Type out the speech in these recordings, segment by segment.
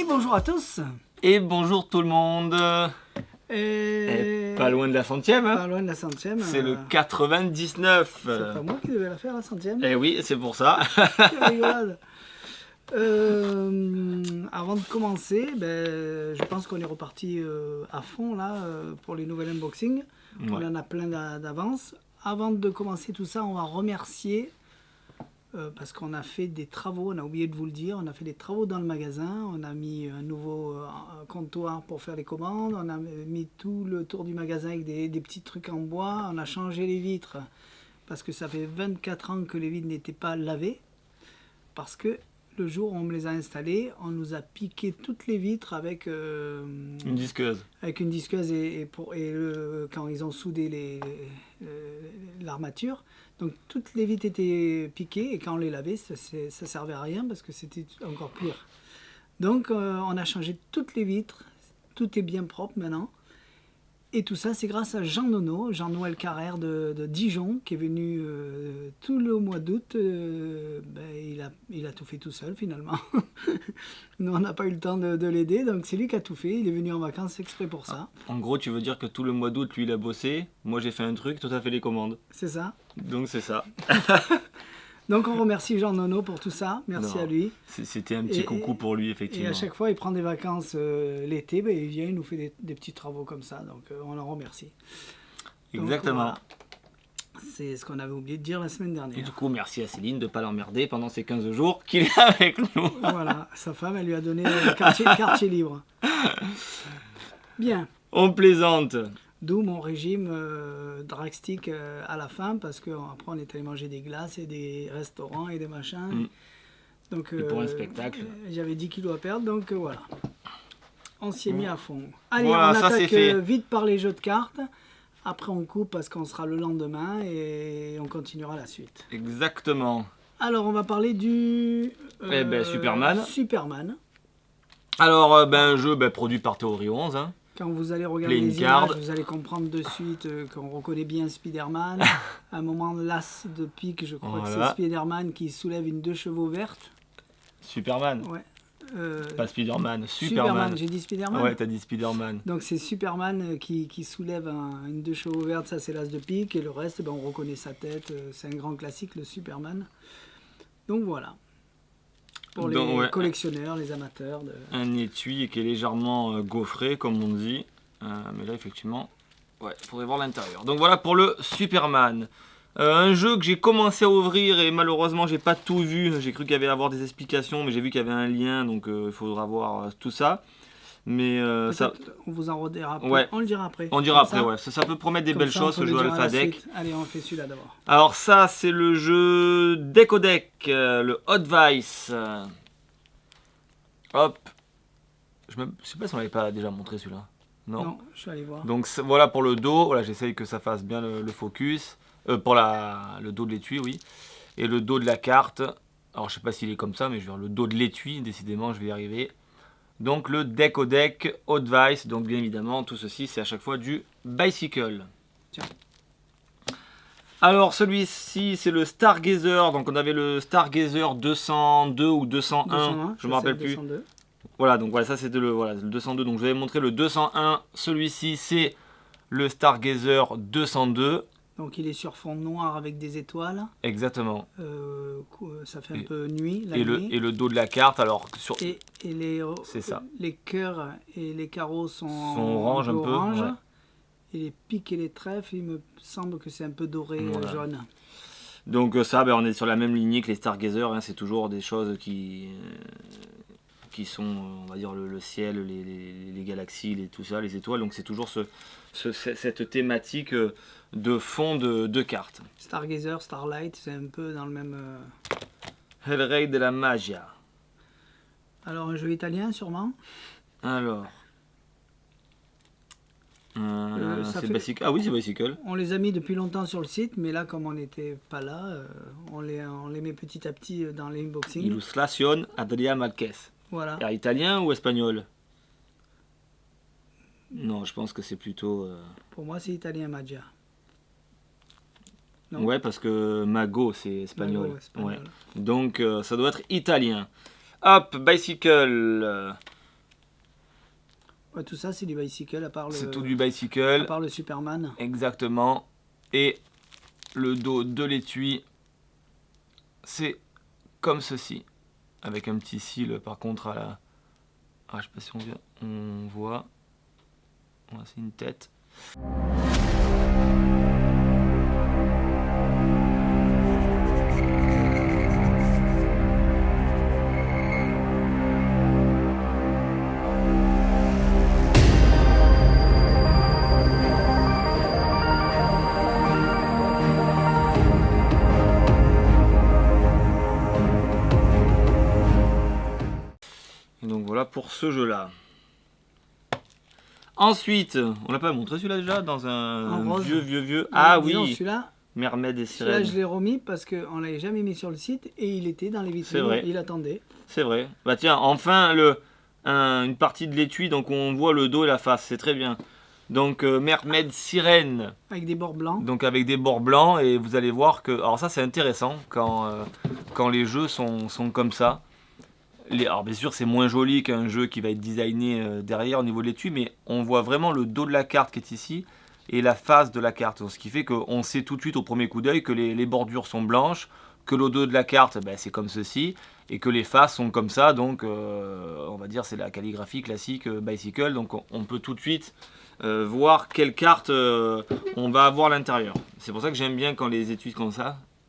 bonjour à tous. Et bonjour tout le monde. Et... Pas loin de la centième. Hein. Pas loin de la centième. C'est le 99. C'est pas moi qui devais la faire la centième. Eh oui, c'est pour ça. Quelle rigolade. Avant de commencer, je pense qu'on est reparti à fond là pour les nouvelles unboxings. Ouais. On en a plein d'avance. Avant de commencer tout ça, on va remercier parce qu'on a fait des travaux, on a oublié de vous le dire, on a fait des travaux dans le magasin, on a mis un nouveau comptoir pour faire les commandes, on a mis tout le tour du magasin avec des petits trucs en bois, on a changé les vitres parce que ça fait 24 ans que les vitres n'étaient pas lavées, parce que le jour où on me les a installées, on nous a piqué toutes les vitres avec une disqueuse. Avec une disqueuse quand ils ont soudé l'armature. Donc toutes les vitres étaient piquées et quand on les lavait, ça servait à rien parce que c'était encore pire. Donc on a changé toutes les vitres, tout est bien propre maintenant. Et tout ça, c'est grâce à Jean-Nono, Jean-Noël Carrère de Dijon, qui est venu tout le mois d'août. Il a tout fait tout seul, finalement. Nous, on n'a pas eu le temps de l'aider, donc c'est lui qui a tout fait. Il est venu en vacances exprès pour ça. En gros, tu veux dire que tout le mois d'août, lui, il a bossé. Moi, j'ai fait un truc, toi, t'as fait les commandes. C'est ça. Donc, c'est ça. Donc, on remercie Jean-Nono pour tout ça. Merci à lui. C'était un petit coucou pour lui, effectivement. Et à chaque fois, il prend des vacances l'été, il vient, il nous fait des petits travaux comme ça. Donc, on le remercie. Exactement. Donc, voilà. C'est ce qu'on avait oublié de dire la semaine dernière. Et du coup, merci à Céline de ne pas l'emmerder pendant ces 15 jours qu'il est avec nous. Voilà, sa femme, elle lui a donné quartier libre. Bien. On plaisante. D'où mon régime drastique à la fin, parce qu'après on est allé manger des glaces et des restaurants et des machins. Donc, et pour un spectacle. J'avais 10 kilos à perdre, donc voilà. On s'y est mis à fond. Allez, voilà, on attaque vite par les jeux de cartes. Après on coupe parce qu'on sera le lendemain et on continuera la suite. Exactement. Alors on va parler du Superman. Superman. Alors un jeu produit par Theory 11. Hein. Quand vous allez regarder les images, vous allez comprendre de suite qu'on reconnaît bien Spider-Man. À un moment, l'as de pique, je crois que c'est Spider-Man qui soulève une 2 chevaux verte. Superman. Ouais. Pas Spider-Man, Superman. J'ai dit Spider-Man. Ouais, t'as dit Spider-Man. Donc c'est Superman qui soulève une 2 chevaux verte, ça c'est l'as de pique. Et le reste, on reconnaît sa tête. C'est un grand classique, le Superman. Donc voilà. Pour les collectionneurs, les amateurs. Un étui qui est légèrement gaufré, comme on dit. Mais là, effectivement, il faudrait voir l'intérieur. Donc voilà pour le Superman. Un jeu que j'ai commencé à ouvrir et malheureusement, j'ai pas tout vu. J'ai cru qu'il y avait à avoir des explications, mais j'ai vu qu'il y avait un lien, donc il faudra voir tout ça. Mais ça... On vous en redira après. Ouais. On le dira après. On dira après, ça peut promettre des belles choses, ce jeu Alpha Deck. Allez, on fait celui-là d'abord. Alors ça, c'est le jeu Deck au Deck, le Hot Vice. Hop. Je sais pas si on l'avait pas déjà montré celui-là. Non, je suis allé voir. Donc voilà pour le dos. Voilà, j'essaye que ça fasse bien le focus. Pour le dos de l'étui, oui. Et le dos de la carte. Alors je sais pas s'il est comme ça, mais je vais dire le dos de l'étui. Décidément, je vais y arriver. Donc le Deck au Deck, Hot Vice. Donc bien évidemment, tout ceci, c'est à chaque fois du bicycle. Tiens. Alors celui-ci, c'est le Stargazer. Donc on avait le Stargazer 202 ou 201, je ne me rappelle plus. 202. Voilà, donc voilà, ça c'était le 202. Donc je vais vous montrer le 201. Celui-ci, c'est le Stargazer 202. Donc il est sur fond noir avec des étoiles. Exactement. Ça fait un peu nuit. Et le dos de la carte, alors sur. C'est ça. Les cœurs et les carreaux sont orange un peu. Ouais. Et les pics et les trèfles, il me semble que c'est un peu doré, jaune. Donc ça, on est sur la même lignée que les Stargazer. Hein, c'est toujours des choses qui sont, on va dire, le ciel, les galaxies, tout ça, les étoiles. Donc c'est toujours cette thématique de fond de cartes. Stargazer, Starlight, c'est un peu dans le même... El Rey de la Magia. Alors un jeu italien sûrement. Alors... c'est Bicycle. Ah oui, c'est Bicycle. On les a mis depuis longtemps sur le site, mais là, comme on n'était pas là, on les met petit à petit dans les unboxings. Illustration Adrià Marquez. Voilà. Alors, italien ou espagnol? Non, je pense que c'est plutôt... Pour moi, c'est italien Magia. Non. Ouais, parce que Mago, c'est espagnol. Ouais. Donc, ça doit être italien. Hop, Bicycle. Ouais, tout ça, c'est du bicycle, à part C'est tout du à bicycle. part le Superman. Exactement. Et le dos de l'étui, c'est comme ceci. Avec un petit cil par contre à la... Ah, je sais pas si on voit. Ouais, c'est une tête. Et donc voilà pour ce jeu-là. Ensuite, on l'a pas montré celui-là déjà dans un rose. vieux. Ouais, Ah dis donc, oui, celui-là, Mermaid et celui-là, Sirène. je l'ai remis parce qu'on l'avait jamais mis sur le site et il était dans les vitrines. C'est vrai. Il attendait. C'est vrai. Bah tiens, enfin une partie de l'étui, donc on voit le dos et la face, c'est très bien. Donc Mermaid Sirène, Avec des bords blancs. donc avec des bords blancs, et vous allez voir que... Alors ça c'est intéressant quand les jeux sont comme ça. Alors bien sûr c'est moins joli qu'un jeu qui va être designé derrière au niveau de l'étui, mais on voit vraiment le dos de la carte qui est ici et la face de la carte. Ce qui fait qu'on sait tout de suite au premier coup d'œil que les bordures sont blanches, que le dos de la carte c'est comme ceci, et que les faces sont comme ça, donc on va dire c'est la calligraphie classique bicycle, donc on peut tout de suite voir quelle carte on va avoir à l'intérieur. C'est pour ça que j'aime bien quand les étuis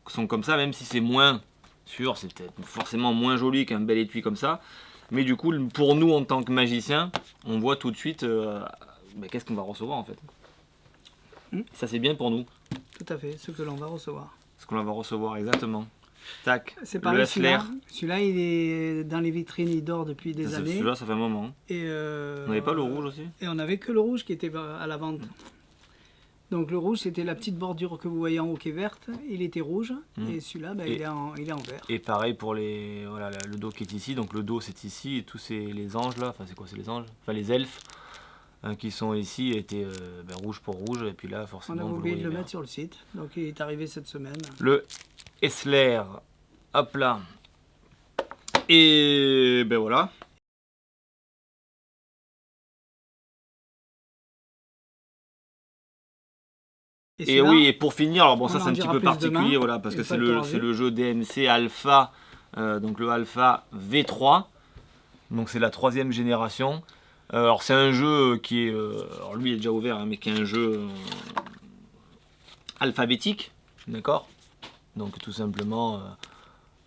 sont comme ça, même si c'est moins sûr, c'est peut-être forcément moins joli qu'un bel étui comme ça, mais du coup pour nous en tant que magicien, on voit tout de suite qu'est-ce qu'on va recevoir en fait. Ça c'est bien pour nous. Tout à fait, ce que l'on va recevoir. Ce qu'on va recevoir exactement. Tac, C'est le pareil, Hustler. celui-là, il est dans les vitrines, il dort depuis des années. Celui-là ça fait un moment. Et On n'avait pas le rouge aussi? Et on n'avait que le rouge qui était à la vente. Donc le rouge, c'était la petite bordure que vous voyez en haut qui est verte. Il était rouge. Et celui-là, il est en vert. Et pareil pour le dos qui est ici. Donc le dos c'est ici et tous les anges là. Enfin c'est quoi, c'est les anges? Enfin les elfes qui sont ici étaient rouge pour rouge. Et puis là On forcément a oublié de le vert. mettre sur le site. Donc il est arrivé cette semaine. Le Hustler. Hop là. Et ben voilà. Et oui, et pour finir, alors bon, ça c'est un petit peu particulier, voilà, parce que c'est le jeu DMC Alpha, donc le Alpha V3, donc c'est la 3e génération. Alors c'est un jeu qui est, alors lui il est déjà ouvert, hein, mais qui est un jeu alphabétique, d'accord? Donc tout simplement...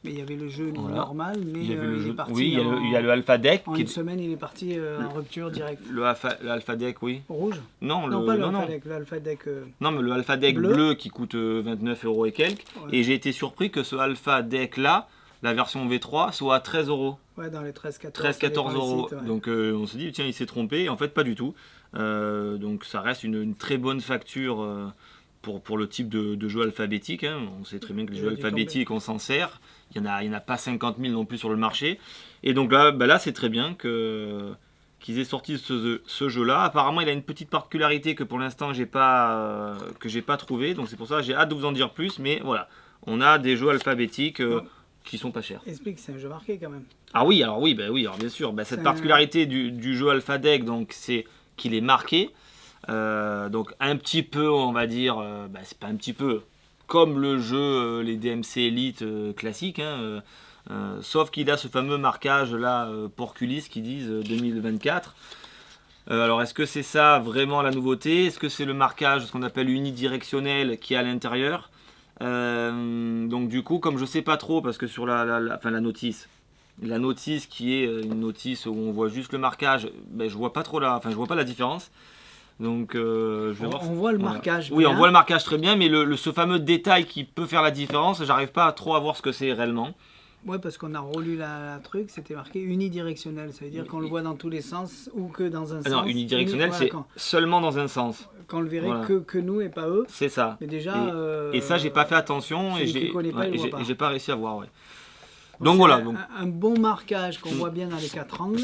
mais il y avait le jeu normal, mais il y avait le jeu, est parti oui, il y a le Alpha Deck. En une semaine, il est parti en rupture directe. Le Alpha Deck, oui. Rouge? Non, pas le Alpha Deck, le Alpha Deck... Non, mais le Alpha Deck bleu qui coûte 29 € et quelques. Ouais. Et j'ai été surpris que ce Alpha Deck là, la version V3, soit à 13 €. Ouais, dans les 13-14 €. Ouais. Donc on s'est dit, tiens, il s'est trompé. En fait, pas du tout. Donc ça reste une très bonne facture pour le type de jeu alphabétique. Hein. On sait très bien que les jeux alphabétiques, on s'en sert. Il n'y en a pas 50 000 non plus sur le marché. Et donc là c'est très bien qu'ils aient sorti ce jeu-là. Apparemment, il a une petite particularité que pour l'instant, j'ai pas trouvé. Donc c'est pour ça que j'ai hâte de vous en dire plus. Mais voilà, on a des jeux alphabétiques qui sont pas chers. Explique, c'est un jeu marqué quand même. Ah oui, alors bien sûr. Cette particularité du jeu Alpha Deck, donc c'est qu'il est marqué. Donc un petit peu, on va dire, c'est pas un petit peu, comme le jeu, les DMC Elite classiques, hein, sauf qu'il a ce fameux marquage là, Porculis, qui disent 2024. Alors est-ce que c'est ça vraiment la nouveauté? Est-ce que c'est le marquage, ce qu'on appelle unidirectionnel, qui est à l'intérieur? Donc du coup, comme je sais pas trop, parce que sur la notice qui est une notice où on voit juste le marquage, je vois pas trop je vois pas la différence. Donc je vais voir. On voit le marquage. Oui, on voit le marquage très bien, mais ce fameux détail qui peut faire la différence, j'arrive pas trop à voir ce que c'est réellement. Ouais, parce qu'on a relu la truc, c'était marqué unidirectionnel, ça veut dire qu'on le voit dans tous les sens ou que dans un sens. Non, unidirectionnel, c'est seulement dans un sens. Qu'on le verrait que nous et pas eux. C'est ça. Mais déjà. Et ça, j'ai pas fait attention et j'ai pas réussi à voir. Ouais. Donc voilà. Un bon marquage qu'on voit bien dans les 4 angles.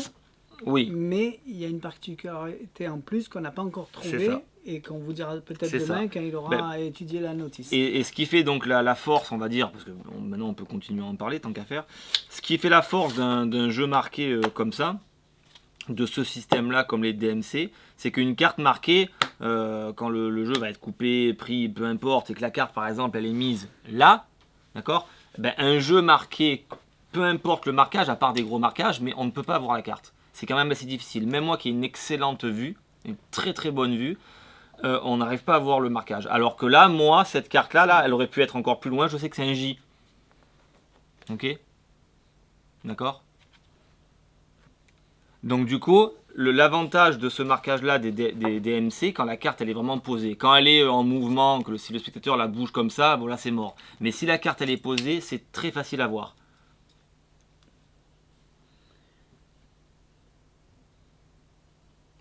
Oui. Mais il y a une particularité en plus qu'on n'a pas encore trouvée et qu'on vous dira peut-être demain quand il aura étudié la notice. Et ce qui fait donc la force, on va dire, parce que maintenant on peut continuer à en parler tant qu'à faire, ce qui fait la force d'un jeu marqué comme ça, de ce système-là, comme les DMC, c'est qu'une carte marquée, quand le jeu va être coupé, pris, peu importe, et que la carte, par exemple, elle est mise là, d'accord, ben, un jeu marqué, peu importe le marquage, à part des gros marquages, mais on ne peut pas voir la carte. C'est quand même assez difficile. Même moi qui ai une excellente vue, une très très bonne vue, on n'arrive pas à voir le marquage. Alors que là, moi, cette carte-là, là, elle aurait pu être encore plus loin. Je sais que c'est un J. Ok? D'accord? Donc du coup, l'avantage de ce marquage-là des DMC, quand la carte elle est vraiment posée, quand elle est en mouvement, que si le spectateur la bouge comme ça, bon là c'est mort. Mais si la carte elle est posée, c'est très facile à voir.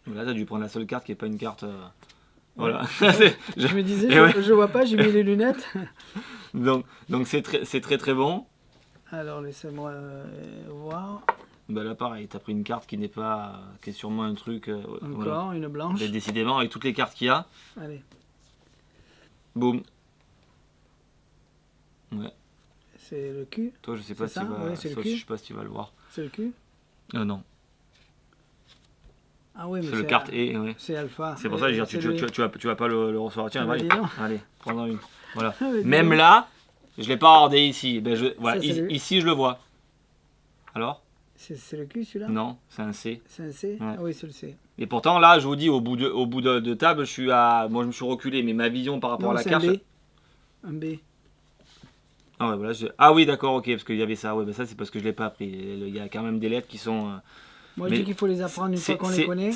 Là, tu as dû prendre la seule carte qui n'est pas une carte. Voilà. Je me disais, je vois pas, j'ai mis les lunettes. Donc c'est très très bon. Alors laissez-moi voir. Bah là pareil, tu as pris une carte qui n'est pas, qui est sûrement un truc. Encore voilà. une blanche. Mais décidément, avec toutes les cartes qu'il y a. Allez. Boum. Ouais. C'est le cul. Toi, je sais pas si tu vas. Ouais, je sais pas si tu vas le voir. C'est le cul. Non. Ah oui, mais c'est le carte E. Ouais. C'est alpha. C'est pour ça que je veux dire, tu vas pas le recevoir. Tiens, allez, prends-en une. Voilà. Même là, je l'ai pas regardé ici. Ben, voilà, ici, je le vois. Alors? C'est le cul celui-là? Non, c'est un C. C'est un C? Ouais. Ah oui, c'est le C. Et pourtant, là, je vous dis, au bout de table, moi, je me suis reculé, mais ma vision par rapport à la carte. Un B. Ah ouais, voilà. Ah oui, d'accord, ok, parce qu'il y avait ça. Ouais, ben ça, c'est parce que je l'ai pas appris. Il y a quand même des lettres qui sont. Moi, je dis qu'il faut les apprendre une fois qu'on les connaît.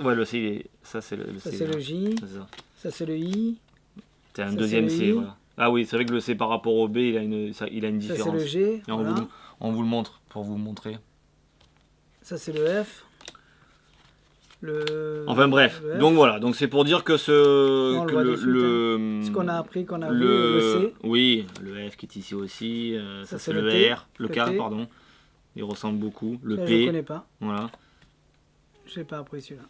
Ouais, le C, ça, c'est le Ça, C. c'est le J. Ça, c'est le I. C'est un deuxième C, voilà. Ah oui, c'est vrai que le C par rapport au B, il a une différence. Ça, c'est le G. Et on vous le montre, pour vous montrer. Ça, c'est le F. Enfin bref, donc voilà, donc c'est pour dire que ce qu'on a appris, qu'on a vu, le C. Oui, le F qui est ici aussi, ça c'est le T, R, le K, pardon. Il ressemble beaucoup. Le ça, P. je ne connais pas. Voilà. Je n'ai pas appris celui-là.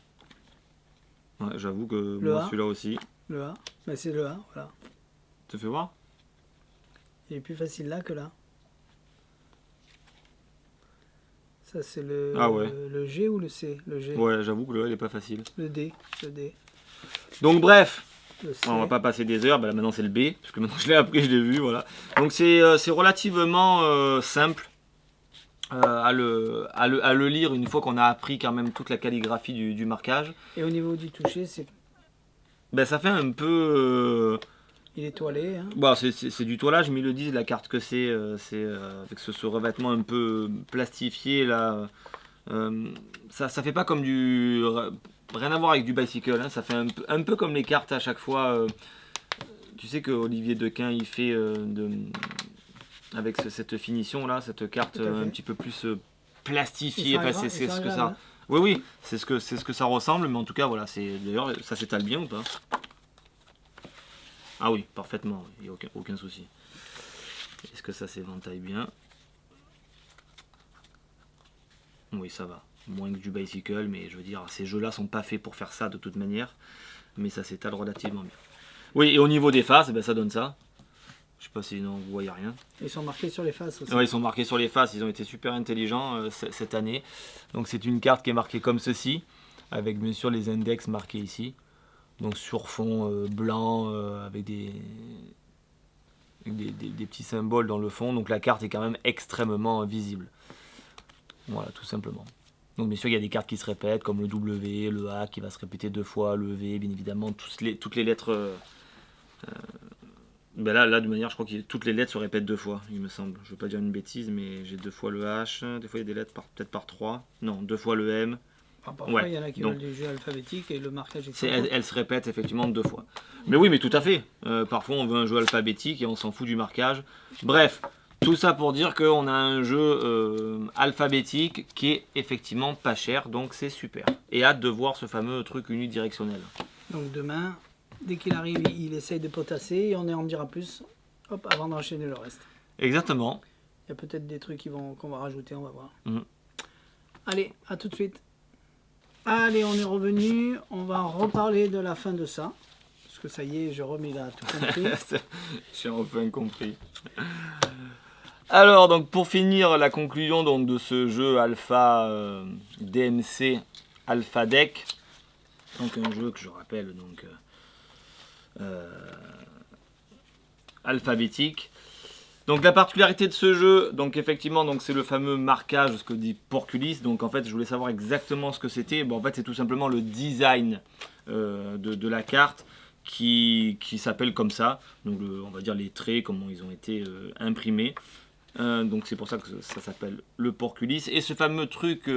Ouais, j'avoue que moi celui-là aussi. Le A, ben, c'est le A, voilà. Tu fais voir? Il est plus facile là que là. Ça c'est le, le G ou le C? Le G. Ouais, j'avoue que le A il est pas facile. Le D. Donc bref, on va pas passer des heures, ben là, maintenant c'est le B, parce que maintenant je l'ai appris, je l'ai vu, voilà. Donc c'est relativement simple à le lire une fois qu'on a appris quand même toute la calligraphie du marquage. Et au niveau du toucher, c'est... Ben ça fait un peu... Il est toilé. Hein. Bah, c'est du toilage, mais ils le disent, la carte que c'est avec ce revêtement un peu plastifié là. Ça fait pas comme du... Rien à voir avec du bicycle, hein, ça fait un peu comme les cartes à chaque fois. Tu sais que Olivier Dequin il fait avec cette finition là, cette carte un petit peu plus plastifiée. Enfin, c'est ce que ça. Hein. Oui, c'est ce que ça ressemble, mais en tout cas voilà, d'ailleurs ça s'étale bien ou pas? Ah oui, parfaitement, il n'y a aucun souci. Est-ce que ça s'éventaille bien? Oui, ça va. Moins que du bicycle, mais je veux dire, ces jeux-là sont pas faits pour faire ça de toute manière. Mais ça s'étale relativement bien. Oui, et au niveau des faces, ben, ça donne ça. Je sais pas si non, vous voyez rien. Ils sont marqués sur les faces aussi. Oui, ils sont marqués sur les faces. Ils ont été super intelligents cette année. Donc c'est une carte qui est marquée comme ceci, avec bien sûr les index marqués ici. Donc sur fond blanc avec des petits symboles dans le fond. Donc la carte est quand même extrêmement visible. Voilà, tout simplement. Donc bien sûr il y a des cartes qui se répètent comme le W, le A qui va se répéter 2 fois, le V, bien évidemment, toutes les lettres... ben là de manière je crois que toutes les lettres se répètent 2 fois, il me semble. Je ne veux pas dire une bêtise, mais j'ai 2 fois le H, des fois il y a des lettres peut-être par 3. Non, 2 fois le M. Parfois, il y en a qui veulent du jeu alphabétique et le marquage est elle se répète effectivement 2 fois. Mais oui, mais tout à fait. Parfois, on veut un jeu alphabétique et on s'en fout du marquage. Bref, tout ça pour dire qu'on a un jeu alphabétique qui est effectivement pas cher, donc c'est super. Et hâte de voir ce fameux truc unidirectionnel. Donc demain, dès qu'il arrive, il essaye de potasser et on en dira plus avant d'enchaîner le reste. Exactement. Il y a peut-être des trucs qu'on va rajouter, on va voir. Allez, à tout de suite. Allez, on est revenu. On va reparler de la fin de ça. Parce que ça y est, je remets là tout compris. J'ai enfin compris. Alors, donc pour finir, la conclusion donc, de ce jeu Alpha DMC Alpha Deck. Donc un jeu que je rappelle donc alphabétique. Donc la particularité de ce jeu, donc effectivement, donc c'est le fameux marquage, ce que dit Porculis. Donc en fait, je voulais savoir exactement ce que c'était. Bon, en fait, c'est tout simplement le design de la carte qui s'appelle comme ça. Donc on va dire les traits, comment ils ont été imprimés. Donc c'est pour ça que ça s'appelle le Porculis. Et ce fameux truc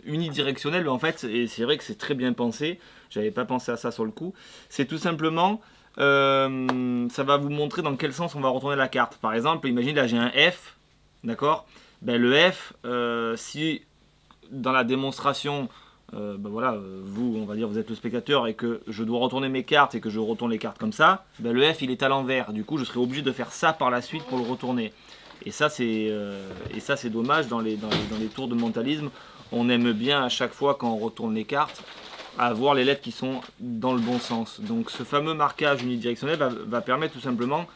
unidirectionnel, en fait, et c'est vrai que c'est très bien pensé. J'avais pas pensé à ça sur le coup. C'est tout simplement ça va vous montrer dans quel sens on va retourner la carte. Par exemple, imaginez là j'ai un F, d'accord. Ben, le F, si dans la démonstration, ben voilà, vous, on va dire, vous êtes le spectateur et que je dois retourner mes cartes et que je retourne les cartes comme ça, ben le F il est à l'envers. Du coup, je serai obligé de faire ça par la suite pour le retourner. Et ça, c'est dommage dans les tours de mentalisme. On aime bien à chaque fois quand on retourne les cartes à voir les lettres qui sont dans le bon sens. Donc ce fameux marquage unidirectionnel va permettre tout simplement,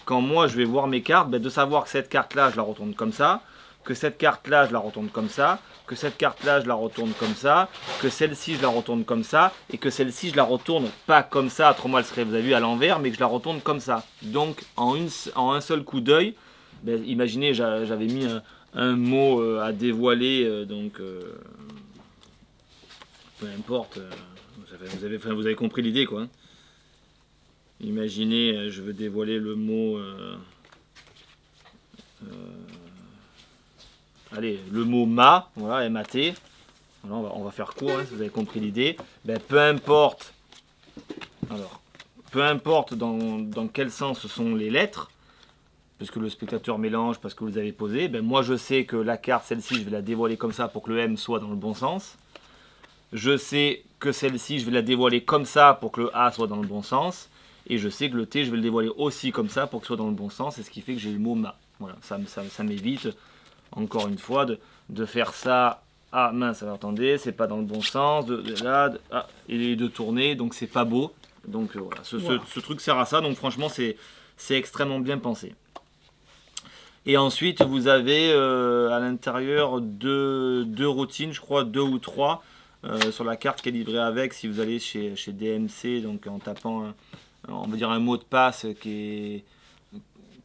quand moi je vais voir mes cartes, de savoir que cette carte-là, je la retourne comme ça, que cette carte-là, je la retourne comme ça, que cette carte-là, je la retourne comme ça, que celle-ci, je la retourne comme ça, et que celle-ci, je la retourne pas comme ça, autrement elle serait, vous avez vu, à l'envers, mais que je la retourne comme ça. Donc en un seul coup d'œil, imaginez, j'avais mis un mot à dévoiler, donc... peu importe, vous avez compris l'idée quoi. Imaginez, je veux dévoiler le mot, allez, le mot ma, voilà, M-A-T. Voilà, on va faire court, si vous avez compris l'idée. Peu importe, alors, peu importe dans quel sens sont les lettres, parce que le spectateur mélange, parce que vous avez posé, moi je sais que la carte, celle-ci, je vais la dévoiler comme ça pour que le M soit dans le bon sens. Je sais que celle-ci, je vais la dévoiler comme ça pour que le A soit dans le bon sens. Et je sais que le T, je vais le dévoiler aussi comme ça pour que ce soit dans le bon sens. Et ce qui fait que j'ai le mot ma. Voilà, ça m'évite, encore une fois, de faire ça. Ah mince, alors attendez, c'est pas dans le bon sens. Et de tourner, donc c'est pas beau. Donc voilà, ce truc sert à ça. Donc franchement, c'est extrêmement bien pensé. Et ensuite, vous avez à l'intérieur deux routines, je crois, 2 ou 3. Sur la carte qui est livrée avec, si vous allez chez DMC, donc en tapant on va dire un mot de passe qui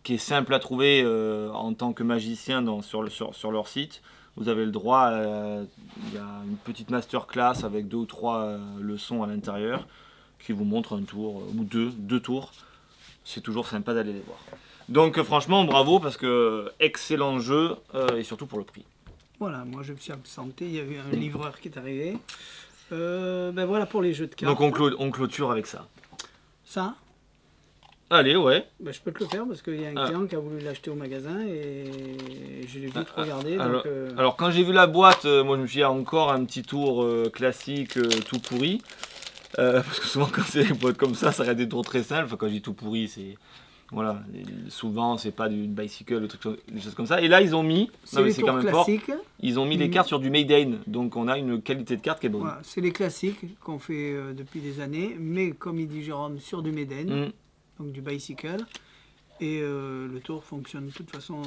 est simple à trouver en tant que magicien sur leur site, vous avez le droit, il y a une petite masterclass avec 2 ou 3 leçons à l'intérieur qui vous montrent un tour ou deux tours. C'est toujours sympa d'aller les voir. Donc franchement bravo parce que excellent jeu et surtout pour le prix. Voilà, moi je me suis absenté, il y a eu un livreur qui est arrivé. Voilà pour les jeux de cartes. Donc on clôture avec ça. Ça Allez, ouais. je peux te le faire parce qu'il y a un client qui a voulu l'acheter au magasin et je l'ai vite regardé. Alors quand j'ai vu la boîte, moi je me suis dit encore un petit tour classique tout pourri. Parce que souvent quand c'est des boîtes comme ça reste des tours très simples. Enfin, quand je dis tout pourri, c'est... Voilà, souvent c'est pas du bicycle, des choses comme ça. Et là ils ont mis, c'est quand même classiques. Fort, ils ont mis des cartes sur du Made in, donc on a une qualité de carte qui est bonne. Voilà, c'est les classiques qu'on fait depuis des années, mais comme il dit Jérôme, sur du Made in, donc du bicycle. Et le tour fonctionne de toute façon.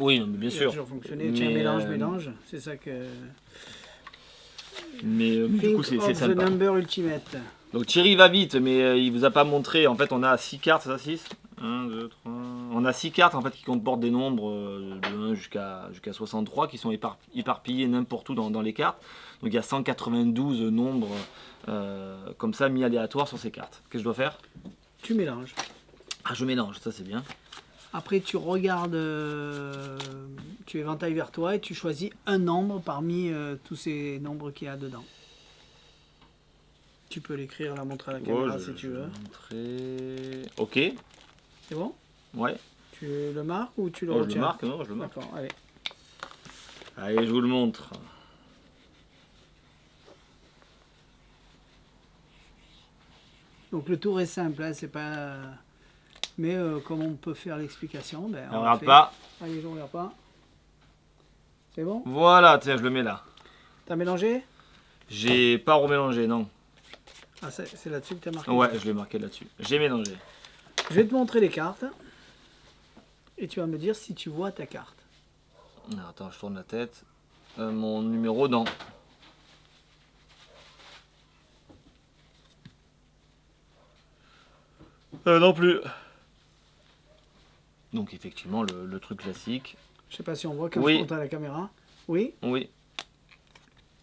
Oui, bien sûr. Il a toujours fonctionné. Tiens, mélange, c'est ça que. Mais du coup c'est sympa. The Number Ultimate. Donc Thierry va vite, mais il vous a pas montré. En fait, on a 6 cartes, c'est ça 6 1, 2, 3. On a 6 cartes en fait qui comportent des nombres de 1 jusqu'à 63 qui sont éparpillés n'importe où dans les cartes. Donc il y a 192 nombres comme ça mis aléatoires sur ces cartes. Qu'est-ce que je dois faire? Tu mélanges. Ah, je mélange, ça c'est bien. Après, tu regardes, tu éventailles vers toi et tu choisis un nombre parmi tous ces nombres qu'il y a dedans. Tu peux l'écrire, la montrer à la caméra si tu veux. Ok. C'est bon? Ouais. Tu le marques ou tu le retiens? Je le marque, non, je le marque. D'accord, allez. Allez, je vous le montre. Donc le tour est simple, hein, c'est pas... Mais comme on peut faire l'explication, on regarde pas. Allez, je ne regarde pas. C'est bon? Voilà, tiens, je le mets là. T'as mélangé? J'ai pas remélangé, non. Ah, c'est là-dessus que tu as marqué? Ouais, je l'ai marqué là-dessus. J'ai mélangé. Je vais te montrer les cartes. Et tu vas me dire si tu vois ta carte. Alors, attends, je tourne la tête. Mon numéro, non. Non plus. Donc effectivement, le truc classique. Je sais pas si on voit quand Oui. je monte à la caméra. Oui. Oui.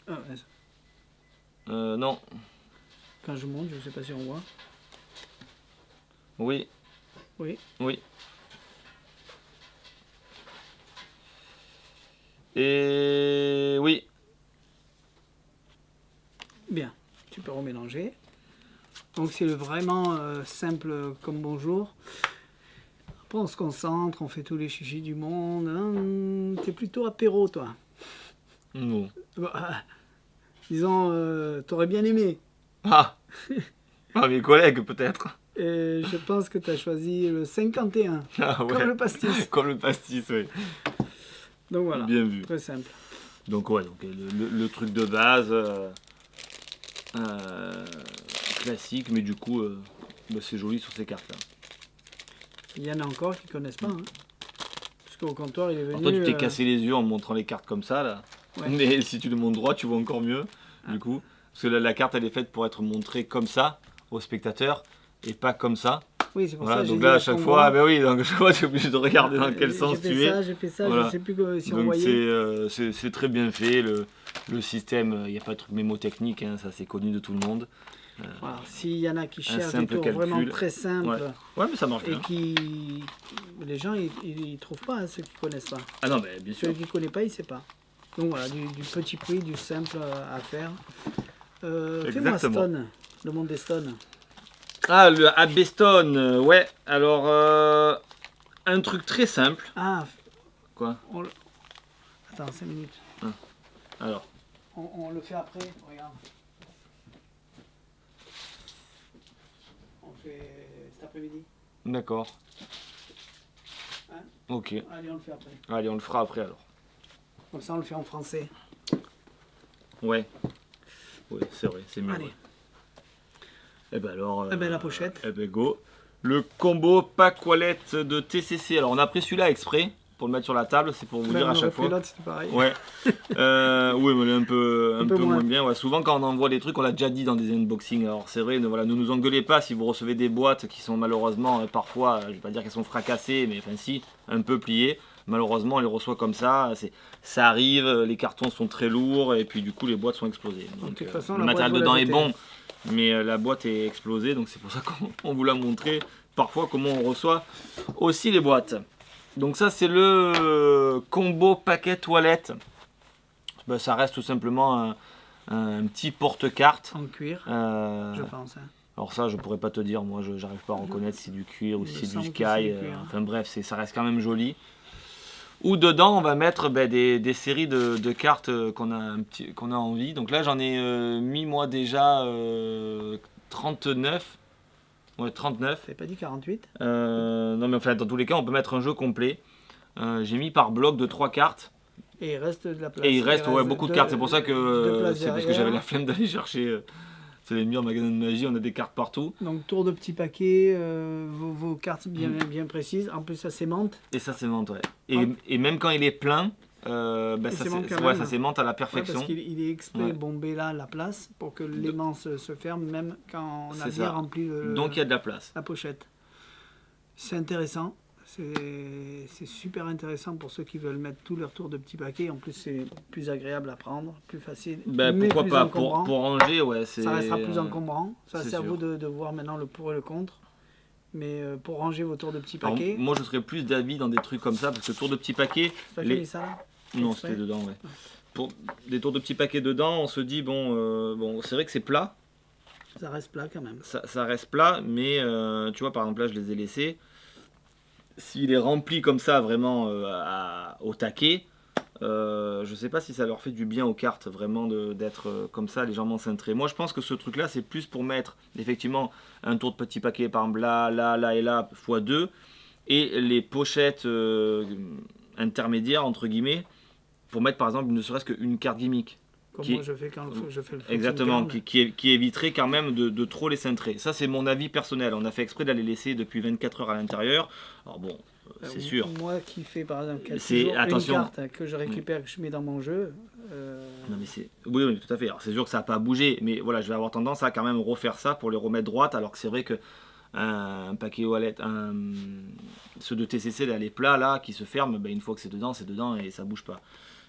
Ah, Non. quand je monte, je sais pas si on voit. Oui. Oui. Oui. Et oui. Bien. Tu peux remélanger. Donc c'est vraiment simple comme bonjour. Après on se concentre, on fait tous les chichis du monde. T'es plutôt apéro toi. Non. Bah, disons, t'aurais bien aimé. Ah. Ah, mes collègues peut-être. Et je pense que tu as choisi le 51, Ah ouais. comme le pastis. Comme le pastis, oui. Donc voilà, Bien vu. très simple. Donc ouais, donc le truc de base classique, mais du coup bah, c'est joli sur ces cartes là. Il y en a encore qui ne connaissent pas. Hein. Parce qu'au comptoir, il est venu... Alors toi tu t'es cassé les yeux en montrant les cartes comme ça là. Ouais. Mais si tu le montres droit, tu vois encore mieux du coup. Parce que la carte elle est faite pour être montrée comme ça aux spectateurs et pas comme ça. Oui, c'est pour Voilà, ça que donc j'ai là dit à chaque fois, ben oui, donc chaque fois tu es obligé de regarder dans quel sens tu es. J'ai fait ça, Voilà. je sais plus si on Donc voyait. c'est très bien fait, le système, il n'y a pas de truc mémotechnique, hein, ça c'est connu de tout le monde. Voilà. S'il y en a qui cherchent des simple tours calcul. vraiment très simples Ouais, mais ça marche et bien. qui... Les gens, ils ne trouvent pas, hein, ceux qui ne connaissent pas. Ah non, mais bien sûr. Celui qui ne connaît pas, il ne sait pas. Donc voilà, du petit prix, du simple à faire. Fais-moi Stone, le monde des Stones. Ah, le Abbestone, ouais. Alors, un truc très simple. Ah, Quoi? Attends, 5 minutes. Alors, On le fait après, regarde. On fait cet après-midi. d'accord. Hein? Ok. Allez, on le fait après. Allez, on le fera après alors. Comme ça, on le fait en français. Ouais. Oui, c'est vrai, c'est mieux. Allez. Ouais. Et ben alors. Eh ben, la pochette. Eh ben go. Le combo pack wallet de TCC. Alors on a pris celui-là exprès pour le mettre sur la table, c'est pour vous dire à chaque fois. L'autre, c'était pareil. Ouais. Oui, mais elle est un peu moins. moins bien. Ouais, souvent quand on envoie des trucs, on l'a déjà dit dans des unboxings. Alors c'est vrai, voilà, ne nous engueulez pas si vous recevez des boîtes qui sont malheureusement parfois, je vais pas dire qu'elles sont fracassées, mais enfin si, un peu pliées. Malheureusement, on les reçoit comme ça. Ça arrive, les cartons sont très lourds et puis du coup les boîtes sont explosées. Donc, De toute façon, le la matériel boîte, dedans vous la est jetez. bon, mais la boîte est explosée, donc c'est pour ça qu'on vous l'a montré parfois comment on reçoit aussi les boîtes. Donc ça c'est le combo paquet toilette. Ben, ça reste tout simplement un petit porte-carte. En cuir, je pense. Hein. Alors ça je pourrais pas te dire, moi je j'arrive pas à reconnaître si c'est du cuir ou Il si me c'est du semble que c'est sky. du cuir. Enfin bref, ça reste quand même joli. Ou dedans on va mettre des séries de cartes qu'on a envie. Donc là j'en ai mis moi déjà 39. Ouais, 39. T'avais pas dit 48? Non mais enfin dans tous les cas on peut mettre un jeu complet. J'ai mis par bloc de 3 cartes. Et il reste de la place. Et il reste beaucoup de cartes. C'est pour ça que c'est parce que j'avais la flemme. flemme d'aller chercher. C'est les murs magasin de magie, on a des cartes partout. Donc tour de petit paquet, vos cartes bien précises. En plus ça s'aimante. Et ça s'aimante, ouais. Hop. Et même quand il est plein, bah, ça s'aimante quand ouais, même. ça s'aimante à la Ouais, perfection. parce qu'il est exprès Ouais. bombé là la place pour que l'aimant se ferme même quand on a C'est bien ça. rempli Donc il y a de la place. la pochette. C'est intéressant. C'est super intéressant pour ceux qui veulent mettre tout leur tour de petits paquets. En plus, c'est plus agréable à prendre, plus facile. Ben, mais pourquoi plus pas encombrant. pour ranger, ouais. Ça restera plus encombrant. Ça c'est sert à vous sûr. de voir maintenant le pour et le contre. Mais pour ranger vos tours de petits Alors, paquets. moi je serais plus d'avis dans des trucs comme ça parce que tour de petits paquets. C'est toi qui as mis ça là Non, Exprès c'était dedans, ouais. Pour des tours de petits paquets dedans, on se dit bon, c'est vrai que c'est plat. Ça reste plat quand même. Ça reste plat, mais tu vois, par exemple, là, je les ai laissés. S'il est rempli comme ça, vraiment au taquet, je sais pas si ça leur fait du bien aux cartes, vraiment, d'être comme ça, légèrement cintré. Moi, je pense que ce truc-là, c'est plus pour mettre, effectivement, un tour de petit paquet, par exemple, là et là, x2, et les pochettes intermédiaires, entre guillemets, pour mettre, par exemple, ne serait-ce qu'une carte gimmick. Comme Qui- moi je fais quand je fais le Exactement, fonction de qui éviterait quand même de trop les cintrer. Ça, c'est mon avis personnel. On a fait exprès d'aller laisser depuis 24 heures à l'intérieur. Alors bon, c'est sûr. Moi qui fais par exemple attention. une carte que je récupère, que je mets dans mon jeu. Non, mais oui, tout à fait. Alors, c'est sûr que ça n'a pas bougé, mais voilà, je vais avoir tendance à quand même refaire ça pour les remettre droite, alors que c'est vrai que un paquet wallet, ceux de TCC, là, les plats là, qui se ferment, ben, une fois que c'est dedans et ça bouge pas.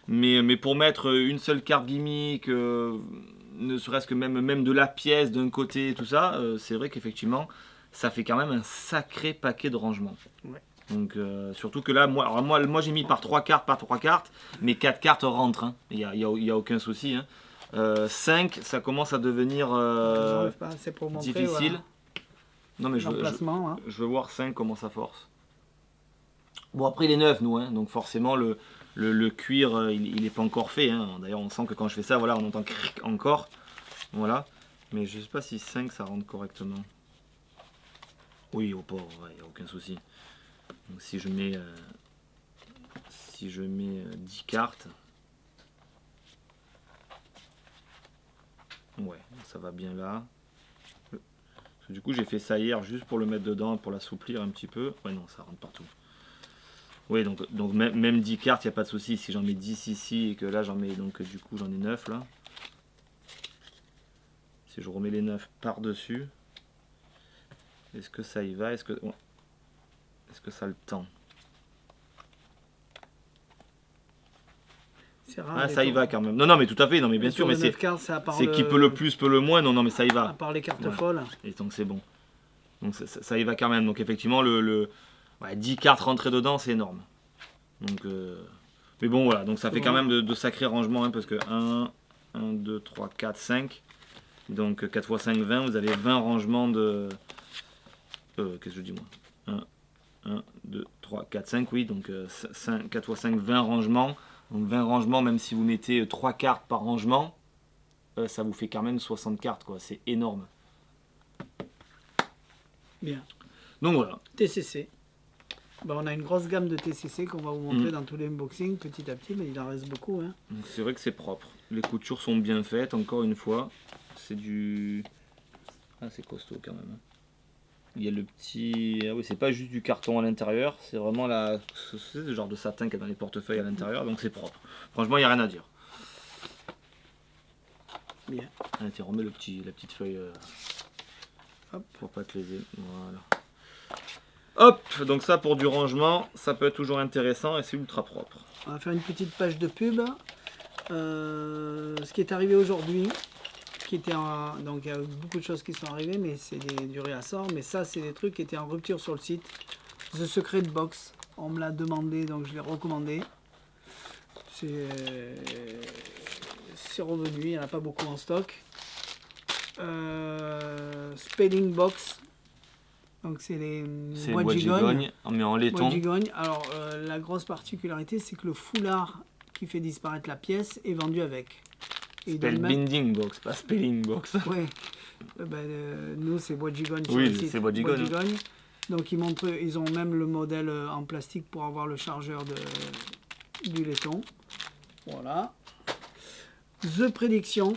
Mais pour mettre une seule carte gimmick, ne serait-ce que même de la pièce d'un côté, tout ça, c'est vrai qu'effectivement, ça fait quand même un sacré paquet de rangement. Ouais. Donc surtout que là, moi j'ai mis par 3 cartes, mais 4 cartes rentrent, hein. Il y a aucun souci. Hein. 5, ça commence à devenir c'est pour montrer, difficile. Voilà. Non mais je veux voir 5 comment ça force. Bon après il est neuf nous, hein, donc forcément le cuir il n'est pas encore fait. Hein. D'ailleurs on sent que quand je fais ça, voilà, on entend cric encore. Voilà. Mais je sais pas si 5 ça rentre correctement. Oui, au port, il n'y a aucun souci. Donc si je mets 10 cartes, ouais, ça va bien là. Du coup j'ai fait ça hier juste pour le mettre dedans, pour l'assouplir un petit peu. Ouais non, ça rentre partout. Oui, donc même 10 cartes, il n'y a pas de souci. Si j'en mets 10 ici et que là j'en mets, donc du coup j'en ai 9 là. Si je remets les 9 par-dessus, est-ce que ça y va? Est-ce que ça a le temps? Rare, ça y va quand même. Non, mais tout à fait. Non, mais bien sûr, mais c'est qui peut le plus, peut le moins. Non, mais ça y va. À part les cartes folles. Et donc c'est bon. Donc ça y va quand même. Donc effectivement, 10 cartes rentrées dedans, c'est énorme. Donc, mais bon, voilà. Donc ça fait quand même de sacrés rangements, hein, parce que 1, 2, 3, 4, 5. Donc 4 x 5, 20. Vous avez 20 rangements de... Qu'est-ce que je dis moi? 1, 2, 3, 4, 5, oui. Donc 4 x 5, 20 rangements. Donc 20 rangements, même si vous mettez 3 cartes par rangement, ça vous fait quand même 60 cartes, quoi. C'est énorme. Bien. Donc voilà. TCC. On a une grosse gamme de TCC qu'on va vous montrer dans tous les unboxings petit à petit, mais il en reste beaucoup. Hein. C'est vrai que c'est propre. Les coutures sont bien faites, encore une fois. C'est du... Ah, c'est costaud quand même. Hein. Il y a le petit... Ah oui, c'est pas juste du carton à l'intérieur, c'est vraiment c'est ce genre de satin qu'il y a dans les portefeuilles à l'intérieur, donc c'est propre. Franchement, il n'y a rien à dire. Bien. Allez, tiens, remets la petite feuille Hop. Pour pas te léser. Voilà. Hop, donc ça pour du rangement, ça peut être toujours intéressant et c'est ultra propre. On va faire une petite page de pub. Ce qui est arrivé aujourd'hui, donc il y a beaucoup de choses qui sont arrivées, mais c'est du réassort. Mais ça, c'est des trucs qui étaient en rupture sur le site. The Secret Box, on me l'a demandé, donc je l'ai recommandé. C'est revenu, il n'y en a pas beaucoup en stock. Spelling Box, donc c'est les bois de gigogne, mais en laiton. Alors la grosse particularité, c'est que le foulard qui fait disparaître la pièce est vendu avec. Spellbinding box, pas spelling box. Ouais. Nous c'est bois de gigogne. Oui, c'est bois de gigogne. Donc ils ont même le modèle en plastique pour avoir le chargeur du laiton. Voilà. The Prediction,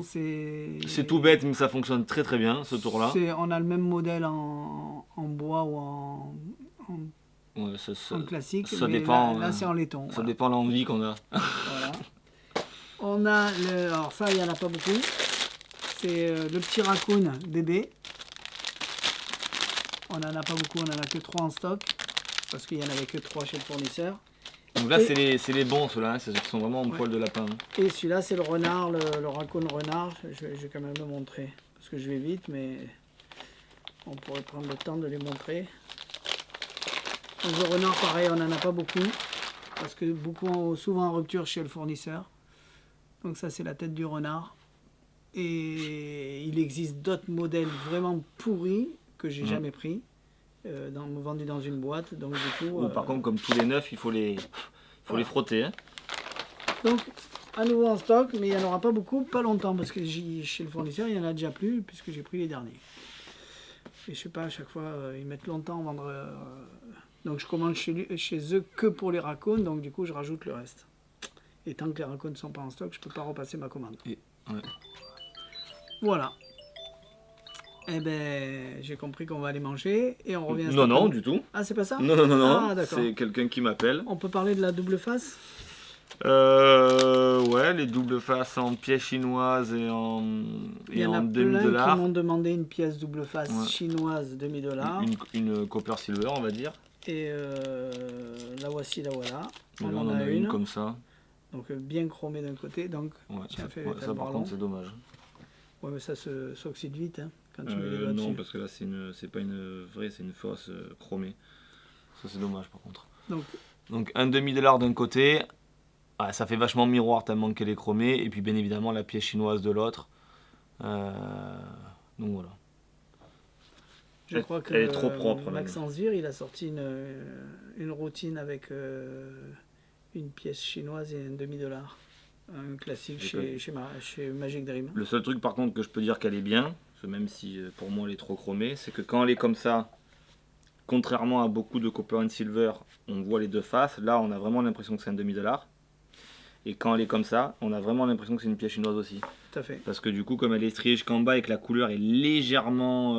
c'est... C'est tout bête, mais ça fonctionne très très bien, ce tour-là. On a le même modèle en bois ou en classique, ça mais dépend, là c'est en laiton. Ça dépend de l'envie qu'on a. Voilà. On a, alors ça il n'y en a pas beaucoup, c'est le petit raccoon bébé. On n'en a pas beaucoup, on n'en a que 3 en stock, parce qu'il n'y en avait que 3 chez le fournisseur. Donc là, c'est les bons, ceux-là, ceux qui sont vraiment en poil de lapin. Et celui-là, c'est le renard, le raccoon renard. Je vais quand même le montrer, parce que je vais vite, mais on pourrait prendre le temps de les montrer. Donc le renard, pareil, on n'en a pas beaucoup, parce que beaucoup ont souvent en rupture chez le fournisseur. Donc ça, c'est la tête du renard. Et il existe d'autres modèles vraiment pourris que j'ai jamais pris. Vendu dans une boîte, donc du coup... Par contre, comme tous les neufs, il faut les frotter. Hein. Donc, à nouveau en stock, mais il n'y en aura pas beaucoup, pas longtemps, parce que chez le fournisseur, il n'y en a déjà plus, puisque j'ai pris les derniers. Et je sais pas, à chaque fois, ils mettent longtemps à vendre... Donc je commande chez eux que pour les raccoons, donc du coup, je rajoute le reste. Et tant que les raccoons ne sont pas en stock, je ne peux pas repasser ma commande. Ouais. Voilà. Eh ben, j'ai compris qu'on va aller manger et on revient. Non, non, du tout. Ah, c'est pas ça? Non, non, non, non. Ah, d'accord. C'est quelqu'un qui m'appelle. On peut parler de la double face? Ouais, les doubles faces en pièces chinoises et en Il y en a plein demi-dollar. qui m'ont demandé une pièce double face Ouais. chinoise demi-dollar. Une copper silver, on va dire. Et la voici, la voilà. Mais On là, en a une. comme ça. Donc bien chromée d'un côté. Donc, Ouais, tiens, fais ça le par ballon. contre, c'est dommage. Ouais, mais ça s'oxyde vite hein, quand tu mets les doigts Non, dessus. parce que là, c'est pas une vraie, c'est une fausse chromée. Ça, c'est dommage par contre. Donc un demi-dollar d'un côté. Ah, ça fait vachement miroir tellement qu'elle est chromée. Et puis, bien évidemment, la pièce chinoise de l'autre. Donc voilà. Je crois que elle est trop propre. Maxence Vir, il a sorti une routine avec une pièce chinoise et un demi-dollar. Un classique chez Magic Dream. Le seul truc par contre que je peux dire qu'elle est bien, parce que même si pour moi elle est trop chromée, c'est que quand elle est comme ça, contrairement à beaucoup de copper and silver, on voit les deux faces. Là, on a vraiment l'impression que c'est un demi-dollar. Et quand elle est comme ça, on a vraiment l'impression que c'est une pièce chinoise aussi. Tout à fait. Parce que du coup, comme elle est striée jusqu'en bas et que la couleur est légèrement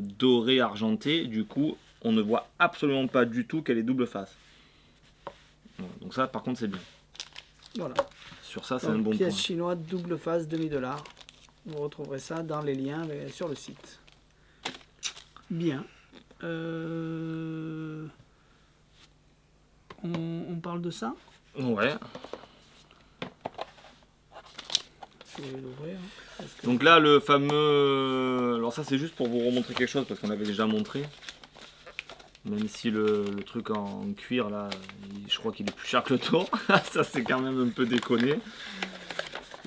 dorée, argentée, du coup, on ne voit absolument pas du tout qu'elle est double face. Voilà, donc ça, par contre, c'est bien. Voilà. Sur ça, c'est un bon point. Pièce chinoise double face demi-dollar. Vous retrouverez ça dans les liens sur le site. Bien. On parle de ça? Ouais. Je vais l'ouvrir. Donc là, le fameux... Alors ça, c'est juste pour vous remontrer quelque chose, parce qu'on avait déjà montré. Même si le truc en cuir, là, je crois qu'il est plus cher que le tour. Ça, c'est quand même un peu déconné.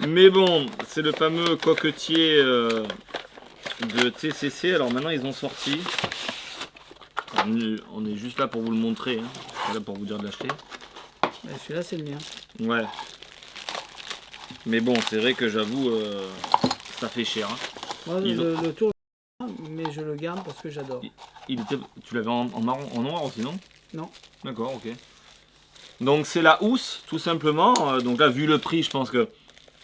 Mais bon, c'est le fameux coquetier de TCC. Alors maintenant, ils ont sorti. On est juste là pour vous le montrer. Hein. On est là pour vous dire de l'acheter. Celui-là, c'est le mien. Ouais. Mais bon, c'est vrai que j'avoue, ça fait cher. Hein. Moi, le tour, mais je le garde parce que j'adore. Tu l'avais en marron, en noir aussi, non? Non. D'accord, ok. Donc c'est la housse, tout simplement. Donc là, vu le prix, je pense que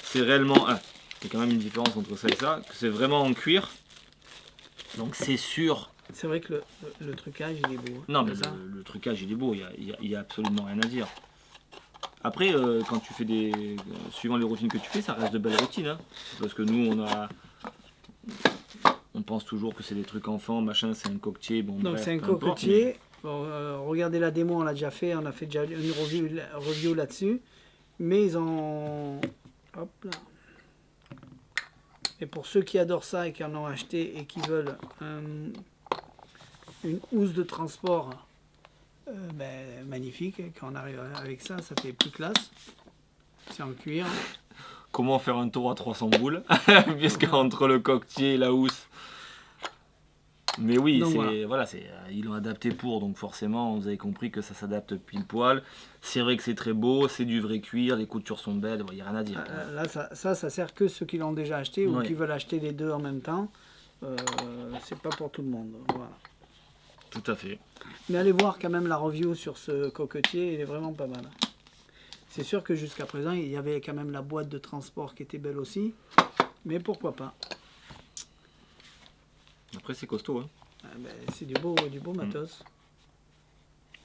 c'est réellement... il y a quand même une différence entre ça et ça. C'est vraiment en cuir. Donc c'est sûr. C'est vrai que le trucage, il est beau. Hein. Non, mais le trucage, il est beau. Il y a absolument rien à dire. Après, quand tu fais suivant les routines que tu fais, ça reste de belles routines. Hein. Parce que nous, on pense toujours que c'est des trucs enfants, machin, c'est un coquetier. Bon, donc c'est un coquetier. Bon, regardez la démo, on l'a déjà fait. On a fait déjà une review là-dessus. Mais ils ont... Hop là. Et pour ceux qui adorent ça et qui en ont acheté et qui veulent une housse de transport... magnifique, quand on arrive avec ça, ça fait plus classe. C'est en cuir. Comment faire un tour à 300 boules puisqu'entre le coquetier et la housse. Mais oui, donc, ils l'ont adapté pour, donc forcément vous avez compris que ça s'adapte pile poil. C'est vrai que c'est très beau, c'est du vrai cuir, les coutures sont belles, il n'y a rien à dire. Là ça sert que ceux qui l'ont déjà acheté ou qui veulent acheter les deux en même temps. C'est pas pour tout le monde. Voilà. Tout à fait. Mais allez voir quand même la review sur ce coquetier, il est vraiment pas mal. C'est sûr que jusqu'à présent, il y avait quand même la boîte de transport qui était belle aussi. Mais pourquoi pas. Après, c'est costaud. Hein. C'est du beau matos.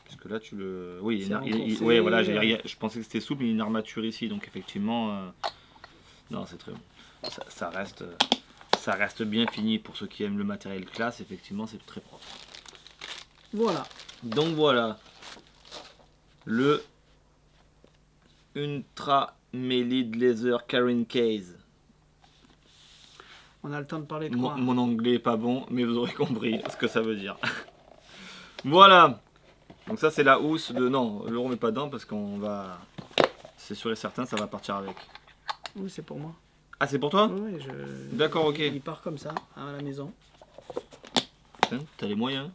Parce que là, tu le... Oui, ouais, voilà, je pensais que c'était souple, mais il y a une armature ici. Donc effectivement, non, c'est très bon. Ça reste bien fini pour ceux qui aiment le matériel classe. Effectivement, c'est très propre. Voilà. Donc voilà, le Ultra Melid Laser Carrying Case. On a le temps de parler de quoi? Mon anglais est pas bon, mais vous aurez compris ce que ça veut dire. Voilà. Donc ça c'est la housse de... Non, le remet pas dedans parce qu'on va... C'est sûr et certain, ça va partir avec. Oui, c'est pour moi. Ah, c'est pour toi? Oui, D'accord, ok. Il part comme ça, à la maison. T'as les moyens.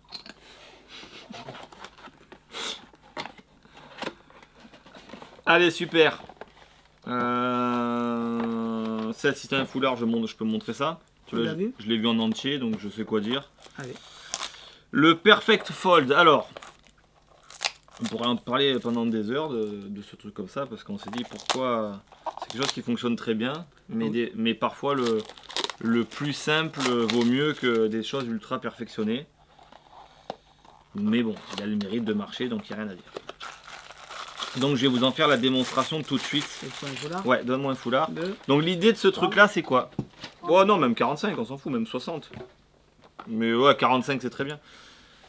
Allez, super. Si t'as un foulard, je peux montrer ça. Tu l'as vu? Je l'ai vu en entier, donc je sais quoi dire. Allez. Le Perfect Fold. Alors, on pourrait en parler pendant des heures de ce truc comme ça, parce qu'on s'est dit pourquoi... C'est quelque chose qui fonctionne très bien, mais parfois le plus simple vaut mieux que des choses ultra perfectionnées. Mais bon, il a le mérite de marcher, donc il n'y a rien à dire. Donc je vais vous en faire la démonstration tout de suite. Ouais, donne-moi un foulard. Donc l'idée de ce truc là c'est quoi? Oh non, même 45, on s'en fout, même 60. Mais ouais, 45 c'est très bien.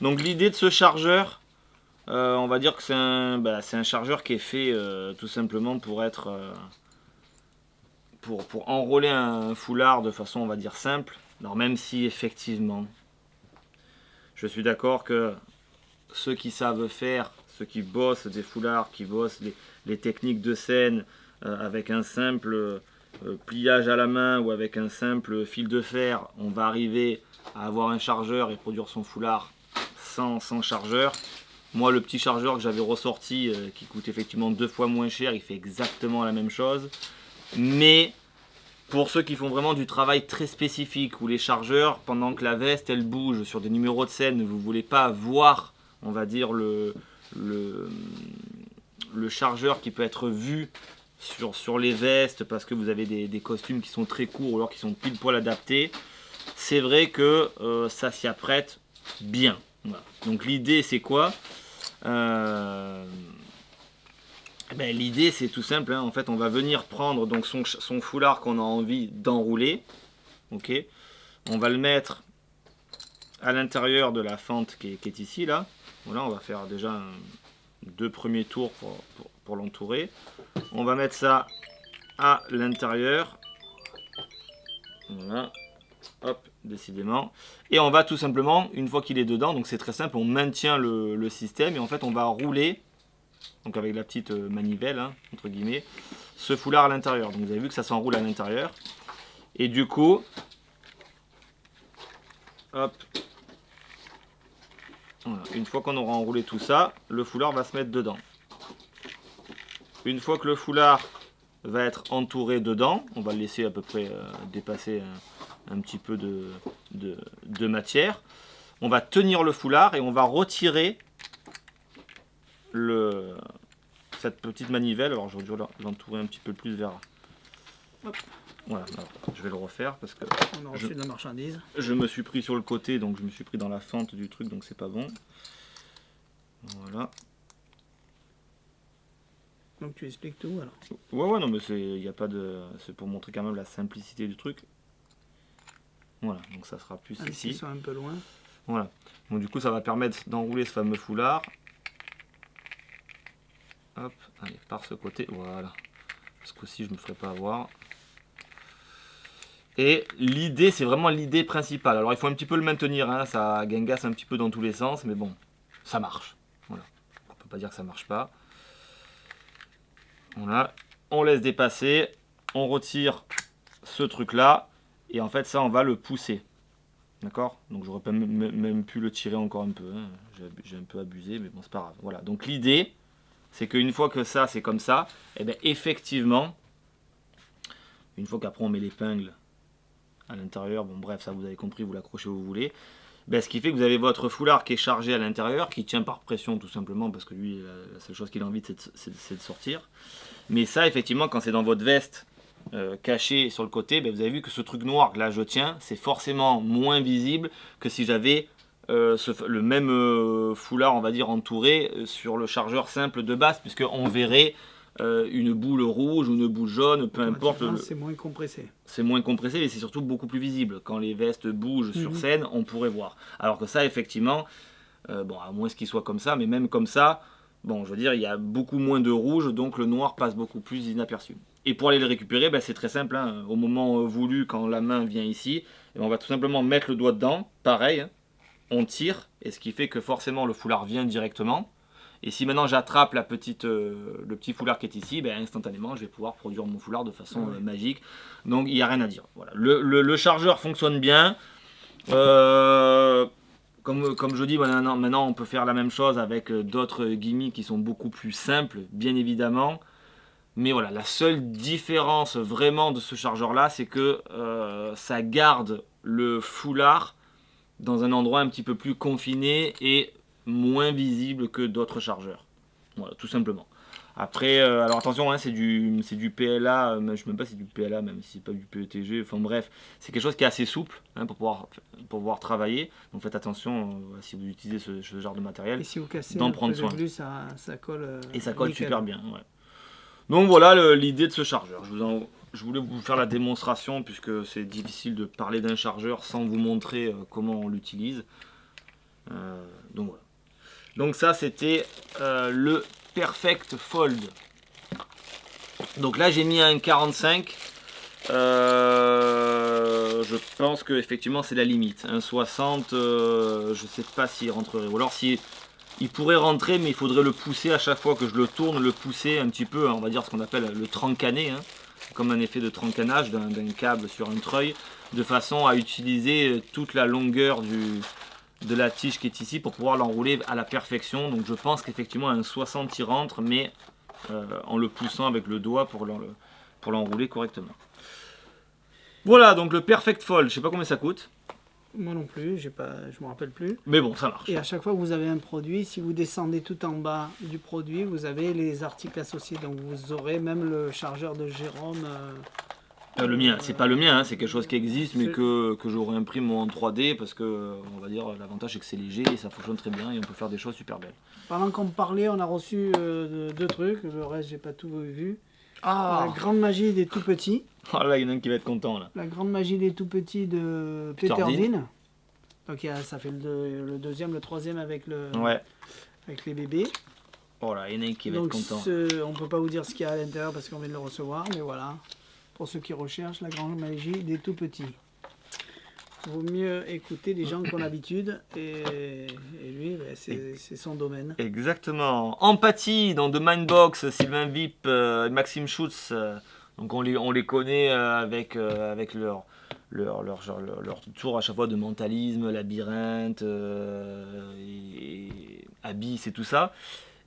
Donc l'idée de ce chargeur, on va dire que c'est un chargeur qui est fait tout simplement pour être... pour enrôler un foulard de façon on va dire simple. Alors même si effectivement, je suis d'accord que ceux qui savent faire, ceux qui bossent des foulards, qui bossent les techniques de scène avec un simple pliage à la main ou avec un simple fil de fer, on va arriver à avoir un chargeur et produire son foulard sans chargeur. Moi, le petit chargeur que j'avais ressorti, qui coûte effectivement 2 fois moins cher, il fait exactement la même chose. Mais pour ceux qui font vraiment du travail très spécifique, où les chargeurs, pendant que la veste elle bouge sur des numéros de scène, vous ne voulez pas voir, on va dire, le chargeur qui peut être vu sur les vestes parce que vous avez des costumes qui sont très courts ou alors qui sont pile poil adaptés, c'est vrai que ça s'y apprête bien. Voilà. Donc l'idée c'est quoi? L'idée c'est tout simple, hein. En fait on va venir prendre donc son foulard qu'on a envie d'enrouler, ok, on va le mettre à l'intérieur de la fente qui est ici là. Voilà, on va faire déjà 2 premiers tours pour l'entourer. On va mettre ça à l'intérieur, voilà, hop, décidément, et on va tout simplement, une fois qu'il est dedans, donc c'est très simple, on maintient le système et en fait on va rouler, donc avec la petite manivelle, hein, entre guillemets, ce foulard à l'intérieur. Donc vous avez vu que ça s'enroule à l'intérieur. Et du coup, hop, voilà. Une fois qu'on aura enroulé tout ça, le foulard va se mettre dedans. Une fois que le foulard va être entouré dedans, on va le laisser à peu près dépasser un petit peu de matière. On va tenir le foulard et on va retirer cette petite manivelle. Alors j'aurais dû l'entourer un petit peu plus vers... Hop. Voilà, alors, je vais le refaire parce que on a reçu de la marchandise. Je me suis pris sur le côté, donc je me suis pris dans la fente du truc, donc c'est pas bon. Voilà. Donc tu expliques tout alors? Ouais, non, mais c'est pour montrer quand même la simplicité du truc. Voilà, donc ça sera plus ici. Ils sont un peu loin. Voilà. Donc du coup, ça va permettre d'enrouler ce fameux foulard. Hop, allez, par ce côté, voilà. Parce qu'aussi, je ne me ferai pas avoir. Et l'idée, c'est vraiment l'idée principale. Alors, il faut un petit peu le maintenir, hein, ça gangasse un petit peu dans tous les sens, mais bon, ça marche. Voilà. On ne peut pas dire que ça ne marche pas. Voilà, on laisse dépasser, on retire ce truc-là, et en fait, ça, on va le pousser. D'accord? Donc, j'aurais pas même pu le tirer encore un peu. Hein. J'ai un peu abusé, mais bon, c'est pas grave. Voilà, donc l'idée, c'est qu'une fois que ça, c'est comme ça, et bien effectivement, une fois qu'après on met l'épingle à l'intérieur, bon bref, ça vous avez compris, vous l'accrochez où vous voulez, ce qui fait que vous avez votre foulard qui est chargé à l'intérieur, qui tient par pression tout simplement, parce que lui, la seule chose qu'il a envie, c'est de sortir. Mais ça, effectivement, quand c'est dans votre veste, caché sur le côté, vous avez vu que ce truc noir que là je tiens, c'est forcément moins visible que si j'avais le même foulard, on va dire, entouré sur le chargeur simple de base, puisqu'on verrait une boule rouge ou une boule jaune, peu importe. C'est moins compressé. C'est moins compressé et c'est surtout beaucoup plus visible. Quand les vestes bougent sur scène, on pourrait voir. Alors que ça, effectivement, bon, à moins qu'il soit comme ça, mais même comme ça, bon, je veux dire, il y a beaucoup moins de rouge, donc le noir passe beaucoup plus inaperçu. Et pour aller le récupérer, c'est très simple, hein. Au moment voulu, quand la main vient ici, on va tout simplement mettre le doigt dedans, pareil, hein. On tire, et ce qui fait que forcément le foulard vient directement. Et si maintenant j'attrape le petit foulard qui est ici, instantanément je vais pouvoir produire mon foulard de façon magique. Donc il n'y a rien à dire. Voilà. Le chargeur fonctionne bien. Comme je dis, maintenant on peut faire la même chose avec d'autres gimmicks qui sont beaucoup plus simples, bien évidemment. Mais voilà, la seule différence vraiment de ce chargeur là, c'est que ça garde le foulard dans un endroit un petit peu plus confiné et moins visible que d'autres chargeurs. Voilà, tout simplement. Après, alors attention, hein, c'est du PLA, je ne sais même pas si c'est du PLA, même si c'est pas du PETG, enfin bref, c'est quelque chose qui est assez souple hein, pour pouvoir travailler. Donc faites attention si vous utilisez ce genre de matériel, Et si vous cassez d'en le prendre soin. plus, ça colle. Et ça colle nickel. super bien. Ouais. Donc voilà l'idée de ce chargeur. Je voulais vous faire la démonstration puisque c'est difficile de parler d'un chargeur sans vous montrer comment on l'utilise. Donc voilà. Donc ça c'était le Perfect Fold. Donc là j'ai mis un 45. Je pense que effectivement c'est la limite. Un 60, je sais pas s'il rentrerait. Ou alors si il pourrait rentrer, mais il faudrait le pousser à chaque fois que je le tourne, le pousser un petit peu, on va dire ce qu'on appelle le trancaner, hein, comme un effet de trancanage d'un câble sur un treuil, de façon à utiliser toute la longueur de la tige qui est ici pour pouvoir l'enrouler à la perfection. Donc je pense qu'effectivement un 60 y rentre, mais en le poussant avec le doigt pour l'enrouler correctement. Voilà donc le Perfect Fold, je sais pas combien ça coûte. Moi non plus, je me rappelle plus. Mais bon, ça marche. Et à chaque fois que vous avez un produit, si vous descendez tout en bas du produit, vous avez les articles associés. Donc vous aurez même le chargeur de Jérôme. Le mien, c'est pas le mien, hein, c'est quelque chose qui existe, mais que j'aurais imprimé en 3D parce que, on va dire, l'avantage c'est que c'est léger et ça fonctionne très bien et on peut faire des choses super belles. Pendant qu'on parlait, on a reçu 2 trucs. Le reste, j'ai pas tout vu. Ah, La grande magie des tout petits. oh là, il y en a un qui va être content là. La grande magie des tout petits de Peter Peter Dean. Dean. Donc ça fait le deuxième, le troisième avec Ouais. avec les bébés. Oh là, il y en a un qui va Donc être content. on peut pas vous dire ce qu'il y a à l'intérieur parce qu'on vient de le recevoir, mais voilà. Pour ceux qui recherchent la grande magie des tout petits. Vaut mieux écouter des gens qui ont l'habitude et lui, ben, c'est son domaine. Exactement. Empathie dans The Mindbox, Sylvain Vip, Maxime Schutz. Donc on les connaît avec leur tour à chaque fois de mentalisme, labyrinthe, et Abyss et tout ça.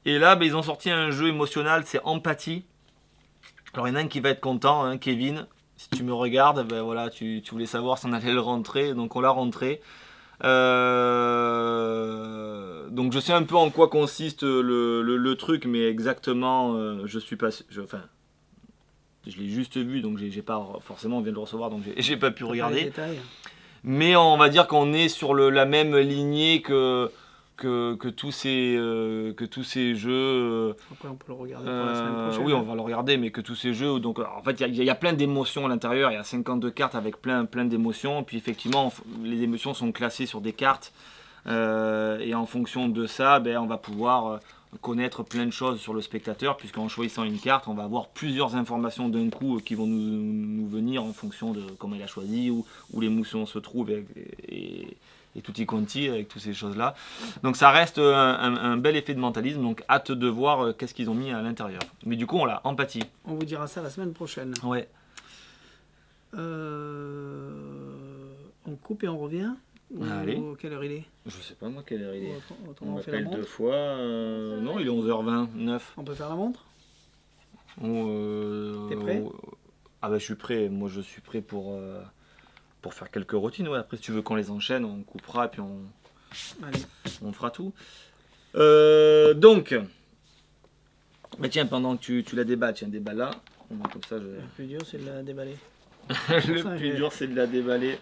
Et là, ben, ils ont sorti un jeu émotionnel, c'est Empathie. Alors il y en a un qui va être content, hein, Kevin. Si tu me regardes, ben voilà, tu voulais savoir si on allait le rentrer, donc on l'a rentré. Donc je sais un peu en quoi consiste le truc, mais exactement, je suis pas, enfin, je l'ai juste vu, donc j'ai pas forcément on vient de le recevoir, donc j'ai pas pu regarder. Mais on va dire qu'on est sur la même lignée que tous ces jeux. Après, on peut le regarder pour la semaine prochaine. Oui, on va le regarder, mais que tous ces jeux. Donc, en fait, il y a plein d'émotions à l'intérieur. Il y a 52 cartes avec plein d'émotions. Puis, effectivement, les émotions sont classées sur des cartes. Et en fonction de ça, ben, on va pouvoir connaître plein de choses sur le spectateur, puisqu'en choisissant une carte, on va avoir plusieurs informations d'un coup qui vont nous venir en fonction de comment il a choisi, où l'émotion se trouve et tutti quanti avec toutes ces choses-là. Donc ça reste un bel effet de mentalisme, donc hâte de voir qu'est-ce qu'ils ont mis à l'intérieur. Mais du coup, on l'a, empathie. On vous dira ça la semaine prochaine. Ouais. On coupe et on revient. Allez. Quelle heure il est? Je sais pas moi quelle heure il est. On On fait la m'appelle montre. 2 fois. Non, il est 11h29. On peut faire la montre? T'es prêt? Ah bah je suis prêt. Moi je suis prêt pour faire quelques routines. Ouais. Après si tu veux qu'on les enchaîne, on coupera et puis on fera tout. Donc, bah tiens, pendant que tu la déballes, tiens, déballe là. Comme ça, Le plus dur, c'est de la déballer. Le plus dur, c'est de la déballer.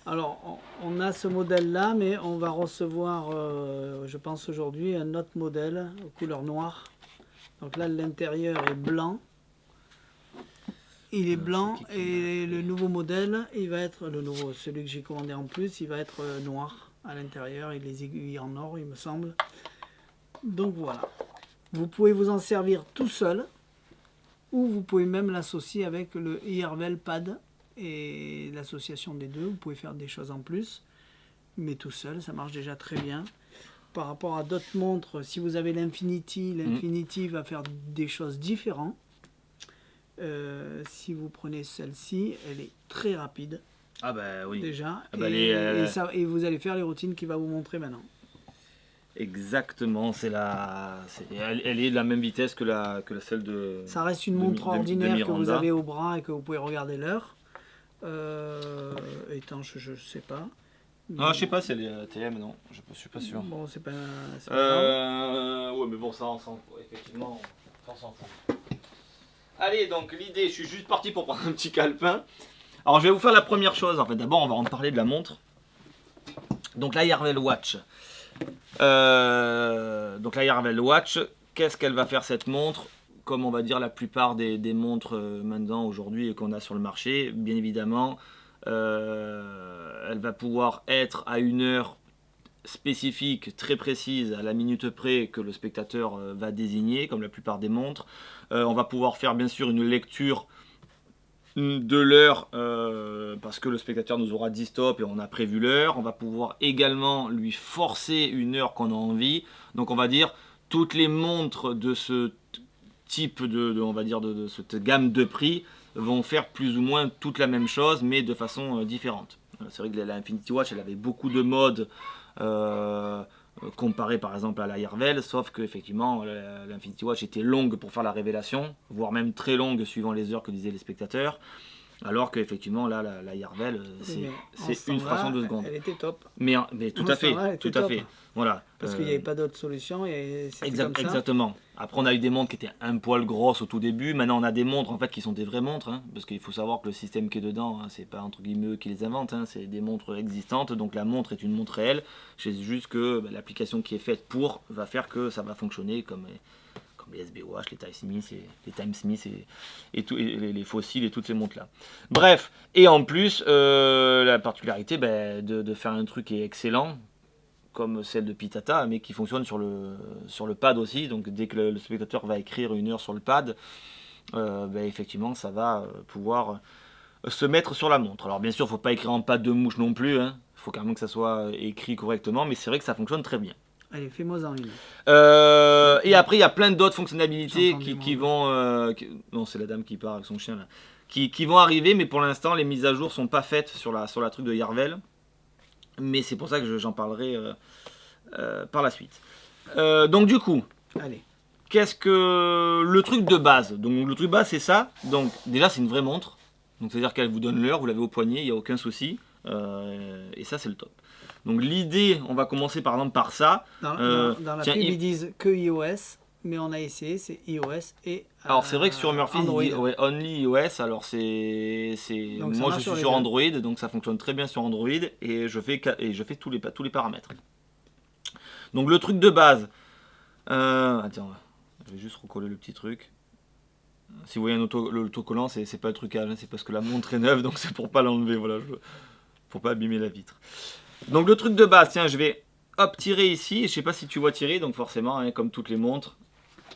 Alors, on a ce modèle-là, mais on va recevoir, je pense aujourd'hui, un autre modèle aux couleurs noires. Donc là, l'intérieur est blanc. Il est blanc et le nouveau modèle, il va être celui que j'ai commandé en plus, il va être noir à l'intérieur et les aiguilles en or, il me semble. Donc voilà. Vous pouvez vous en servir tout seul ou vous pouvez même l'associer avec le IRVEL Pad et l'association des deux. Vous pouvez faire des choses en plus, mais tout seul, ça marche déjà très bien. Par rapport à d'autres montres, si vous avez l'Infinity va faire des choses différentes. Si vous prenez celle-ci, elle est très rapide. Ah bah oui. Déjà. Ah bah et vous allez faire les routines qu'il va vous montrer maintenant. Exactement, elle est de la même vitesse que celle de... Ça reste une montre ordinaire que vous avez au bras et que vous pouvez regarder l'heure. Étanche, je sais pas. Non, je sais pas, c'est les TM, non, je suis pas sûr. Bon, c'est pas grave. Ouais, mais bon, ça, effectivement, On s'en fout. Allez, donc l'idée, je suis juste parti pour prendre un petit calepin. Alors, je vais vous faire la première chose. En fait, d'abord, on va en parler de la montre. Donc, la Yarvel Watch. Qu'est-ce qu'elle va faire cette montre? Comme on va dire la plupart des montres maintenant aujourd'hui qu'on a sur le marché, bien évidemment, elle va pouvoir être à une heure spécifique, très précise, à la minute près que le spectateur va désigner, comme la plupart des montres. On va pouvoir faire bien sûr une lecture de l'heure parce que le spectateur nous aura dit stop et on a prévu l'heure. On va pouvoir également lui forcer une heure qu'on a envie. Donc on va dire toutes les montres de ce type on va dire de cette gamme de prix vont faire plus ou moins toute la même chose mais de façon différente. C'est vrai que la Infinity Watch elle avait beaucoup de modes comparé par exemple à la Yarvel, sauf que effectivement l'Infinity Watch était longue pour faire la révélation, voire même très longue suivant les heures que disaient les spectateurs, alors qu'effectivement là la Yarvel c'est une fraction de seconde. Elle était top. Mais tout à fait, tout à fait. Voilà. Parce qu'il n'y avait pas d'autre solution et c'était comme ça. Exactement. Après on a eu des montres qui étaient un poil grosses au tout début. Maintenant on a des montres en fait qui sont des vraies montres, hein, parce qu'il faut savoir que le système qui est dedans, hein, c'est pas entre guillemets eux qui les inventent, hein, c'est des montres existantes. Donc la montre est une montre réelle. C'est juste que l'application qui est faite pour va faire que ça va fonctionner comme les SB Watch, les Time Smith et les fossiles et toutes ces montres là. Bref, et en plus la particularité de faire un truc qui est excellent comme celle de Pitata, mais qui fonctionne sur le pad aussi. Donc dès que le spectateur va écrire une heure sur le pad, effectivement ça va pouvoir se mettre sur la montre. Alors bien sûr il ne faut pas écrire en pad de mouche non plus, hein. Il faut quand même que ça soit écrit correctement, mais c'est vrai que ça fonctionne très bien. Allez, fais-moi en une. Et après, il y a plein d'autres fonctionnalités qui vont... non, c'est la dame qui part avec son chien, là. Qui vont arriver, mais pour l'instant, les mises à jour sont pas faites sur la truc de Yarvel. Mais c'est pour ça que j'en parlerai par la suite. Donc du coup, allez. Qu'est-ce que... Le truc de base. Donc le truc de base, c'est ça. Donc déjà, c'est une vraie montre. Donc c'est-à-dire qu'elle vous donne l'heure, vous l'avez au poignet, il n'y a aucun souci. Et ça, c'est le top. Donc l'idée, on va commencer par exemple par ça. Dans la pub, ils disent que iOS, mais on a essayé, c'est iOS et alors c'est vrai que sur Murphy, Android. il dit only iOS. Alors moi je suis sur Android, donc ça fonctionne très bien sur Android et je fais tous les paramètres. Donc le truc de base. Attends, je vais juste recoller le petit truc. Si vous voyez l'autocollant, c'est pas le trucage, hein, c'est parce que la montre est neuve, donc c'est pour pas l'enlever, voilà, pour pas abîmer la vitre. Donc le truc de base, tiens, je vais hop tirer ici. Je sais pas si tu vois tirer, donc forcément, hein, comme toutes les montres.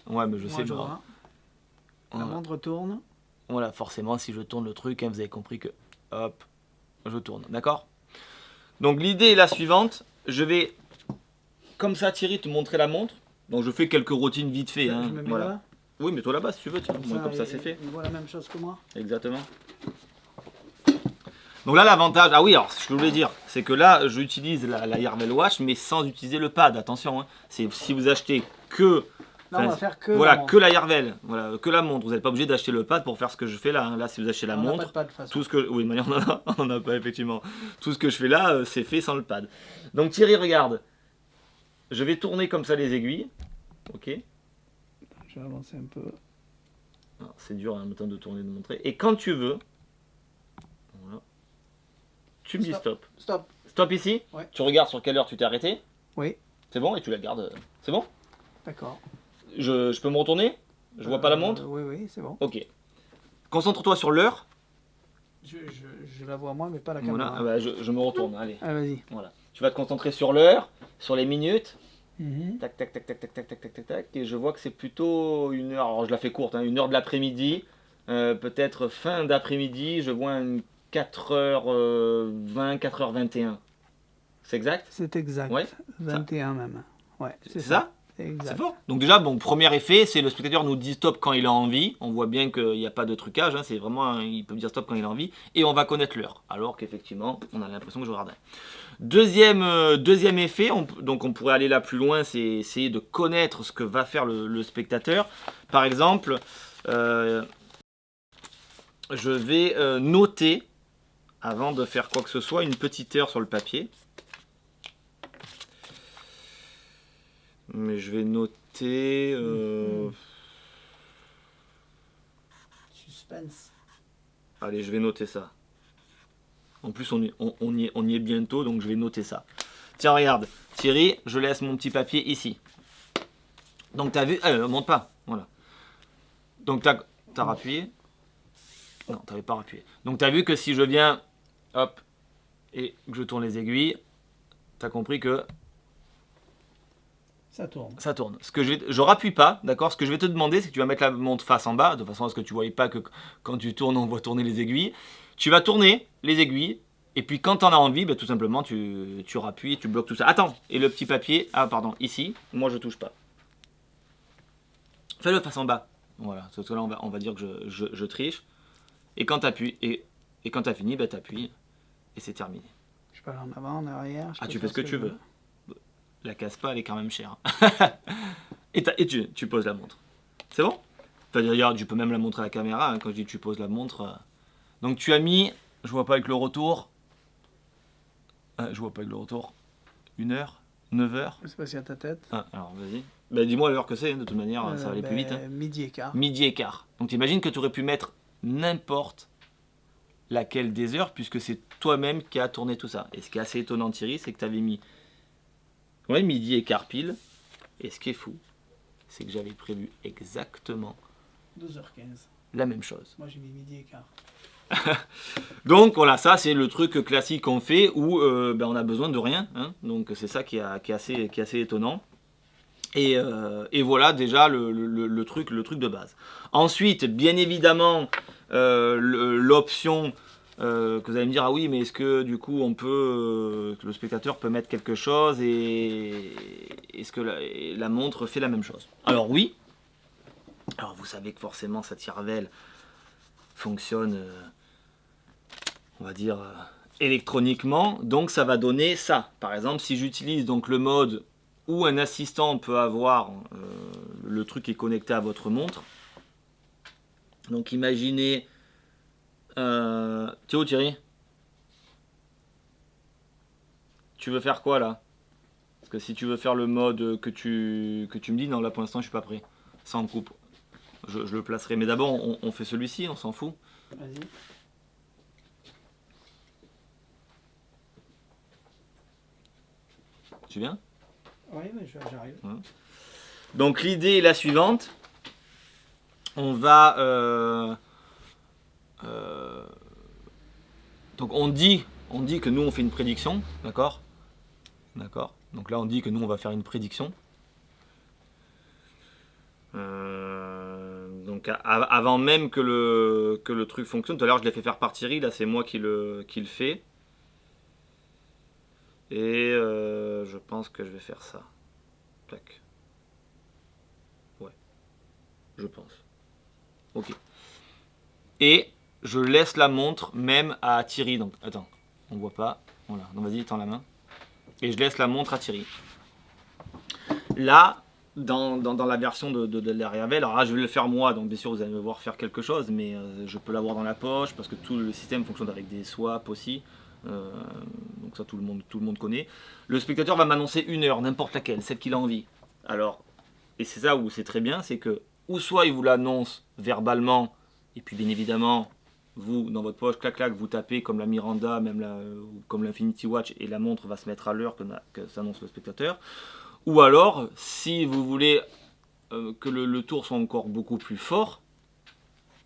Ouais, mais je sais pas. La montre tourne. Voilà, forcément, si je tourne le truc, hein, vous avez compris que hop, je tourne, d'accord? Donc l'idée est la suivante. Je vais comme ça tirer, te montrer la montre. Donc je fais quelques routines vite fait. Hein, je me mets voilà. là. Oui, mets-toi là-bas si tu veux. Tiens, comme ça c'est fait. Il voit la même chose que moi. Exactement. Donc là l'avantage, ah oui, alors ce que je voulais dire, c'est que là j'utilise la Yarvel Watch mais sans utiliser le pad, attention, hein. C'est si vous achetez que, là, on va faire que voilà, que la Yarvel, voilà, que la montre, vous n'êtes pas obligé d'acheter le pad pour faire ce que je fais là, hein. Là si vous achetez la montre, pas de pad, de façon. tout ce que, oui mais on n'en a pas effectivement, tout ce que je fais là c'est fait sans le pad. Donc Thierry regarde, je vais tourner comme ça les aiguilles, ok. Je vais avancer un peu. C'est dur en même temps de tourner, de montrer, et quand tu veux, voilà. Tu me dis stop. Stop. Stop ici. Ouais. Tu regardes sur quelle heure tu t'es arrêté. Oui. C'est bon et tu la gardes. C'est bon. D'accord. Je peux me retourner. Je vois pas la montre. Oui, c'est bon. Ok. Concentre-toi sur l'heure. Je la vois moi, mais pas la caméra. Voilà. Je me retourne. Allez. Ah, vas-y. Voilà. Tu vas te concentrer sur l'heure, sur les minutes. Tac, tac, tac, tac, tac, tac, tac, tac, tac, tac. Et je vois que c'est plutôt une heure. Alors je la fais courte, hein, une heure de l'après-midi. Peut-être fin d'après-midi. Je vois une 4h20, 4h21. C'est exact? C'est exact. Ouais. 21 même. Ouais, c'est ça? C'est fort. Donc déjà, bon, premier effet, c'est le spectateur nous dit stop quand il a envie. On voit bien qu'il n'y a pas de trucage, hein, c'est vraiment, il peut dire stop quand il a envie. Et on va connaître l'heure, alors qu'effectivement, on a l'impression que je regarde. Deuxième effet, donc on pourrait aller là plus loin, c'est essayer de connaître ce que va faire le spectateur. Par exemple, je vais noter, avant de faire quoi que ce soit, une petite heure sur le papier. Mais je vais noter... Suspense. Allez, je vais noter ça. En plus, on y est bientôt, donc je vais noter ça. Tiens, regarde, Thierry, je laisse mon petit papier ici. Donc, tu as vu... monte pas, voilà. Donc, tu as rappuyé. Non, tu n'avais pas rappuyé. Donc, tu as vu que si je viens, hop, et que je tourne les aiguilles, tu as compris que... Ça tourne. Ça tourne. Je rappuie pas, d'accord. Ce que je vais te demander, c'est que tu vas mettre la montre face en bas, de façon à ce que tu ne voyais pas que quand tu tournes, on voit tourner les aiguilles. Tu vas tourner les aiguilles, et puis quand tu en as envie, tout simplement, tu rappuies, tu bloques tout ça. Attends, et le petit papier, pardon, ici, moi je touche pas. Fais-le face en bas. Voilà, parce que là, on va dire que je triche. Et quand tu appuies, et quand tu as fini, tu appuies, et c'est terminé. Je peux aller en avant, en arrière. Tu fais ce que tu veux. La casse pas, elle est quand même chère. et tu poses la montre. C'est bon? D'ailleurs, tu peux même la montrer à la caméra, hein, quand je dis tu poses la montre. Donc tu as mis, je vois pas avec le retour. Je vois pas avec le retour. 1h, 9h. Je sais pas si à ta tête. Alors vas-y. Dis-moi l'heure que c'est, de toute manière, ça va aller plus vite. Hein. Midi et quart. Midi et quart. Donc t'imagines que tu aurais pu mettre n'importe laquelle des heures, puisque c'est toi-même qui as tourné tout ça. Et ce qui est assez étonnant, Thierry, c'est que tu avais mis midi et quart pile. Et ce qui est fou, c'est que j'avais prévu exactement 12h15. la même chose. Moi j'ai mis midi et quart. Donc voilà, ça c'est le truc classique qu'on fait où on a besoin de rien. Hein. Donc c'est ça qui est assez étonnant. Et voilà déjà le truc de base. Ensuite, bien évidemment, l'option que vous allez me dire, ah oui, mais est-ce que du coup que le spectateur peut mettre quelque chose et est-ce que la montre fait la même chose? Alors oui. Alors vous savez que forcément cette Tire-Velle fonctionne, on va dire, électroniquement. Donc ça va donner ça. Par exemple, si j'utilise donc le mode où un assistant peut avoir le truc qui est connecté à votre montre. Donc imaginez... T'es où, Thierry? Tu veux faire quoi là? Parce que si tu veux faire le mode que tu me dis, non là pour l'instant je suis pas prêt. Ça en coupe. Je le placerai. Mais d'abord on fait celui-ci, on s'en fout. Vas-y. Tu viens? Oui, mais j'arrive. Ouais. Donc l'idée est la suivante. On va... donc on dit que nous on fait une prédiction, d'accord? D'accord. Donc là on dit que nous on va faire une prédiction. Donc avant même que le truc fonctionne, tout à l'heure je l'ai fait faire par Thierry, là c'est moi qui le fais. Et je pense que je vais faire ça. Tac. Ouais. Je pense. Ok. Et je laisse la montre même à Thierry. Donc, attends, on voit pas. Voilà. Donc, vas-y, tends la main. Et je laisse la montre à Thierry. Là, dans la version de la Tire-Velle, alors là, je vais le faire moi. Donc, bien sûr, vous allez me voir faire quelque chose. Mais je peux l'avoir dans la poche parce que tout le système fonctionne avec des swaps aussi. Donc, ça, tout le monde connaît. Le spectateur va m'annoncer une heure, n'importe laquelle, celle qu'il a envie. Alors, et c'est ça où c'est très bien, c'est que, ou soit il vous l'annonce verbalement. Et puis bien évidemment, vous, dans votre poche, clac clac, vous tapez comme la Miranda, même comme l'Infinity Watch, et la montre va se mettre à l'heure que s'annonce le spectateur. Ou alors, si vous voulez que le tour soit encore beaucoup plus fort,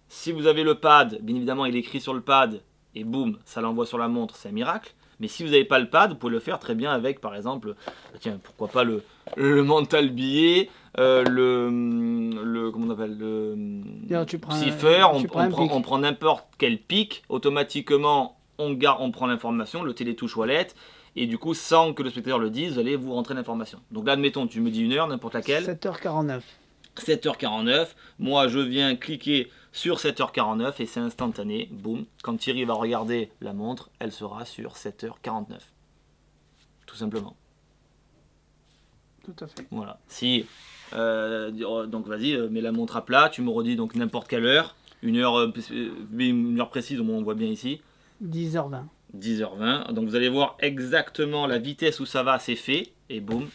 si vous avez le pad, bien évidemment il est écrit sur le pad, et boum, ça l'envoie sur la montre, c'est un miracle. Mais si vous n'avez pas le pad, vous pouvez le faire très bien avec, par exemple, tiens, pourquoi pas le mental billet, comment on appelle, le cipher, on prend n'importe quel pic, automatiquement on prend l'information, le télétouche wallet, et du coup, sans que le spectateur le dise, vous allez vous rentrer l'information. Donc là, admettons, tu me dis une heure, n'importe laquelle. 7h49. 7h49, moi je viens cliquer sur 7h49 et c'est instantané, boum, quand Thierry va regarder la montre, elle sera sur 7h49. Tout simplement. Tout à fait. Voilà. Si, donc vas-y, mets la montre à plat, tu me redis donc n'importe quelle heure, une heure précise, au moins on voit bien ici. 10h20. 10h20, donc vous allez voir exactement la vitesse où ça va, c'est fait, et boum,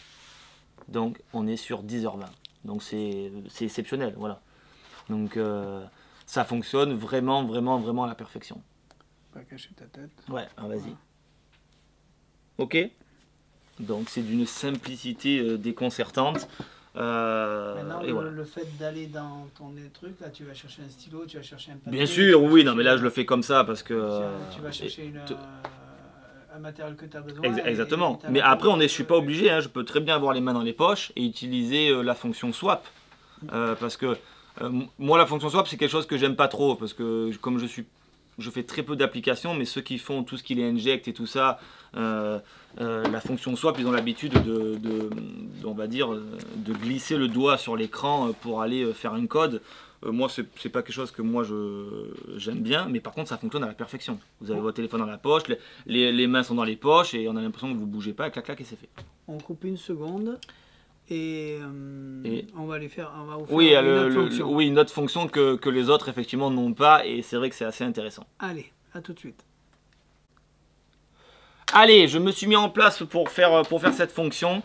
donc on est sur 10h20. Donc c'est exceptionnel, voilà. Donc ça fonctionne vraiment, vraiment, vraiment à la perfection. Pas cacher ta tête. Ouais, vas-y. Ok. Donc c'est d'une simplicité déconcertante. Maintenant, et voilà. le fait d'aller dans ton truc, là, tu vas chercher un stylo, tu vas chercher un papier. Bien sûr, oui, non, mais là je le fais comme ça parce que. Tu vas chercher un matériel que tu as besoin. Exactement. Et mais après, je suis pas obligé. Hein, je peux très bien avoir les mains dans les poches et utiliser la fonction swap. Parce que moi, la fonction swap, c'est quelque chose que j'aime pas trop. Parce que comme je fais très peu d'applications, mais ceux qui font tout ce qui les inject et tout ça, la fonction swap, ils ont l'habitude on va dire, de glisser le doigt sur l'écran pour aller faire un code. Moi, c'est pas quelque chose que moi j'aime bien, mais par contre, ça fonctionne à la perfection. Vous avez votre téléphone dans la poche, les mains sont dans les poches et on a l'impression que vous bougez pas, clac clac et c'est fait. On coupe une seconde et on va vous faire une autre fonction. Oui, une autre fonction que les autres effectivement n'ont pas et c'est vrai que c'est assez intéressant. Allez, à tout de suite. Allez, je me suis mis en place pour faire cette fonction.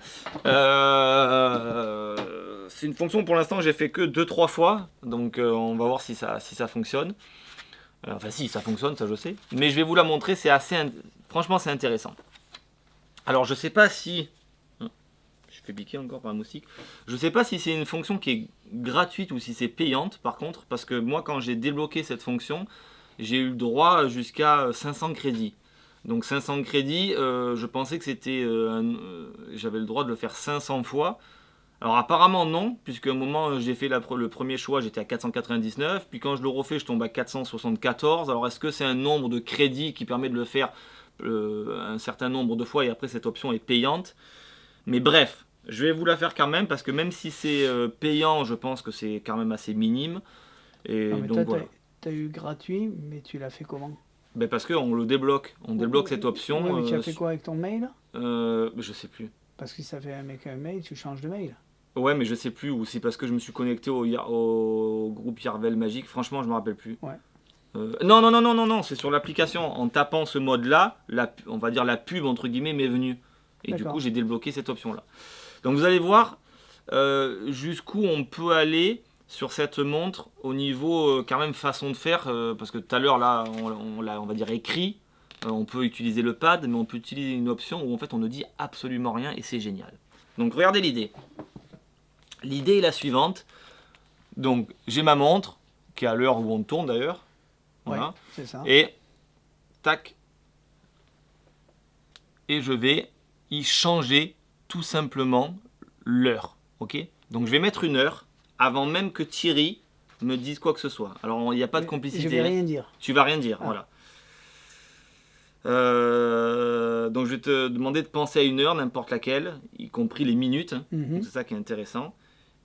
C'est une fonction pour l'instant j'ai fait que 2-3 fois, donc on va voir si ça fonctionne. Enfin si ça fonctionne, ça je sais. Mais je vais vous la montrer, franchement c'est intéressant. Alors je sais pas si... Je fais piquer encore par un moustique. Je sais pas si c'est une fonction qui est gratuite ou si c'est payante par contre, parce que moi quand j'ai débloqué cette fonction, j'ai eu le droit jusqu'à 500 crédits. Donc 500 crédits, je pensais que c'était, j'avais le droit de le faire 500 fois. Alors apparemment non, puisqu'à un moment j'ai fait le premier choix, j'étais à 499, puis quand je le refais, je tombe à 474. Alors est-ce que c'est un nombre de crédits qui permet de le faire un certain nombre de fois et après cette option est payante? Mais bref, je vais vous la faire quand même, parce que même si c'est payant, je pense que c'est quand même assez minime. Et non, mais donc voilà. Tu as eu gratuit, mais tu l'as fait comment? Ben parce qu'on le débloque, cette option. Oui, mais tu as fait quoi avec ton mail? Je sais plus. Parce que ça fait un mail, tu changes de mail. Ouais, mais je sais plus, ou c'est parce que je me suis connecté au groupe Yarvel Magique, franchement je me rappelle plus. Ouais. Non, c'est sur l'application. En tapant ce mode-là, on va dire la pub entre guillemets m'est venue. Et du coup j'ai débloqué cette option-là. Donc vous allez voir jusqu'où on peut aller sur cette montre au niveau quand même façon de faire, parce que tout à l'heure là on l'a on va dire écrit, on peut utiliser le pad, mais on peut utiliser une option où en fait on ne dit absolument rien et c'est génial. Donc regardez l'idée. L'idée est la suivante. Donc j'ai ma montre qui est à l'heure où on tourne d'ailleurs. Voilà. Ouais, c'est ça. Et tac. Et je vais y changer tout simplement l'heure. Ok. Donc je vais mettre une heure avant même que Thierry me dise quoi que ce soit. Alors il n'y a pas de complicité. Je vais rien dire. Tu vas rien dire. Voilà. Donc je vais te demander de penser à une heure, n'importe laquelle, y compris les minutes. Donc c'est ça qui est intéressant.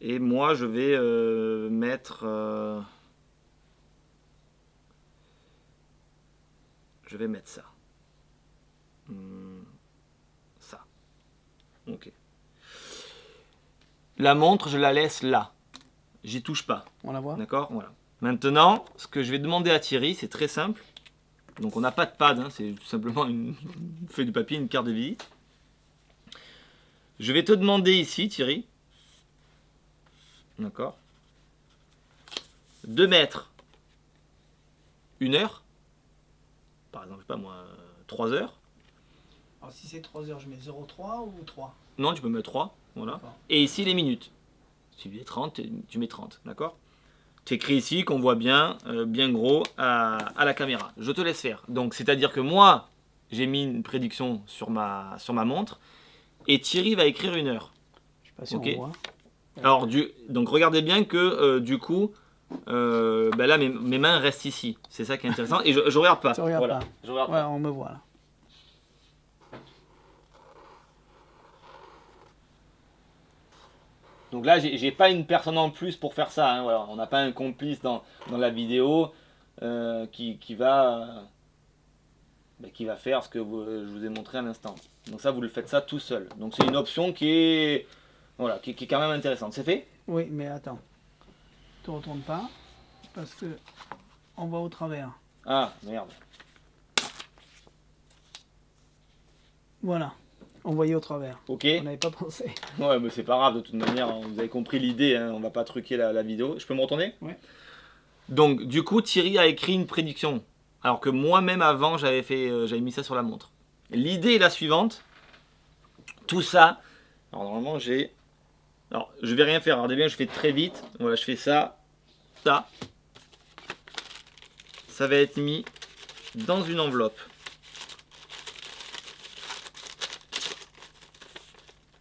Et moi je vais mettre... je vais mettre ça. Ça. Ok. La montre, je la laisse là. J'y touche pas. On la voit. D'accord. Voilà. Maintenant, ce que je vais demander à Thierry, c'est très simple. Donc on n'a pas de pad, hein, c'est tout simplement une feuille de papier, une carte de visite. Je vais te demander ici, Thierry, d'accord, de mettre une heure, par exemple, je sais pas moi, 3 heures. Alors si c'est 3 heures, je mets 0,3 ou 3? Non, tu peux mettre 3, voilà. Et ici les minutes. Si tu mets 30, tu mets 30, d'accord. Tu écris ici qu'on voit bien, bien gros à la caméra. Je te laisse faire. Donc c'est-à-dire que moi, j'ai mis une prédiction sur ma montre et Thierry va écrire une heure. Je sais pas si on voit. Alors donc regardez bien que du coup, ben là mes mains restent ici. C'est ça qui est intéressant et je regarde pas. Tu regardes voilà. pas. Je regarde ouais, pas. on me voit là. Donc là, j'ai pas une personne en plus pour faire ça. Hein, voilà. On n'a pas un complice dans la vidéo qui va faire ce que je vous ai montré à l'instant. Donc ça, vous le faites ça tout seul. Donc c'est une option qui est quand même intéressante. C'est fait? Oui, mais attends. Ne te retourne pas parce que on voit au travers. Ah, merde. Voilà. On voyait au travers. Ok. On n'avait pas pensé. Ouais, mais c'est pas grave de toute manière. Vous avez compris l'idée. Hein, on va pas truquer la vidéo. Je peux me retourner? Ouais. Donc, du coup, Thierry a écrit une prédiction. Alors que moi-même, avant, j'avais mis ça sur la montre. L'idée est la suivante. Tout ça. Alors, normalement, Alors, je vais rien faire. Regardez bien, je fais très vite. Voilà, je fais ça. Ça. Ça va être mis dans une enveloppe.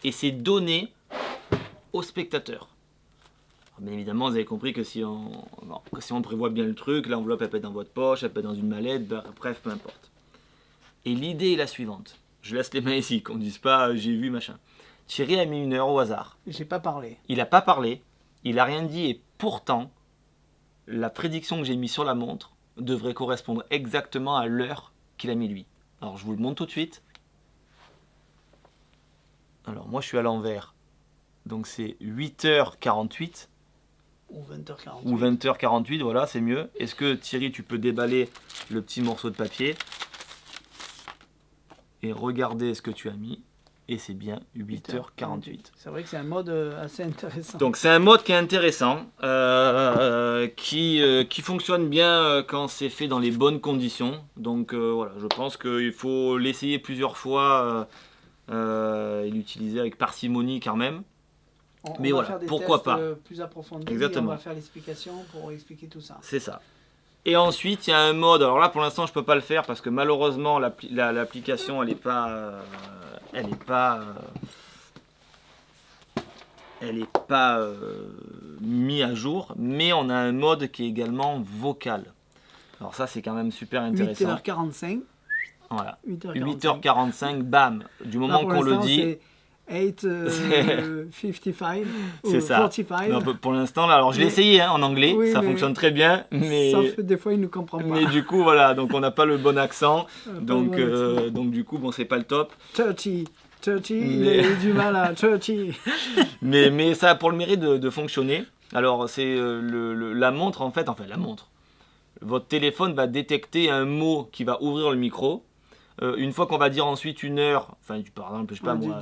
Et c'est donné aux spectateurs. Alors, bien évidemment, vous avez compris que si on prévoit bien le truc, l'enveloppe elle peut être dans votre poche, elle peut être dans une mallette, bref, peu importe. Et l'idée est la suivante. Je laisse les mains ici, qu'on ne dise pas j'ai vu, machin. Thierry a mis une heure au hasard. J'ai pas parlé. Il n'a pas parlé, il n'a rien dit, et pourtant, la prédiction que j'ai mise sur la montre devrait correspondre exactement à l'heure qu'il a mis lui. Alors je vous le montre tout de suite. Alors moi je suis à l'envers. Donc c'est 8h48. Ou 20h48. Ou 20h48, voilà, c'est mieux. Est-ce que Thierry, tu peux déballer le petit morceau de papier et regarder ce que tu as mis? Et c'est bien 8h48. C'est vrai que c'est un mode assez intéressant. Donc c'est un mode qui est intéressant, qui fonctionne bien quand c'est fait dans les bonnes conditions. Donc voilà, je pense qu'il faut l'essayer plusieurs fois et l'utiliser avec parcimonie quand même. Mais voilà, pourquoi pas. Plus approfondis. Exactement. On va faire l'explication pour expliquer tout ça. C'est ça. Et ensuite, il y a un mode. Alors là, pour l'instant, je peux pas le faire parce que malheureusement, l'application, elle est pas mise à jour. Mais on a un mode qui est également vocal. Alors ça, c'est quand même super intéressant. 8h45. Voilà. 8h45, bam. Du moment qu'on le dit. 8h55 c'est ça. 45. Non, pour l'instant, là, alors je l'ai essayé en anglais, oui, ça fonctionne très bien, mais sauf que des fois il ne comprend pas. Mais du coup, voilà, donc on n'a pas le bon accent, donc du coup, bon, c'est pas le top. 30, il a eu du mal à 30. mais ça a pour le mérite de fonctionner. Alors c'est la montre en fait, la montre. Votre téléphone va détecter un mot qui va ouvrir le micro. Une fois qu'on va dire ensuite une heure, enfin par exemple, je sais pas moi,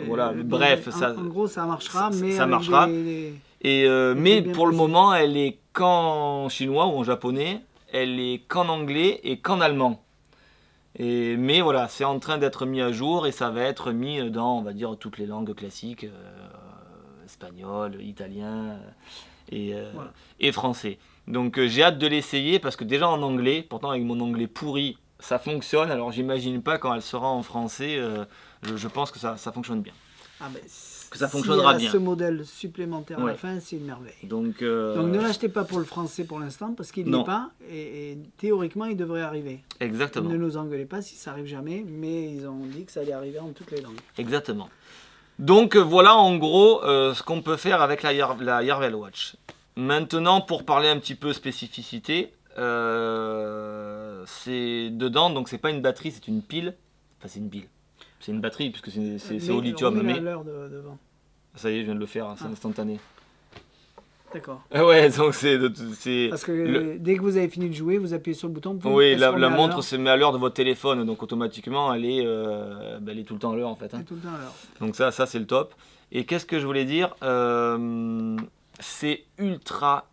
voilà, bref, ça. En gros, ça marchera, mais ça marchera. Mais pour le moment, elle est qu'en chinois ou en japonais, elle est qu'en anglais et qu'en allemand. Mais voilà, c'est en train d'être mis à jour et ça va être mis dans, on va dire, toutes les langues classiques, espagnol, italien et français. Donc j'ai hâte de l'essayer parce que déjà en anglais, pourtant avec mon anglais pourri, ça fonctionne. Alors j'imagine pas quand elle sera en français, je pense que ça fonctionne bien. Ah ben, que ça fonctionnera bien. Ce modèle supplémentaire à la fin, c'est une merveille. Donc ne l'achetez pas pour le français pour l'instant parce qu'il n'y est pas et théoriquement il devrait arriver. Exactement. Ne nous engueulez pas si ça arrive jamais, mais ils ont dit que ça allait arriver en toutes les langues. Exactement. Donc voilà en gros ce qu'on peut faire avec la Yarvel Watch. Maintenant pour parler un petit peu spécificité, c'est dedans, donc c'est pas une batterie, c'est une pile. Enfin c'est une pile. C'est une batterie puisque c'est au lithium. Mais l'heure devant. Ça y est, je viens de le faire, c'est instantané. D'accord. Ouais, donc c'est... Parce que dès que vous avez fini de jouer, vous appuyez sur le bouton. Oui, la montre se met à l'heure de votre téléphone, donc automatiquement elle est tout le temps à l'heure en fait. Elle est tout le temps à l'heure. Donc ça c'est le top. Et qu'est-ce que je voulais dire c'est ultra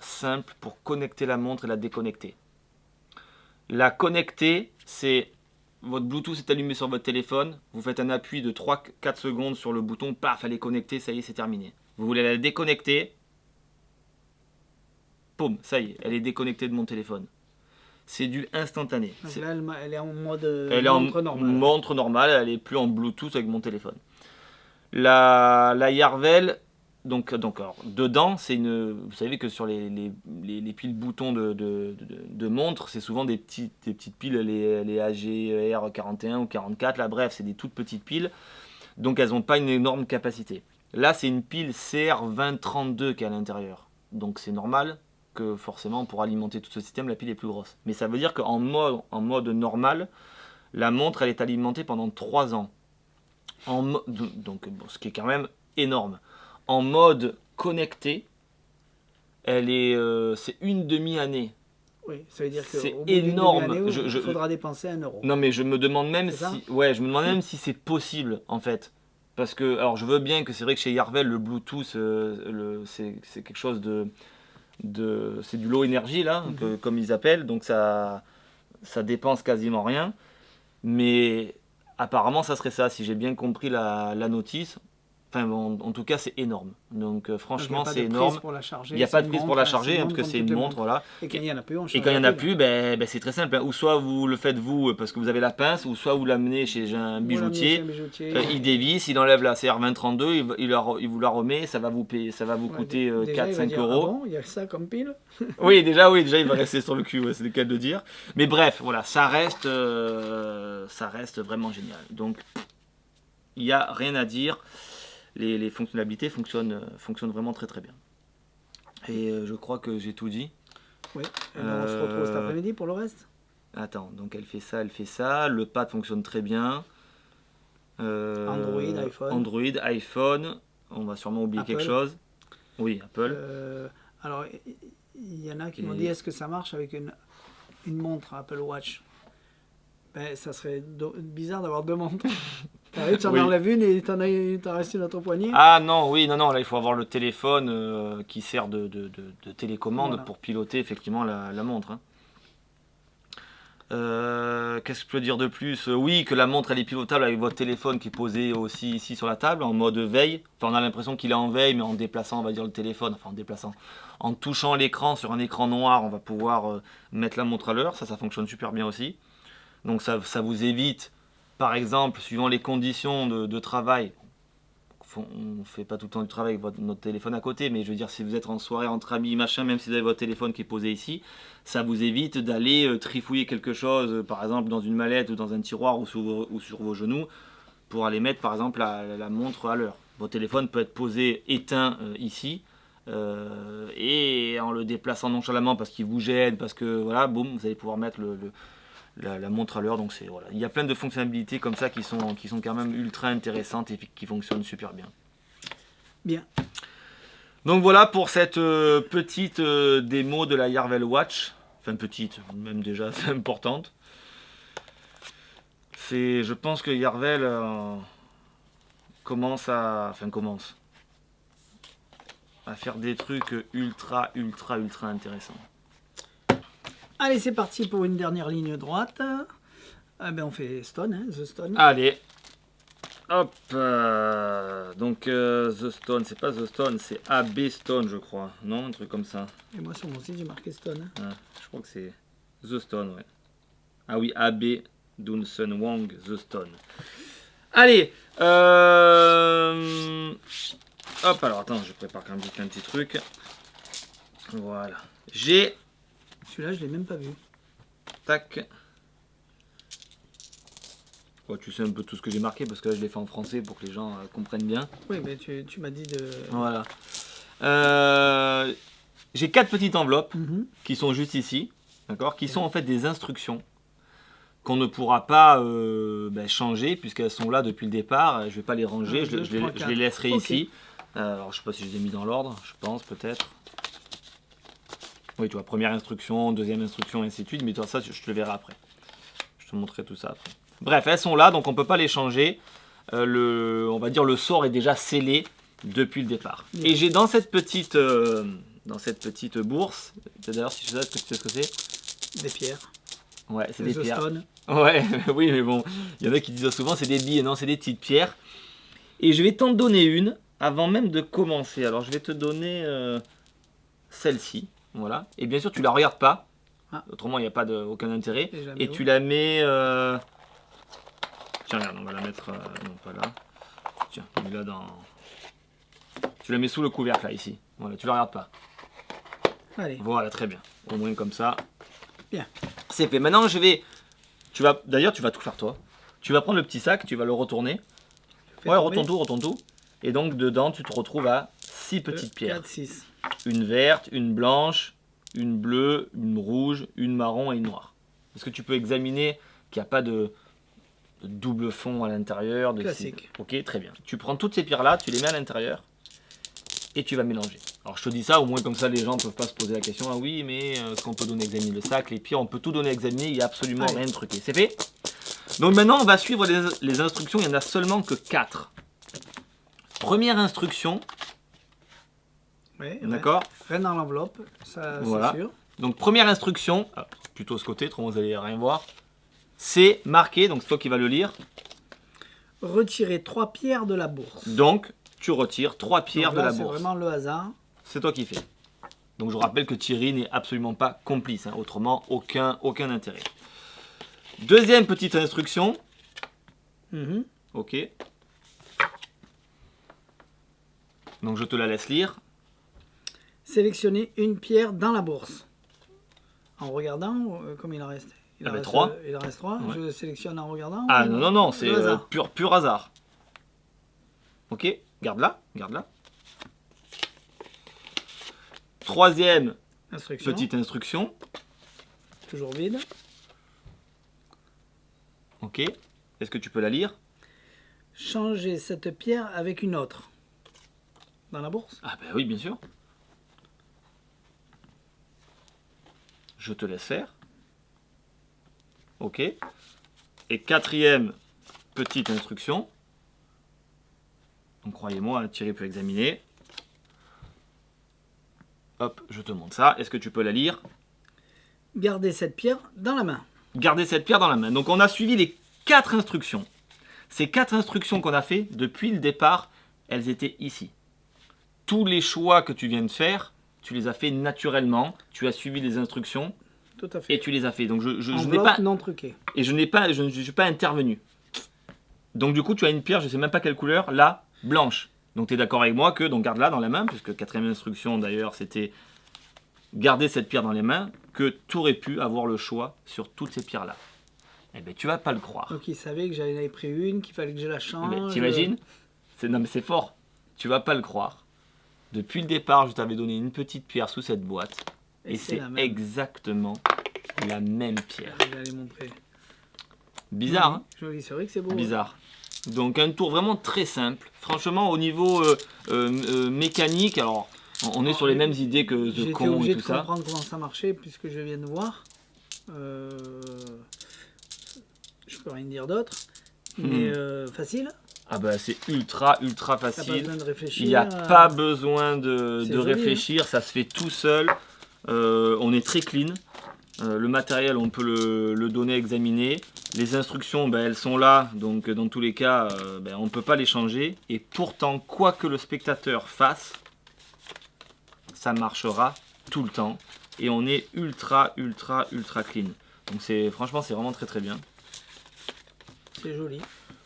simple pour connecter la montre et la déconnecter. La connecter, c'est votre Bluetooth est allumé sur votre téléphone, vous faites un appui de 3-4 secondes sur le bouton, paf, elle est connectée, ça y est, c'est terminé. Vous voulez la déconnecter, poum, ça y est, elle est déconnectée de mon téléphone. C'est du instantané. Donc là, elle est en mode montre normale. Montre normale, elle est plus en Bluetooth avec mon téléphone. La Yarvel, donc alors, dedans, c'est vous savez que sur les piles boutons de montre, c'est souvent des petites piles, les AGR 41 ou 44, là, bref, c'est des toutes petites piles, donc elles n'ont pas une énorme capacité. Là, c'est une pile CR2032 qui est à l'intérieur, donc c'est normal que forcément, pour alimenter tout ce système, la pile est plus grosse. Mais ça veut dire qu'en mode normal, la montre, elle est alimentée pendant 3 ans. Donc, ce qui est quand même énorme. En mode connecté, c'est une demi-année. Oui, ça veut dire que c'est énorme. Il faudra dépenser 1 euro. Non, mais je me demande même si c'est possible en fait. Parce que, alors je veux bien que c'est vrai que chez Yarvel, le Bluetooth, c'est quelque chose de... c'est du low énergie là, comme ils appellent, donc ça dépense quasiment rien. Mais apparemment, ça serait ça, si j'ai bien compris la notice. Enfin, en tout cas, c'est énorme. Donc, franchement, c'est énorme. Il n'y a pas de prise pour la charger, parce que c'est une montre. Voilà. Et quand il n'y en a plus, on change. Et quand il n'y en a plus, c'est très simple. Ou soit vous le faites vous, parce que vous avez la pince, ou soit vous l'amenez chez un bijoutier. Il dévisse, il enlève la CR2032, il vous la remet, ça va vous coûter 4-5 euros. Ah bon, il y a ça comme pile. Oui, déjà, il va rester sur le cul, c'est le cas de le dire. Mais bref, voilà, ça reste vraiment génial. Donc, il n'y a rien à dire. Les fonctionnalités fonctionnent vraiment très très bien. Et je crois que j'ai tout dit. Oui, et on se retrouve cet après-midi pour le reste. Attends, donc elle fait ça. Le pad fonctionne très bien. Android, iPhone. On va sûrement oublier Apple. quelque chose. Oui, Apple. Alors, il y en a qui m'ont dit, est-ce que ça marche avec une montre Apple Watch? Ça serait bizarre d'avoir deux montres. Tu en enlèves une et t'en restes une à ton poignet. Ah non, là il faut avoir le téléphone qui sert de télécommande pour piloter effectivement la montre. Hein. Qu'est-ce que je peux dire de plus? Oui, que la montre elle est pilotable avec votre téléphone qui est posé aussi ici sur la table en mode veille. Enfin, on a l'impression qu'il est en veille, mais en déplaçant, on va dire le téléphone, en touchant l'écran sur un écran noir, on va pouvoir mettre la montre à l'heure. Ça fonctionne super bien aussi. Donc ça vous évite, par exemple, suivant les conditions de travail, on ne fait pas tout le temps du travail avec notre téléphone à côté, mais je veux dire, si vous êtes en soirée entre amis, machin, même si vous avez votre téléphone qui est posé ici, ça vous évite d'aller trifouiller quelque chose, par exemple dans une mallette ou dans un tiroir ou sur vos genoux, pour aller mettre par exemple la montre à l'heure. Votre téléphone peut être posé éteint ici, et en le déplaçant nonchalamment parce qu'il vous gêne, parce que voilà, boum, vous allez pouvoir mettre la montre à l'heure. Donc voilà, il y a plein de fonctionnalités comme ça qui sont quand même ultra intéressantes et qui fonctionnent super bien. Bien. Donc voilà pour cette petite démo de la Yarvel Watch. Enfin petite, même déjà c'est importante. Je pense que Yarvel commence à faire des trucs ultra intéressants. Allez, c'est parti pour une dernière ligne droite. On fait Stone, The Stone. Allez. Hop. Donc, The Stone, c'est pas The Stone, c'est AB Stone, je crois. Non, un truc comme ça. Et moi, sur mon site, j'ai marqué Stone. Je crois que c'est The Stone, ouais. Ah oui, AB Dunsun Wang, The Stone. Allez. Hop, alors attends, je prépare quand même un petit truc. Voilà. Celui-là, je l'ai même pas vu. Tac. Ouais, tu sais un peu tout ce que j'ai marqué parce que là je l'ai fait en français pour que les gens comprennent bien. Oui, mais tu m'as dit de... Voilà. J'ai 4 petites enveloppes qui sont juste ici, d'accord, qui sont en fait des instructions qu'on ne pourra pas changer puisqu'elles sont là depuis le départ. Je vais pas les ranger, je les laisserai ici. Alors je sais pas si je les ai mis dans l'ordre, je pense peut-être. Oui, tu vois, première instruction, deuxième instruction, et ainsi de suite, mais toi, ça, je te le verrai après. Je te montrerai tout ça après. Bref, elles sont là, donc on ne peut pas les changer. On va dire le sort est déjà scellé depuis le départ. Et j'ai dans cette petite bourse, d'ailleurs, si je sais, est-ce que tu sais ce que c'est? Des pierres. Ouais, c'est des pierres. Stone. Ouais, oui, mais bon, il y en a qui disent souvent c'est des billes, non, c'est des petites pierres. Et je vais t'en donner une avant même de commencer. Alors, je vais te donner celle-ci. Voilà. Et bien sûr, tu la regardes pas. Autrement, il n'y a pas aucun intérêt. Et tu la mets... Tiens, regarde, on va la mettre... non, pas là. Tiens, mets-la dans... Tu la mets sous le couvercle, là, ici. Voilà, tu la regardes pas. Allez. Voilà, très bien. Au moins comme ça. Bien. C'est fait. Maintenant, D'ailleurs, tu vas tout faire, toi. Tu vas prendre le petit sac, tu vas le retourner. Ouais, retourne tout. Et donc, dedans, tu te retrouves à 6 petites pierres. 4, 6. Une verte, une blanche, une bleue, une rouge, une marron et une noire. Est-ce que tu peux examiner qu'il n'y a pas de double fond à l'intérieur? Classique. Ok, très bien. Tu prends toutes ces pierres-là, tu les mets à l'intérieur et tu vas mélanger. Alors je te dis ça, au moins comme ça les gens ne peuvent pas se poser la question. Ah oui, mais est-ce qu'on peut donner à examiner le sac? Les pierres, on peut tout donner à examiner, il n'y a absolument rien de truqué. C'est fait? Donc maintenant, on va suivre les instructions, il n'y en a seulement que 4. Première instruction. Ouais, D'accord. Rien dans l'enveloppe, ça Voilà. c'est sûr. Donc première instruction, plutôt ce côté, trop vous allez rien voir. C'est marqué, donc c'est toi qui vas le lire. Retirer 3 pierres de la bourse. Donc tu retires 3 pierres Donc là, de la c'est bourse. vraiment le hasard. C'est toi qui fais. Donc je rappelle que Thierry n'est absolument pas complice, hein. Autrement aucun intérêt. Deuxième petite instruction. Mhm. Ok. Donc je te la laisse lire. Sélectionner une pierre dans la bourse. En regardant, comme il en reste. Il en avait reste 3. Il en reste 3. Ouais. Je sélectionne en regardant. Ah ou non, c'est le hasard pur hasard. Ok, garde-la. Troisième Instruction. petite instruction. Toujours vide. Ok, est-ce que tu peux la lire? Changer cette pierre avec une autre. Dans la bourse. Ah ben oui, bien sûr. Je te laisse faire. Ok. Et quatrième petite instruction. Donc croyez-moi, Thierry peut examiner. Hop, je te montre ça. Est-ce que tu peux la lire? Garder cette pierre dans la main. Garder cette pierre dans la main. Donc on a suivi les 4 instructions. Ces 4 instructions qu'on a fait depuis le départ, elles étaient ici. Tous les choix que tu viens de faire, tu les as fait naturellement. Tu as suivi les instructions. Tout à fait. Et tu les as fait. Donc je n'ai Enveloppe pas non truquée. et je ne suis pas intervenu. Donc du coup tu as une pierre, je sais même pas quelle couleur, là blanche. Donc tu es d'accord avec moi que donc garde-la dans la main, puisque quatrième instruction d'ailleurs c'était garder cette pierre dans les mains, que tu aurais pu avoir le choix sur toutes ces pierres là. Eh bien tu vas pas le croire. Donc il savait que j'en avais pris une, qu'il fallait que je la change. T'imagines? Non mais c'est fort. Tu vas pas le croire. Depuis le départ je t'avais donné une petite pierre sous cette boîte. Et c'est exactement la même pierre. Je vais aller montrer. Bizarre, hein? Joli, c'est vrai que c'est beau. Bizarre. Donc un tour vraiment très simple. Franchement, au niveau mécanique, alors on est sur les mêmes idées que J'ai The été Con obligé et de tout ça. comprendre comment ça marchait puisque je viens de voir. Je peux rien dire d'autre. Mais facile. Ah bah c'est ultra T'as pas facile. besoin de réfléchir. Il n'y a pas besoin de joli, réfléchir, ça se fait tout seul. On est très clean. Le matériel, on peut le donner à examiner. Les instructions, ben, elles sont là, donc dans tous les cas, ben, on ne peut pas les changer. Et pourtant, quoi que le spectateur fasse, ça marchera tout le temps. Et on est ultra clean. Donc franchement, c'est vraiment très bien. C'est joli.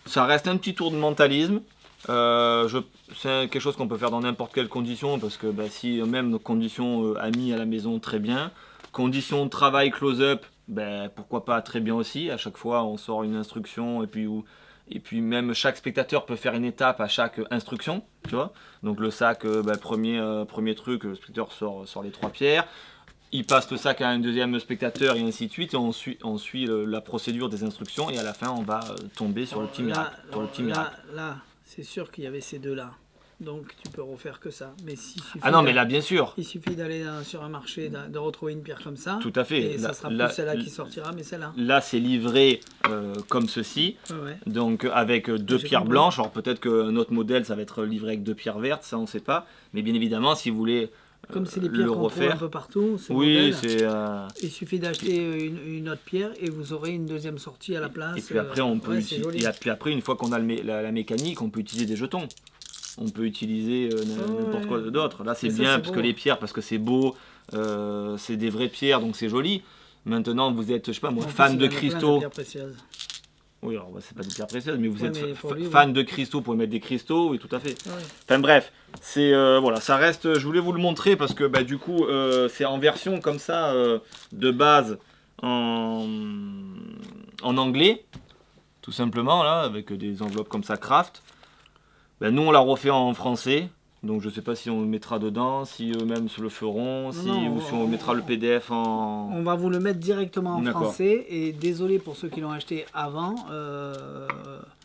Ça reste un petit tour de mentalisme. C'est quelque chose qu'on peut faire dans n'importe quelle condition, parce que bah, si même nos conditions amis à la maison, très bien. Conditions de travail close-up, ben, pourquoi pas très bien aussi. À chaque fois, on sort une instruction, et puis même chaque spectateur peut faire une étape à chaque instruction, tu vois. Donc le sac, ben, premier truc, le spectateur sort les 3 pierres. Il passe le sac à un deuxième spectateur et ainsi de suite. Et on suit la procédure des instructions et à la fin, on va tomber sur le petit miracle. Là, c'est sûr qu'il y avait ces deux-là. Donc tu peux refaire que ça. Mais ah non, mais là, bien sûr. Il suffit d'aller sur un marché, de retrouver une pierre comme ça. Tout à fait. Et ça sera plus celle-là qui sortira, mais celle-là. Là, c'est livré comme ceci. Ouais. Donc avec 2 pierres blanches. Alors peut-être qu'un autre modèle, ça va être livré avec 2 pierres vertes. Ça, on ne sait pas. Mais bien évidemment, si vous voulez comme c'est des pierres qu'on trouve un peu partout, oui, il suffit d'acheter une autre pierre et vous aurez une deuxième sortie à la place. Et puis après, après une fois qu'on a la mécanique, on peut utiliser des jetons. On peut utiliser n'importe quoi d'autre. Là, c'est bien parce que les pierres, parce que c'est beau, c'est des vraies pierres, donc c'est joli. Maintenant, vous êtes, je sais pas moi, fan de cristaux. Oui, alors c'est pas des pierres précieuses, mais vous êtes fan de cristaux, vous pouvez mettre des cristaux, oui, tout à fait. Ouais. Enfin bref, c'est voilà, ça reste. Je voulais vous le montrer parce que bah, du coup, c'est en version comme ça de base en anglais, tout simplement là, avec des enveloppes comme ça craft. Ben, nous, on l'a refait en français. Donc je sais pas si on le mettra dedans, si eux-mêmes se le feront, ou si on mettra le PDF en... On va vous le mettre directement en français, et désolé pour ceux qui l'ont acheté avant,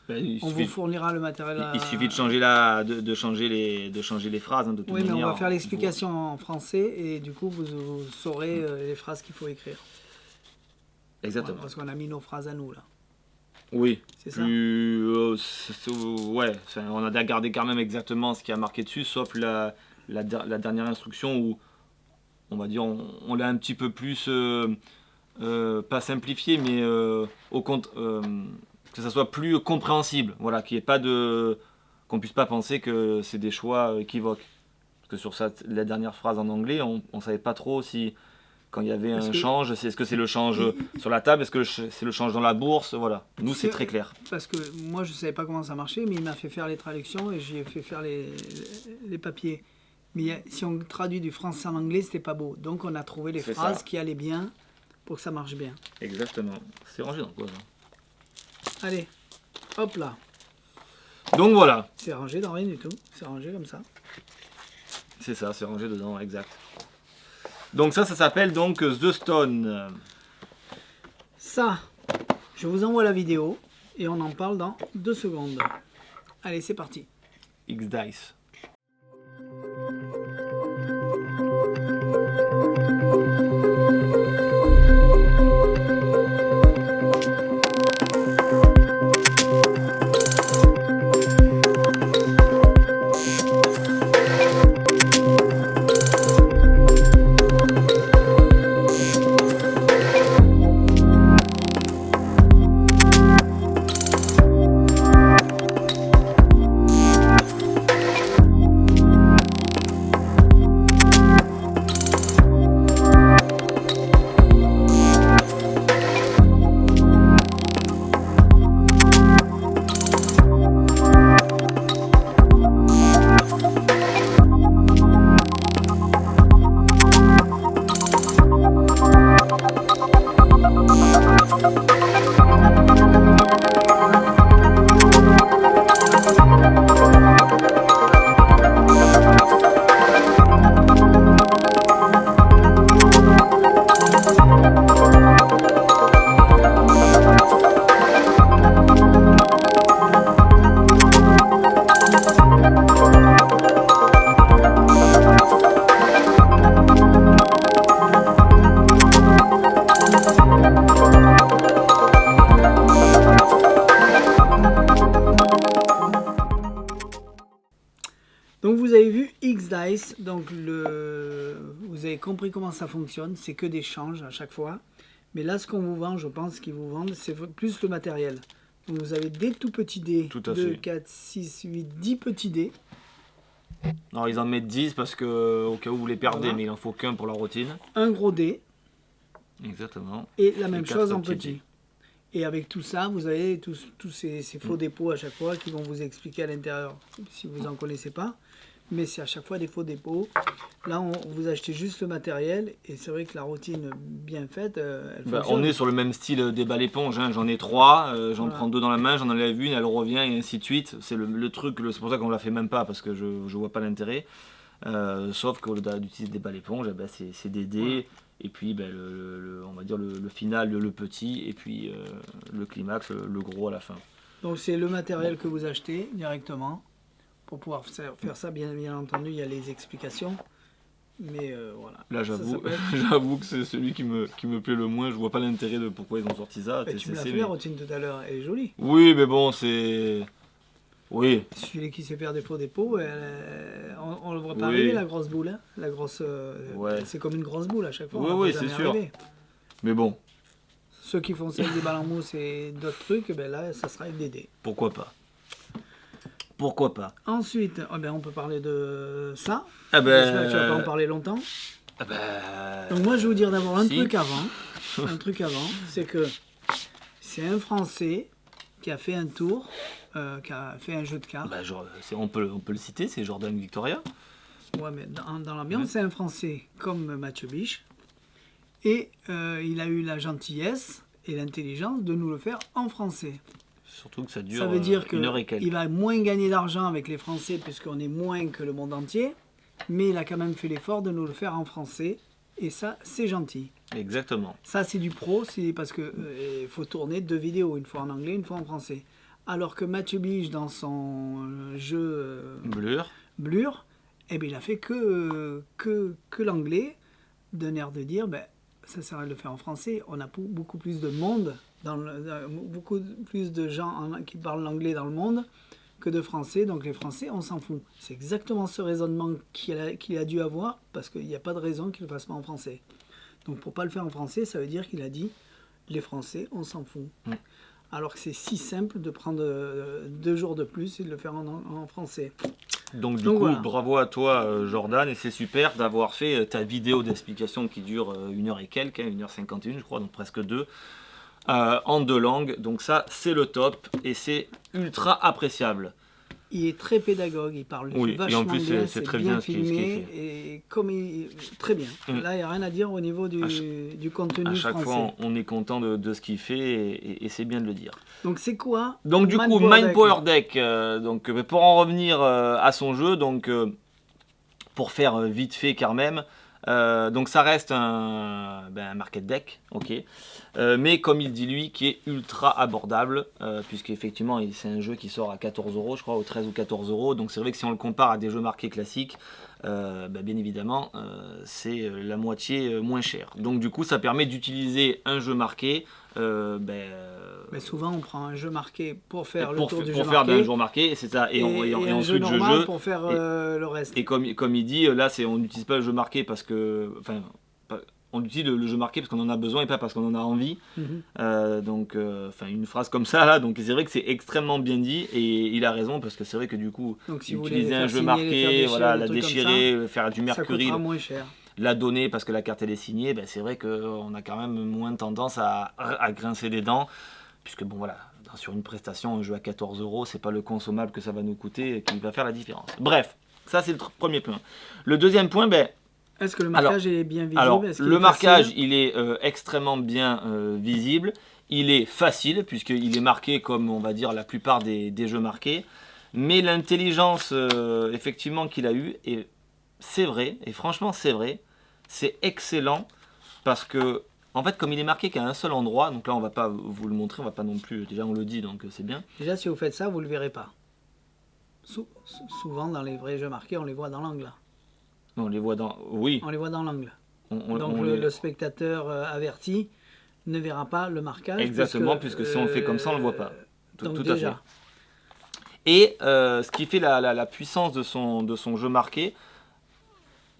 on vous fournira le matériel. Il suffit de changer, de changer les phrases. Hein, de toute manière, mais on va faire l'explication en français, et du coup vous saurez les phrases qu'il faut écrire. Exactement. Ouais, parce qu'on a mis nos phrases à nous là. Oui, c'est ça. Ouais, on a gardé quand même exactement ce qui a marqué dessus, sauf la dernière instruction où, on va dire, on l'a un petit peu plus, pas simplifié, mais que ça soit plus compréhensible. Voilà, qu'il n'y ait pas qu'on puisse pas penser que c'est des choix équivoques. Parce que sur la dernière phrase en anglais, on ne savait pas trop si, quand il y avait un change, est-ce que c'est le change sur la table, est-ce que c'est le change dans la bourse, voilà. Nous, c'est très clair. Parce que moi, je ne savais pas comment ça marchait, mais il m'a fait faire les traductions et j'ai fait faire les papiers. Mais si on traduit du français en anglais, c'était pas beau. Donc, on a trouvé les phrases qui allaient bien pour que ça marche bien. Exactement. C'est rangé dans quoi, ça ? Allez, hop là. Donc, voilà. C'est rangé dans rien du tout. C'est rangé comme ça. C'est ça, c'est rangé dedans, exact. Donc ça s'appelle donc The Stone. Ça, je vous envoie la vidéo et on en parle dans 2 secondes. Allez, c'est parti. X-Dice. Donc vous avez vu X-Dice, donc vous avez compris comment ça fonctionne, c'est que des changes à chaque fois. Mais là ce qu'on vous vend, je pense qu'ils vous vendent, c'est plus le matériel. Donc vous avez des tout petits dés, 2, 4, 6, 8, 10 petits dés. Alors ils en mettent 10 parce que au cas où vous les perdez, mais il en faut qu'un pour la routine. Un gros dé. Exactement. Et la même chose en petit. Et avec tout ça, vous avez tous ces faux dépôts à chaque fois qui vont vous expliquer à l'intérieur, si vous n'en connaissez pas. Mais c'est à chaque fois des faux dépôts. Là, vous achetez juste le matériel. Et c'est vrai que la routine bien faite, elle fonctionne. On est sur le même style des balles éponges. Hein. J'en ai 3, j'en prends 2 dans la main, j'en enlève une, elle revient et ainsi de suite. C'est le truc, c'est pour ça qu'on ne la fait même pas parce que je ne vois pas l'intérêt. Sauf qu'au lieu d'utiliser des balles éponges, c'est des dés. Voilà. Et puis on va dire le final, le petit, et puis le climax, le gros à la fin. Donc c'est le matériel que vous achetez directement. Pour pouvoir faire ça, bien entendu, il y a les explications. Mais voilà. Là, j'avoue que c'est celui qui me plaît le moins. Je vois pas l'intérêt de pourquoi ils ont sorti ça. Tu me l'as fait la routine tout à l'heure, elle est jolie. Oui, mais bon, c'est... Oui. Celui qui sait faire des faux dépôts, on ne le voit pas arriver, la grosse boule. Hein. La grosse, c'est comme une grosse boule à chaque fois. Oui, c'est sûr. Mais bon. Ceux qui font ça avec des balles en mousse et d'autres trucs, là, ça sera avec des dés. Pourquoi pas? Pourquoi pas? Ensuite, on peut parler de ça. J'espère que tu vas pas en parler longtemps. Donc moi, je vais vous dire d'abord un truc avant. Un truc avant, c'est que c'est un Français qui a fait un tour, qui a fait un jeu de cartes. On peut le citer, c'est Jordan Victoria. Ouais, mais dans l'ambiance, c'est un Français comme Mathieu Biche. Et il a eu la gentillesse et l'intelligence de nous le faire en français. Surtout que ça dure ça veut dire une heure et quelques. Il va moins gagner d'argent avec les Français puisqu'on est moins que le monde entier, mais il a quand même fait l'effort de nous le faire en français et ça c'est gentil. Exactement. Ça c'est du pro, c'est parce que faut tourner 2 vidéos, une fois en anglais, une fois en français. Alors que Mathieu Biche dans son jeu Blur, il a fait que l'anglais, d'un air de dire ça sert à le faire en français, on a beaucoup plus de monde. Beaucoup plus de gens qui parlent l'anglais dans le monde que de Français, donc les Français, on s'en fout. C'est exactement ce raisonnement qu'il a dû avoir, parce qu'il n'y a pas de raison qu'il ne le fasse pas en français. Donc pour ne pas le faire en français, ça veut dire qu'il a dit, les Français, on s'en fout. Alors que c'est si simple de prendre 2 jours de plus et de le faire en français. Donc du coup, voilà. Bravo à toi Jordan, et c'est super d'avoir fait ta vidéo d'explication qui dure 1 heure et quelques, 1h51 je crois, donc presque 2, en 2 langues. Donc ça, c'est le top, et c'est ultra appréciable. Il est très pédagogue, il parle vachement et en plus, bien, c'est très bien filmé, et comme très bien. Là, il n'y a rien à dire au niveau du contenu français. À chaque fois, on est content de ce qu'il fait, et c'est bien de le dire. Donc c'est quoi? Donc du coup, Mind Power Deck, donc, pour en revenir à son jeu, donc, pour faire vite fait quand même, donc ça reste un market deck, ok, mais comme il dit lui, qui est ultra abordable, puisqu'effectivement c'est un jeu qui sort à 14 €, je crois, ou 13 ou 14 €, donc c'est vrai que si on le compare à des jeux marqués classiques, bien évidemment c'est la moitié moins cher. Donc du coup ça permet d'utiliser un jeu marqué. Mais souvent on prend un jeu marqué pour faire le tour du jeu marqué. Pour faire un jeu marqué, c'est ça. Et un ensuite jeu normal pour faire le reste. Et comme il dit, là on n'utilise pas le jeu marqué parce que... Enfin, on utilise le jeu marqué parce qu'on en a besoin et pas parce qu'on en a envie. Donc, une phrase comme ça, là, donc c'est vrai que c'est extrêmement bien dit, et il a raison, parce que c'est vrai que du coup, donc, si utiliser un jeu marqué, voilà, la déchirer, faire du mercury, moins cher. La donner parce que la carte elle est signée, c'est vrai qu'on a quand même moins tendance à grincer des dents, puisque bon voilà, sur une prestation, un jeu à 14 €, c'est pas le consommable que ça va nous coûter qui va faire la différence. Bref, ça c'est le premier point. Le deuxième point, est-ce que le marquage est bien visible? Alors, le marquage, il est extrêmement bien visible. Il est facile, puisqu'il est marqué comme, on va dire, la plupart des jeux marqués. Mais l'intelligence, effectivement, qu'il a eue, et c'est vrai, et franchement, c'est vrai, c'est excellent, parce que, en fait, comme il est marqué qu'à un seul endroit, donc là, on va pas vous le montrer, on va pas non plus, déjà, on le dit, donc c'est bien. Déjà, si vous faites ça, vous le verrez pas. Souvent, dans les vrais jeux marqués, on les voit dans l'angle. On les voit dans... Oui. On les voit dans l'angle. Donc le spectateur averti ne verra pas le marquage. Exactement, puisque si on le fait comme ça, on ne le voit pas. Tout à fait. Et ce qui fait la puissance de son jeu marqué,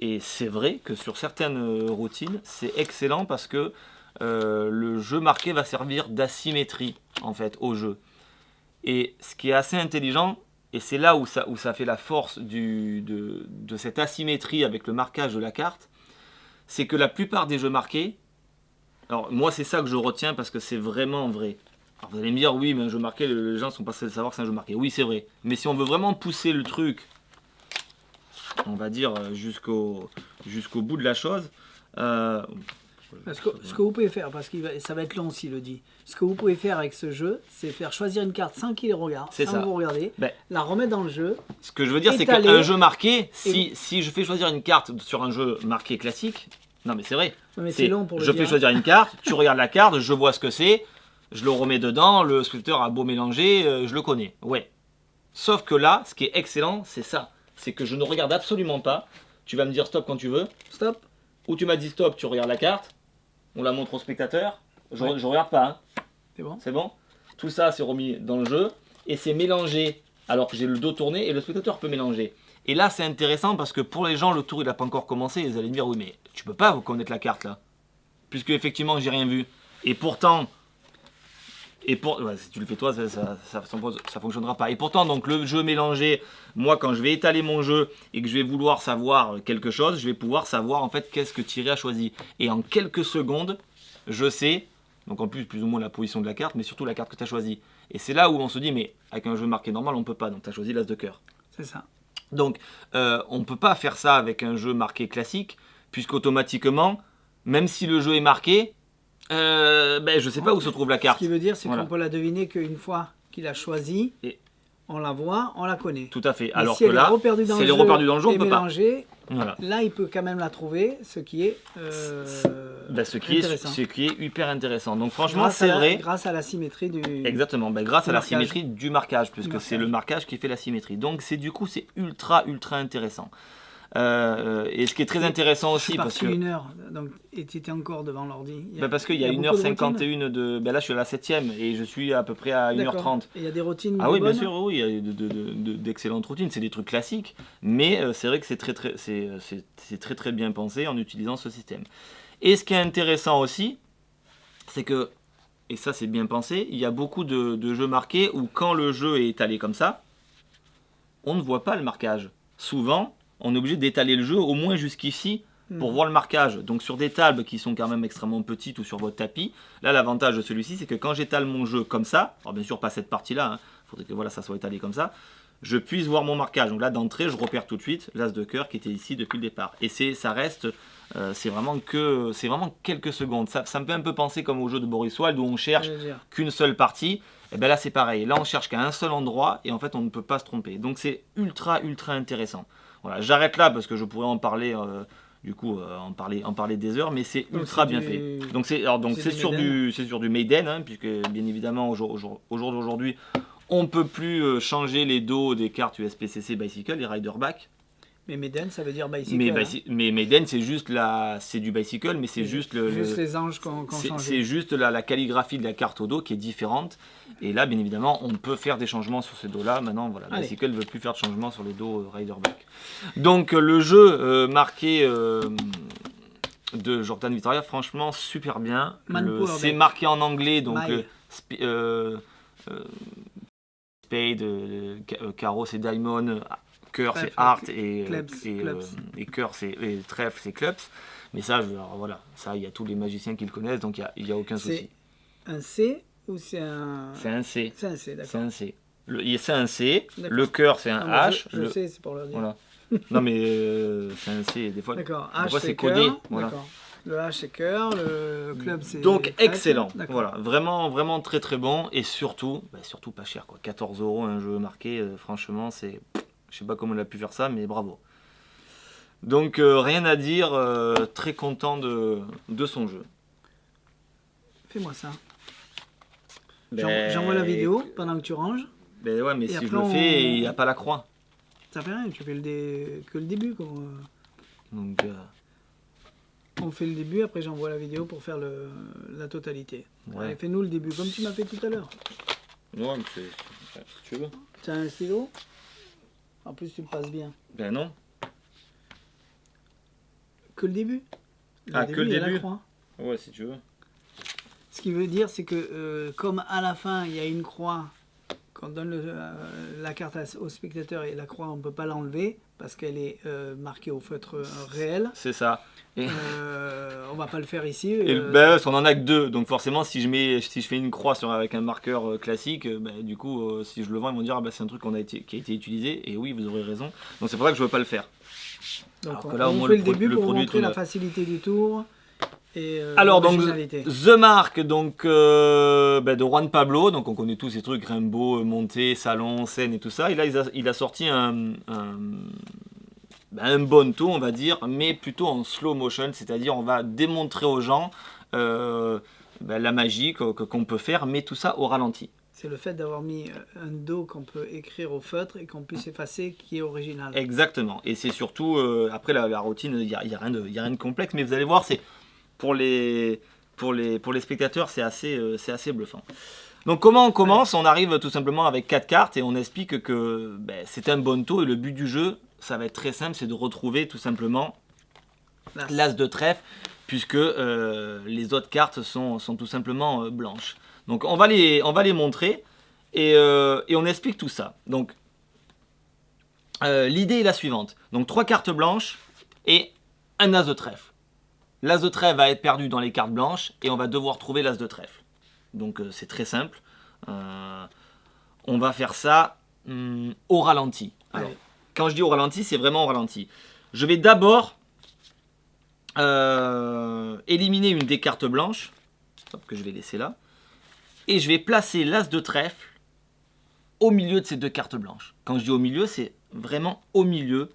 et c'est vrai que sur certaines routines, c'est excellent parce que le jeu marqué va servir d'asymétrie en fait au jeu. Et ce qui est assez intelligent, et c'est là où ça fait la force de cette asymétrie avec le marquage de la carte, c'est que la plupart des jeux marqués, alors moi c'est ça que je retiens parce que c'est vraiment vrai. Alors vous allez me dire, oui, mais un jeu marqué, les gens ne sont pas censés savoir que c'est un jeu marqué. Oui, c'est vrai. Mais si on veut vraiment pousser le truc, on va dire jusqu'au bout de la chose... ce que vous pouvez faire, parce que ça va être long s'il le dit, ce que vous pouvez faire avec ce jeu, c'est faire choisir une carte sans qu'il les regarde, sans vous regarder, la remettre dans le jeu. Ce que je veux dire, c'est qu'un jeu marqué, si je fais choisir une carte sur un jeu marqué classique, non mais c'est vrai, c'est long pour le je fais choisir une carte, tu regardes la carte, je vois ce que c'est, je le remets dedans, le sculpteur a beau mélanger, je le connais, ouais. Sauf que là, ce qui est excellent, c'est ça, c'est que je ne regarde absolument pas, tu vas me dire stop quand tu veux, stop, ou tu m'as dit stop, tu regardes la carte, on la montre au spectateur, je regarde pas. Hein. C'est bon. C'est bon. Tout ça c'est remis dans le jeu et c'est mélangé alors que j'ai le dos tourné et le spectateur peut mélanger. Et là c'est intéressant parce que pour les gens le tour il n'a pas encore commencé, ils allaient me dire oui mais tu peux pas vous connaître la carte là. Puisque effectivement j'ai rien vu. Et pourtant, si tu le fais toi ça fonctionnera pas. Et pourtant donc le jeu mélangé, moi quand je vais étaler mon jeu et que je vais vouloir savoir quelque chose, je vais pouvoir savoir en fait qu'est-ce que Thierry a choisi. Et en quelques secondes, je sais, donc en plus ou moins la position de la carte, mais surtout la carte que tu as choisie. Et c'est là où on se dit mais avec un jeu marqué normal on peut pas, donc tu as choisi l'as de cœur. C'est ça. Donc on ne peut pas faire ça avec un jeu marqué puisqu'automatiquement, même si le jeu est marqué, je sais pas où se trouve la carte. Ce qui veut dire, c'est qu'on peut la deviner qu'une fois qu'il a choisi, on la voit, on la connaît. Tout à fait. Mais alors si que là, si elle est reperdue dans le jeu, on peut pas. Voilà. Là, il peut quand même la trouver, ce qui est ce qui est hyper intéressant. Donc franchement, c'est vrai. Grâce à la symétrie du. Exactement. Grâce à la symétrie du marquage, puisque c'est le marquage qui fait la symétrie. Donc du coup, c'est ultra intéressant. Et ce qui est très intéressant aussi, parce que... parce que... 1 heure, donc, et tu étais encore devant l'ordi. parce qu'il y a beaucoup de 1h51 de... là, je suis à la 7e et je suis à peu près à 1h30. Et il y a des routines Ah oui, bien bonnes? sûr, oui, il y a d'excellentes routines. C'est des trucs classiques, mais c'est vrai que c'est très très bien pensé en utilisant ce système. Et ce qui est intéressant aussi, c'est que, et ça c'est bien pensé, il y a beaucoup de jeux marqués où quand le jeu est étalé comme ça, on ne voit pas le marquage. Souvent, on est obligé d'étaler le jeu au moins jusqu'ici pour voir le marquage. Donc sur des tables qui sont quand même extrêmement petites ou sur votre tapis, là l'avantage de celui-ci c'est que quand j'étale mon jeu comme ça, alors bien sûr pas cette partie-là, il faudrait que voilà, ça soit étalé comme ça, je puisse voir mon marquage. Donc là d'entrée je repère tout de suite l'as de cœur qui était ici depuis le départ. Et ça reste, c'est vraiment quelques secondes. Ça me fait un peu penser comme au jeu de Boris Wald où on cherche qu'une seule partie. Et bien là c'est pareil, là on cherche qu'à un seul endroit et en fait on ne peut pas se tromper. Donc c'est ultra intéressant. Voilà, j'arrête là parce que je pourrais en parler, en parler des heures, mais c'est ultra bien fait. Donc c'est sur du Maiden, hein, puisque bien évidemment au jour d'aujourd'hui on ne peut plus changer les dos des cartes USPCC Bicycle, les Rider Back. Mais Maiden, ça veut dire bicycle. Mais Maiden, c'est du bicycle, mais c'est juste les anges qu'on change. C'est juste la calligraphie de la carte au dos qui est différente. Et là, bien évidemment, on peut faire des changements sur ce dos-là. Maintenant, voilà, bicycle ne veut plus faire de changements sur le dos Rider Back. Donc, le jeu marqué de Jordan Vittoria, franchement, super bien. C'est marqué en anglais, donc Spade, Carreau, c'est Diamond. Cœur c'est Art et cœur c'est trèfle c'est Clubs. Mais ça, voilà, ça il y a tous les magiciens qui le connaissent, donc il y a aucun souci. C'est un C ou c'est un... C'est un C. C'est un C, d'accord. C'est un C. C'est un C. Le cœur c'est un H. Je sais, c'est pour leur dire. Voilà. Non mais c'est un C des fois. D'accord. H c'est codé. Voilà. Le H c'est cœur, le club c'est... Donc excellent, voilà, vraiment très très bon et surtout pas cher quoi. 14 € un jeu marqué, franchement c'est... Je sais pas comment il a pu faire ça, mais bravo. Donc rien à dire, très content de son jeu. Fais-moi ça. J'envoie la vidéo pendant que tu ranges. Ben ouais, mais si je le fais, il n'y a pas la croix. Ça fait rien, tu fais que le début. Donc, on fait le début, après j'envoie la vidéo pour faire la totalité. Ouais. Allez, fais-nous le début, comme tu m'as fait tout à l'heure. Ouais, mais si tu veux. Tu as un stylo ? En plus, tu le passes bien. Ben non. Que le début. Que le début. La croix. Ouais, si tu veux. Ce qui veut dire, c'est que comme à la fin, il y a une croix, quand on donne la carte au spectateur et la croix, on ne peut pas l'enlever parce qu'elle est marquée au feutre réel. C'est ça. Et... on va pas le faire ici. On en a que 2, donc forcément si je fais une croix avec un marqueur classique, du coup si je le vends ils vont dire c'est un truc qui a été utilisé, et oui vous aurez raison, donc c'est pour ça que je veux pas le faire. Donc on fait le début pour vous montrer la facilité du tour. Alors donc The Mark de Juan Pablo, donc on connaît tous ces trucs Rimbaud, Monté, Salon, Scène et tout ça, et là il a sorti un bonto on va dire, mais plutôt en slow motion, c'est-à-dire on va démontrer aux gens la magie qu'on peut faire, mais tout ça au ralenti. C'est le fait d'avoir mis un dos qu'on peut écrire au feutre et qu'on puisse effacer qui est original. Exactement, et c'est surtout, après la routine, il n'y a rien de complexe, mais vous allez voir, c'est pour les spectateurs, c'est assez bluffant. Donc comment on commence? On arrive tout simplement avec 4 cartes et on explique que c'est un bonto et le but du jeu, ça va être très simple, c'est de retrouver tout simplement l'as de trèfle, puisque les autres cartes sont tout simplement blanches. Donc on va les montrer et on explique tout ça. Donc l'idée est la suivante. Donc 3 cartes blanches et un as de trèfle. L'as de trèfle va être perdu dans les cartes blanches et on va devoir trouver l'as de trèfle. Donc c'est très simple. On va faire ça au ralenti. Alors, quand je dis au ralenti, c'est vraiment au ralenti. Je vais d'abord éliminer une des cartes blanches, que je vais laisser là, et je vais placer l'as de trèfle au milieu de ces 2 cartes blanches. Quand je dis au milieu, c'est vraiment au milieu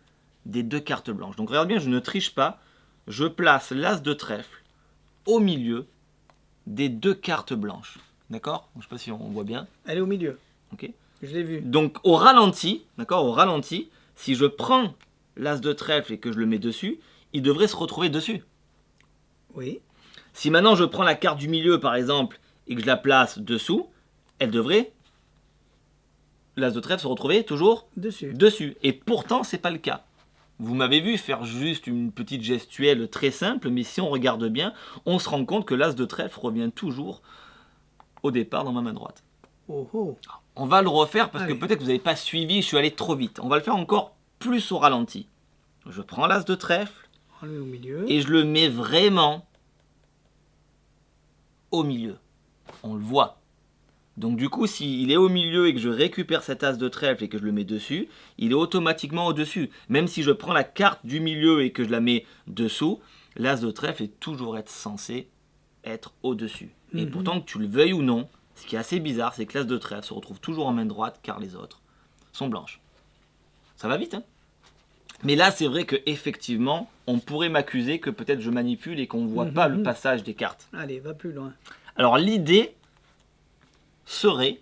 des 2 cartes blanches. Donc regarde bien, je ne triche pas. Je place l'as de trèfle au milieu des 2 cartes blanches. D'accord? Je ne sais pas si on voit bien. Elle est au milieu. Ok. Je l'ai vu. Donc au ralenti, d'accord, au ralenti, si je prends l'as de trèfle et que je le mets dessus, il devrait se retrouver dessus. Oui. Si maintenant je prends la carte du milieu par exemple et que je la place dessous, elle devrait, l'as de trèfle, se retrouver toujours dessus. Et pourtant, c'est pas le cas. Vous m'avez vu faire juste une petite gestuelle très simple, mais si on regarde bien, on se rend compte que l'as de trèfle revient toujours au départ dans ma main droite. Oh oh. On va le refaire parce que peut-être que vous n'avez pas suivi, je suis allé trop vite. On va le faire encore plus au ralenti. Je prends l'as de trèfle On le met au milieu. et je le mets vraiment au milieu. On le voit. Donc du coup, s'il est au milieu et que je récupère cet as de trèfle et que je le mets dessus, il est automatiquement au-dessus. Même si je prends la carte du milieu et que je la mets dessous, l'as de trèfle est toujours censé être au-dessus. Et pourtant, que tu le veuilles ou non, ce qui est assez bizarre, c'est que l'as de trèfle se retrouve toujours en main droite car les autres sont blanches. Ça va vite, hein? Mais là, c'est vrai qu'effectivement, on pourrait m'accuser que peut-être je manipule et qu'on ne voit pas le passage des cartes. Allez, va plus loin. Alors l'idée serait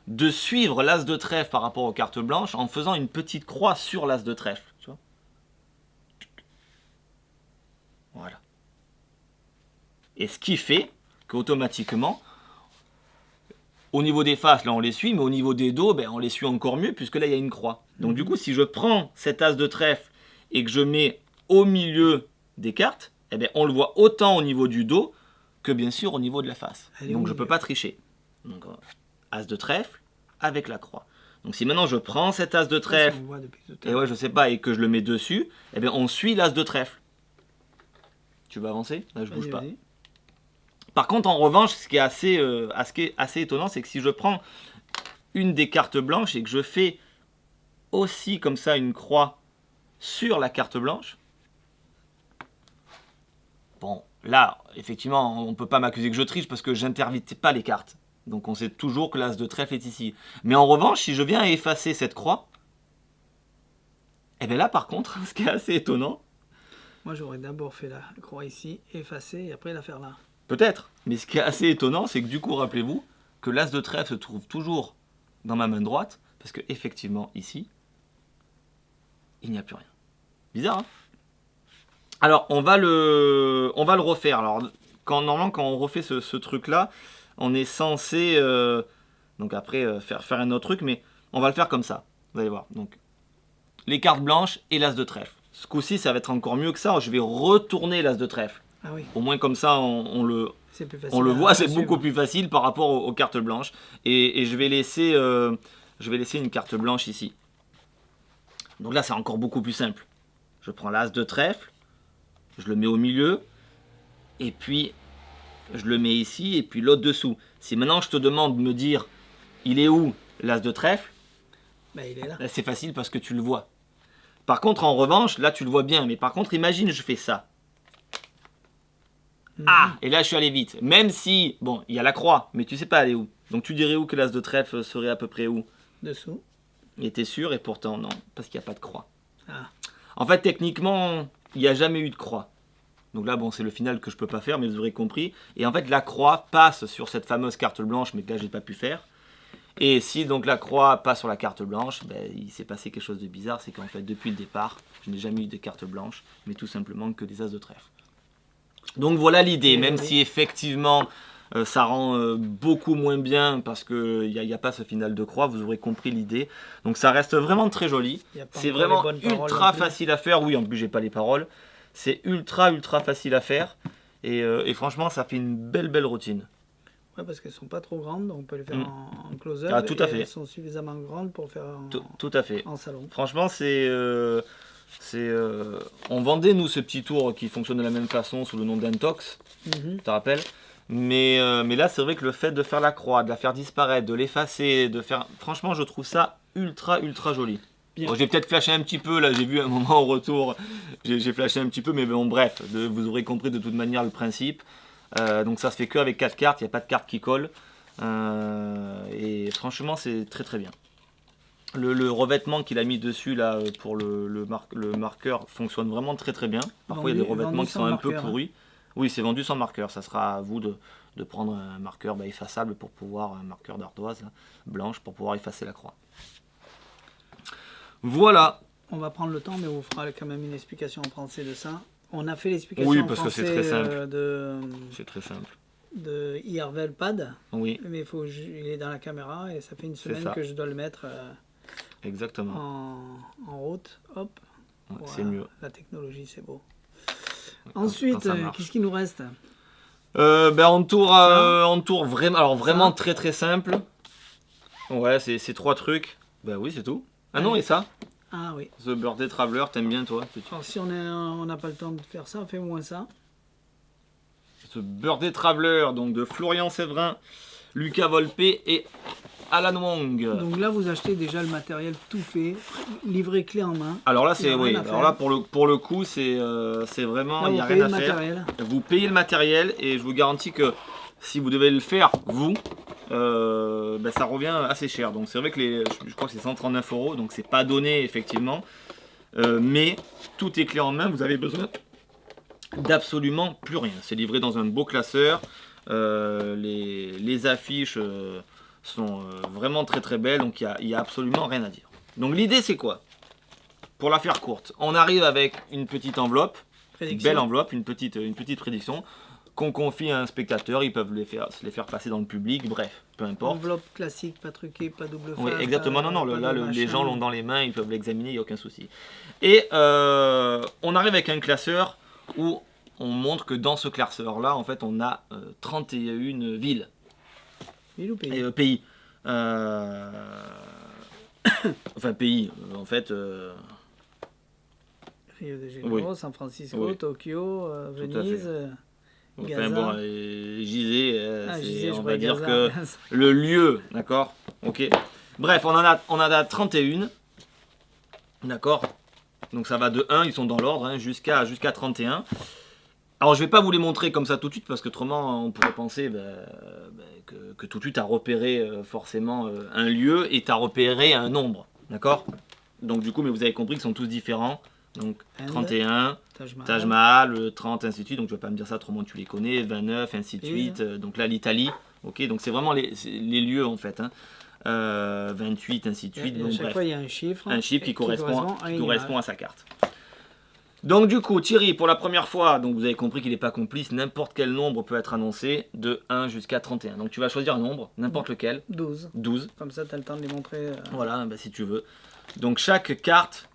de suivre l'as de trèfle par rapport aux cartes blanches en faisant une petite croix sur l'as de trèfle. Tu vois, voilà. Et ce qui fait qu'automatiquement, au niveau des faces, là on les suit, mais au niveau des dos, on les suit encore mieux puisque là il y a une croix. Donc du coup, si je prends cet as de trèfle et que je mets au milieu des cartes, on le voit autant au niveau du dos que bien sûr au niveau de la face. Donc je ne peux pas tricher. Donc, as de trèfle avec la croix. Donc si maintenant je prends cet as de trèfle et ouais, je sais pas, et que je le mets dessus, on suit l'as de trèfle. Tu veux avancer? Là je bouge pas. Par contre, en revanche, ce qui est assez étonnant, c'est que si je prends une des cartes blanches et que je fais aussi comme ça une croix sur la carte blanche, bon, là, effectivement, on ne peut pas m'accuser que je triche parce que j'intervite pas les cartes. Donc on sait toujours que l'as de trèfle est ici. Mais en revanche, si je viens effacer cette croix, là par contre, ce qui est assez étonnant... Moi j'aurais d'abord fait la croix ici, effacer et après la faire là. Peut-être, mais ce qui est assez étonnant, c'est que du coup, rappelez-vous que l'as de trèfle se trouve toujours dans ma main droite, parce que effectivement ici, il n'y a plus rien. Bizarre, hein? Alors, on va le refaire. Alors, normalement, quand on refait ce truc-là, on est censé, donc après, faire un autre truc, mais on va le faire comme ça. Vous allez voir. Donc, les cartes blanches et l'as de trèfle. Ce coup-ci, ça va être encore mieux que ça. Je vais retourner l'as de trèfle. Ah oui. Au moins, comme ça, on le voit. C'est beaucoup plus facile par rapport aux cartes blanches. Et je vais laisser une carte blanche ici. Donc là, c'est encore beaucoup plus simple. Je prends l'as de trèfle. Je le mets au milieu. Et puis, je le mets ici. Et puis l'autre dessous. Si maintenant, je te demande de me dire, il est où l'as de trèfle? Il est là. Là, c'est facile parce que tu le vois. Par contre, en revanche, là, tu le vois bien. Mais par contre, imagine, je fais ça. Ah, et là, je suis allé vite. Même si, bon, il y a la croix, mais tu sais pas aller où. Donc, tu dirais où que l'as de trèfle serait à peu près où? Dessous. Et t'es sûr? Et pourtant, non, parce qu'il n'y a pas de croix. Ah. En fait, techniquement, il n'y a jamais eu de croix. Donc là, bon, c'est le final que je peux pas faire, mais vous aurez compris. Et en fait, la croix passe sur cette fameuse carte blanche, mais que là, j'ai pas pu faire. Et si donc la croix passe sur la carte blanche, il s'est passé quelque chose de bizarre. C'est qu'en fait, depuis le départ, je n'ai jamais eu de carte blanche, mais tout simplement que des as de trèfle. Donc voilà l'idée, même si effectivement ça rend beaucoup moins bien parce qu'il n'y a pas ce final de croix, vous aurez compris l'idée. Donc ça reste vraiment très joli. C'est vraiment ultra facile à faire. Oui, en plus j'ai pas les paroles. C'est ultra facile à faire. Et franchement, ça fait une belle routine. Ouais, parce qu'elles sont pas trop grandes, donc on peut les faire en close-up. Ah, tout à fait. Elles sont suffisamment grandes pour faire tout à fait. En salon. Franchement, on vendait nous ce petit tour qui fonctionne de la même façon sous le nom d'Intox, tu te rappelles, mais là c'est vrai que le fait de faire la croix, de la faire disparaître, de l'effacer, franchement je trouve ça ultra joli. Bon, j'ai peut-être flashé un petit peu là, j'ai vu un moment au retour, j'ai flashé un petit peu, mais bon bref, vous aurez compris de toute manière le principe. Donc ça se fait que avec 4 cartes, il n'y a pas de carte qui colle, et franchement c'est très bien. Le revêtement qu'il a mis dessus là pour le marqueur fonctionne vraiment très bien. Parfois il y a des revêtements qui sont un peu pourris. Oui, c'est vendu sans marqueur. Ça sera à vous de prendre un marqueur effaçable pour pouvoir, un marqueur d'ardoise blanche pour pouvoir effacer la croix. Voilà. on va prendre le temps, mais on vous fera quand même une explication en français de ça. On a fait l'explication Oui, en parce que français c'est très simple. de C'est très simple. IRVL Pad, Oui, mais il est dans la caméra et ça fait une semaine ça. que je dois le mettre exactement. en route. Hop, Ouais, voilà. C'est mieux. La technologie, c'est beau. Quand Ensuite, ça marche. qu'est-ce qu'il nous reste? On tourne Ça. vraiment, alors vraiment Ça. très très simple. Ouais, c'est 3 trucs. Ben oui, c'est tout. Ah non, Ouais. et ça? Ah oui. The Birthday Traveler, t'aimes bien toi? Alors si on n'a pas le temps de faire ça, fais moins ça. The Birthday Traveler, donc de Florian Séverin, Lucas Volpe et Alan Wong. Donc là, vous achetez déjà le matériel tout fait, livré clé en main. Alors là, Il y a c'est oui. rien à Alors faire. là, pour le coup, c'est vraiment, Là, il n'y vous a payez rien le à faire. matériel. Vous payez le matériel et je vous garantis que si vous devez le faire, vous, ça revient assez cher. Donc c'est vrai que je crois que c'est 139 €, donc c'est pas donné effectivement. Mais tout est clé en main, vous avez besoin d'absolument plus rien. C'est livré dans un beau classeur. Les affiches sont vraiment très très belles, donc il y a absolument rien à dire. Donc l'idée c'est quoi? Pour la faire courte, on arrive avec une petite enveloppe, une belle enveloppe, une petite prédiction qu'on confie à un spectateur. Ils peuvent se les faire passer dans le public, bref, peu importe. Enveloppe classique, pas truquée, pas double face. Oui, exactement. Non, pas de les machin. gens l'ont dans les mains, ils peuvent l'examiner, il n'y a aucun souci. Et on arrive avec un classeur où on montre que dans ce classeur-là, en fait, on a 31 villes. Ville ou pays? Et pays. Enfin, pays, en fait. Rio de Janeiro, oui. San Francisco, Oui. Tokyo, à Venise, Enfin Gaza. bon, Gizeh, Gizeh, je on vois va dire Gaza. que le lieu, d'accord? Ok. Bref, on en a 31. D'accord? Donc ça va de 1, ils sont dans l'ordre, hein, jusqu'à 31. Alors je vais pas vous les montrer comme ça tout de suite parce qu'autrement on pourrait penser que tout de suite tu as repéré forcément un lieu et tu as repéré un nombre. D'accord? Donc du coup, mais vous avez compris qu'ils sont tous différents. Donc 31, Taj Mahal, 30, ainsi de suite. Donc tu vas pas me dire ça, autrement tu les connais. 29, ainsi de suite. Donc là l'Italie. Ok, donc c'est vraiment les lieux en fait. Hein. 28, ainsi de suite. Et donc, à chaque fois il y a un chiffre. Qui correspond à à sa carte. Donc du coup, Thierry, pour la première fois, donc vous avez compris qu'il n'est pas complice, n'importe quel nombre peut être annoncé de 1 jusqu'à 31. Donc tu vas choisir un nombre, n'importe lequel. 12. 12. Comme ça, tu as le temps de les montrer. Voilà, si tu veux. Donc chaque carte,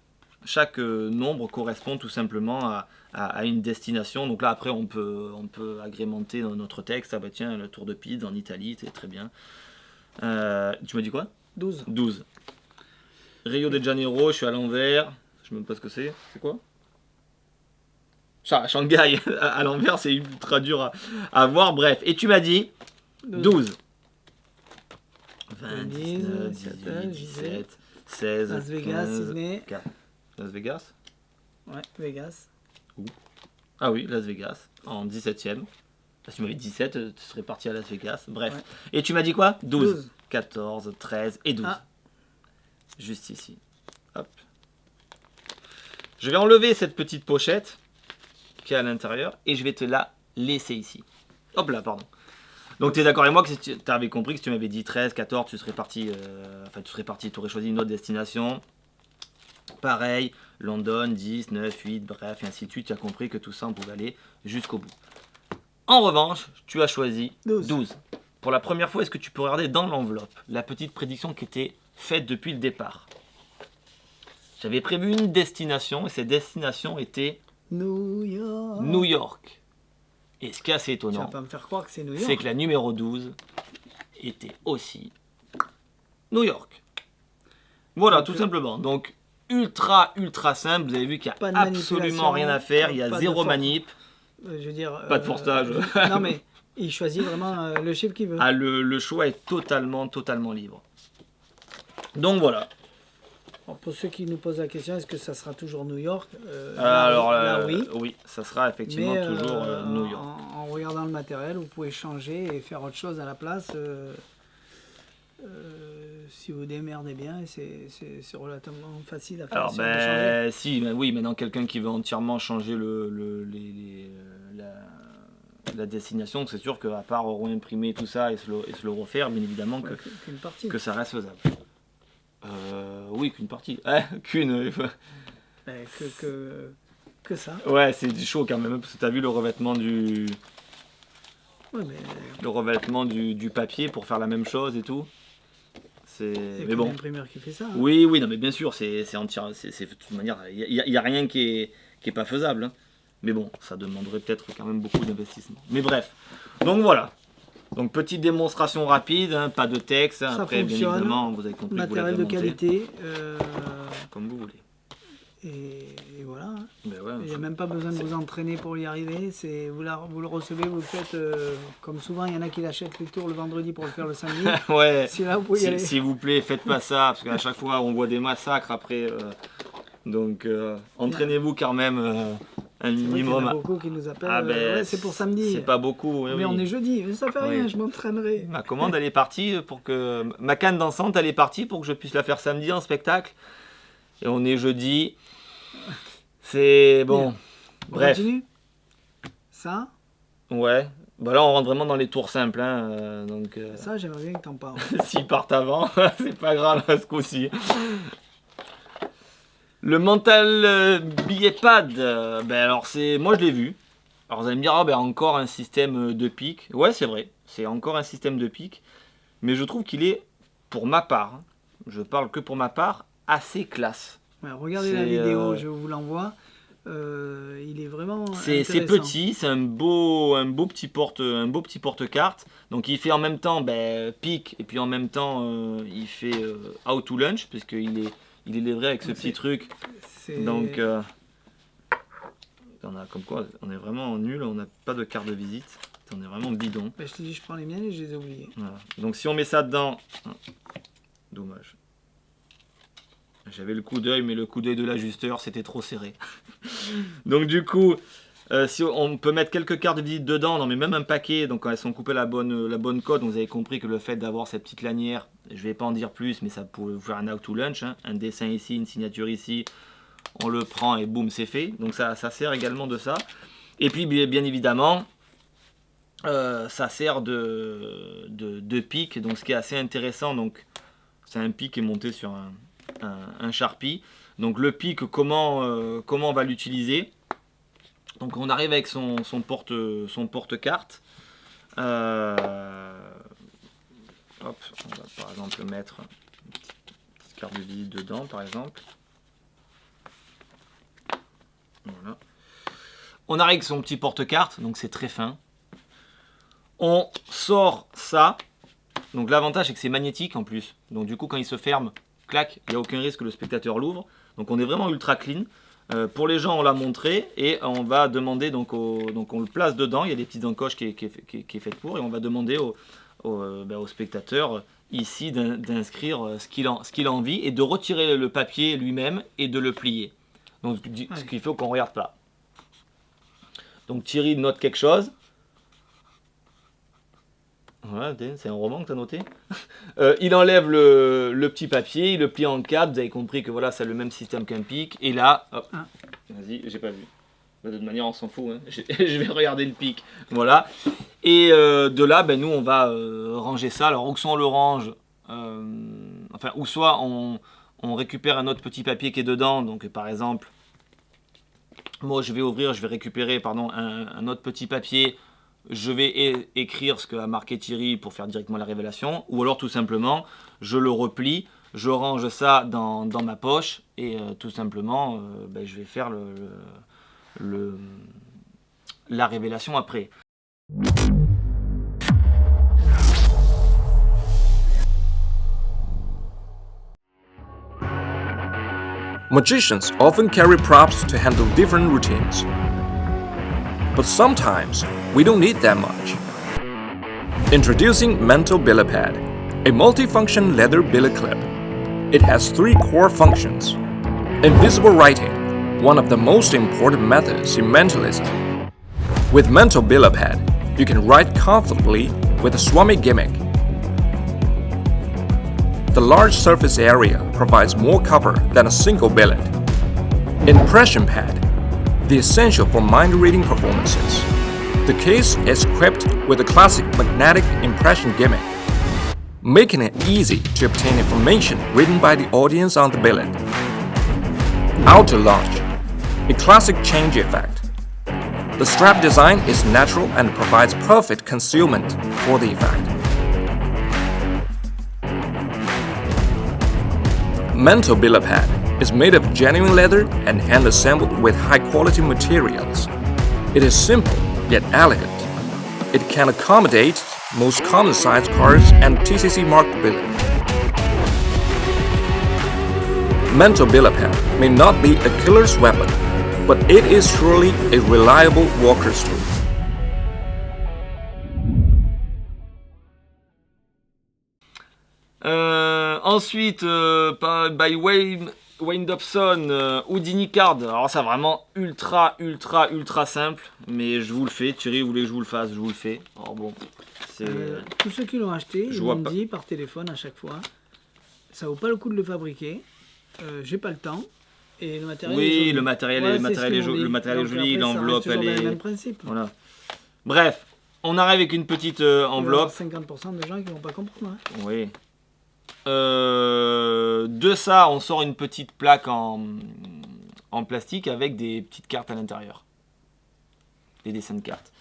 chaque nombre correspond tout simplement à une destination. Donc là, après, on peut agrémenter dans notre texte. Ah bah tiens, le Tour de Pise en Italie, c'est très bien. Tu m'as dit quoi? 12. 12. Rio de Janeiro, je suis à l'envers. Je ne sais même pas ce que c'est. C'est quoi? Shanghai, à l'envers, c'est ultra dur à voir. Bref, et tu m'as dit 12. 20, 19, 18, 17, 16, Las Vegas, 15, Sydney. 4. Las Vegas? Ouais, Vegas. Où? Ah oui, Las Vegas, en 17ème. Si tu m'avais dit 17, tu serais parti à Las Vegas. Bref. Ouais. Et tu m'as dit quoi? 12. 14, 13 et 12. Ah. Juste ici. Hop. Je vais enlever cette petite pochette qui est à l'intérieur et je vais te la laisser ici. Hop là, pardon. Donc tu es d'accord avec moi que tu avais compris que si tu m'avais dit 13, 14, tu serais parti, tu aurais choisi une autre destination. Pareil, London, 10, 9, 8, bref, et ainsi de suite. Tu as compris que tout ça, on pouvait aller jusqu'au bout. En revanche, tu as choisi 12. Pour la première fois, est-ce que tu peux regarder dans l'enveloppe la petite prédiction qui était faite depuis le départ? J'avais prévu une destination et cette destination était New York. Et ce qui est assez étonnant, tu vas pas me faire croire que c'est New York. C'est que la numéro 12 était aussi New York. Voilà, tout simplement. Donc, ultra simple. Vous avez vu qu'il n'y a absolument rien à faire. Il y a zéro manip. Je veux dire... Pas de forçage. Non, mais il choisit vraiment le chiffre qu'il veut. Ah, le choix est totalement libre. Donc, voilà. Alors pour ceux qui nous posent la question, est-ce que ça sera toujours New York? Oui. Oui, ça sera effectivement toujours New York. En regardant le matériel, vous pouvez changer et faire autre chose à la place. Si vous démerdez bien, c'est relativement facile à faire. Alors, oui, maintenant quelqu'un qui veut entièrement changer la destination, c'est sûr qu'à part réimprimer tout ça et se le refaire, bien évidemment que ça reste faisable. Oui, qu'une partie. Qu'une. que ça. Ouais, c'est chaud quand même, parce que t'as vu le revêtement du... Ouais, mais... Le revêtement du papier pour faire la même chose et tout. Mais bon. L'imprimeur qui fait ça. Hein. Oui, non, mais bien sûr, c'est entière. De toute manière, il y a rien qui est pas faisable. Hein. Mais bon, ça demanderait peut-être quand même beaucoup d'investissement. Mais bref. Donc voilà. Donc petite démonstration rapide, hein, pas de texte. Hein. Après, bien évidemment, vous avez compris. Matériel de qualité. Comme vous voulez. Et voilà. Ben ouais, il n'y a même pas besoin de vous entraîner pour y arriver. Vous le recevez, vous le faites. Comme souvent, il y en a qui l'achètent les tours le vendredi pour le faire le samedi. Ouais. Si là, vous pouvez y aller. S'il vous plaît, faites pas ça, parce qu'à chaque fois, on voit des massacres après. Donc, entraînez-vous quand même un minimum. Il y en a beaucoup qui nous appellent. Ouais, c'est pour samedi. C'est pas beaucoup. Mais on est jeudi. Ça fait rien, je m'entraînerai. Ma commande, elle est partie pour que. Ma canne dansante, elle est partie pour que je puisse la faire samedi en spectacle. Et on est jeudi. C'est bon. Bien. Bref. On continue. Ça. Ouais. Bah là, on rentre vraiment dans les tours simples. Hein, donc, ça, j'aimerais bien que t'en parles. S'ils partent avant, c'est pas grave ce coup-ci. Le mental billet pad. Alors moi, je l'ai vu. Alors vous allez me dire, encore un système de pique. Ouais, c'est vrai. C'est encore un système de pique. Mais je trouve qu'il est, pour ma part, je parle que pour ma part, assez classe. Ouais, regardez la vidéo, je vous l'envoie. Il est vraiment c'est petit, c'est un beau petit porte-carte. Donc il fait en même temps pique et puis en même temps il fait out to lunch puisqu'il est livré avec ce petit truc. Donc on a comme quoi on est vraiment nul, on n'a pas de carte de visite. On est vraiment bidon. Je te dis, je prends les miennes et je les ai oubliées. Voilà. Donc si on met ça dedans, dommage. J'avais le coup d'œil, mais le coup d'œil de l'ajusteur, c'était trop serré. Donc du coup, si on peut mettre quelques cartes de visite dedans, non mais même un paquet, donc quand elles sont coupées la bonne cote, donc vous avez compris que le fait d'avoir cette petite lanière, je ne vais pas en dire plus, mais ça pourrait vous faire un out to lunch, hein, un dessin ici, une signature ici, on le prend et boum, c'est fait. Donc ça sert également de ça. Et puis bien évidemment, ça sert de pic, donc ce qui est assez intéressant, donc c'est un pic qui est monté sur un Sharpie. Donc le pic, comment on va l'utiliser? Donc on arrive avec son porte-carte. Hop, on va par exemple mettre une petite carte de visite dedans, par exemple. Voilà. On arrive avec son petit porte-carte, donc c'est très fin. On sort ça. Donc l'avantage c'est que c'est magnétique en plus. Donc du coup quand il se ferme, clac, il n'y a aucun risque que le spectateur l'ouvre. Donc on est vraiment ultra clean. Pour les gens on l'a montré et on va demander donc on le place dedans. Il y a des petites encoches qui est faite pour et on va demander au spectateur ici d'inscrire ce qu'il a envie et de retirer le papier lui-même et de le plier. Donc ce qu'il faut qu'on regarde pas. Donc Thierry note quelque chose. Voilà, c'est un roman que tu as noté. Il enlève le petit papier, il le plie en 4. Vous avez compris que voilà, c'est le même système qu'un pic. Et là, hop, vas-y, j'ai pas vu. De toute manière, on s'en fout. Hein. Je vais regarder le pic. Voilà. Et de là, nous, on va ranger ça. Alors, ou soit on le range, ou soit on récupère un autre petit papier qui est dedans. Donc, par exemple, moi, je vais récupérer un autre petit papier. Je vais écrire ce qu'a marqué Thierry pour faire directement la révélation, ou alors tout simplement, je le replie, je range ça dans ma poche, et tout simplement, je vais faire la révélation après. Magicians often carry props to handle different routines. But sometimes, we don't need that much. Introducing Mental Billet Pad, a multifunction leather billet clip. It has 3 core functions. Invisible writing, one of the most important methods in mentalism. With Mental Billet Pad, you can write comfortably with a Swami gimmick. The large surface area provides more cover than a single billet. Impression Pad, the essential for mind-reading performances. The case is equipped with a classic magnetic impression gimmick, making it easy to obtain information written by the audience on the billet. Auto launch, a classic change effect. The strap design is natural and provides perfect concealment for the effect. Mental Billet Pad is made of genuine leather and hand-assembled with high-quality materials. It is simple yet elegant. It can accommodate most common size cars and TCC marked billet. Mental Billet Pad may not be a killer's weapon, but it is surely a reliable walker's tool. Ensuite, by Wayne Dobson, Houdini Card. Alors ça vraiment ultra simple, mais je vous le fais. Thierry voulait que je vous le fasse, je vous le fais. Alors bon, c'est... tous ceux qui l'ont acheté, ils m'ont dit par téléphone à chaque fois, ça vaut pas le coup de le fabriquer, j'ai pas le temps. Et le matériel est joli. Le matériel est joli, l'enveloppe elle est... le même principe. Voilà. Bref, on arrive avec une petite enveloppe. 50% de gens qui vont pas comprendre. Hein. Oui. De ça, on sort une petite plaque en plastique avec des petites cartes à l'intérieur. Des dessins de cartes.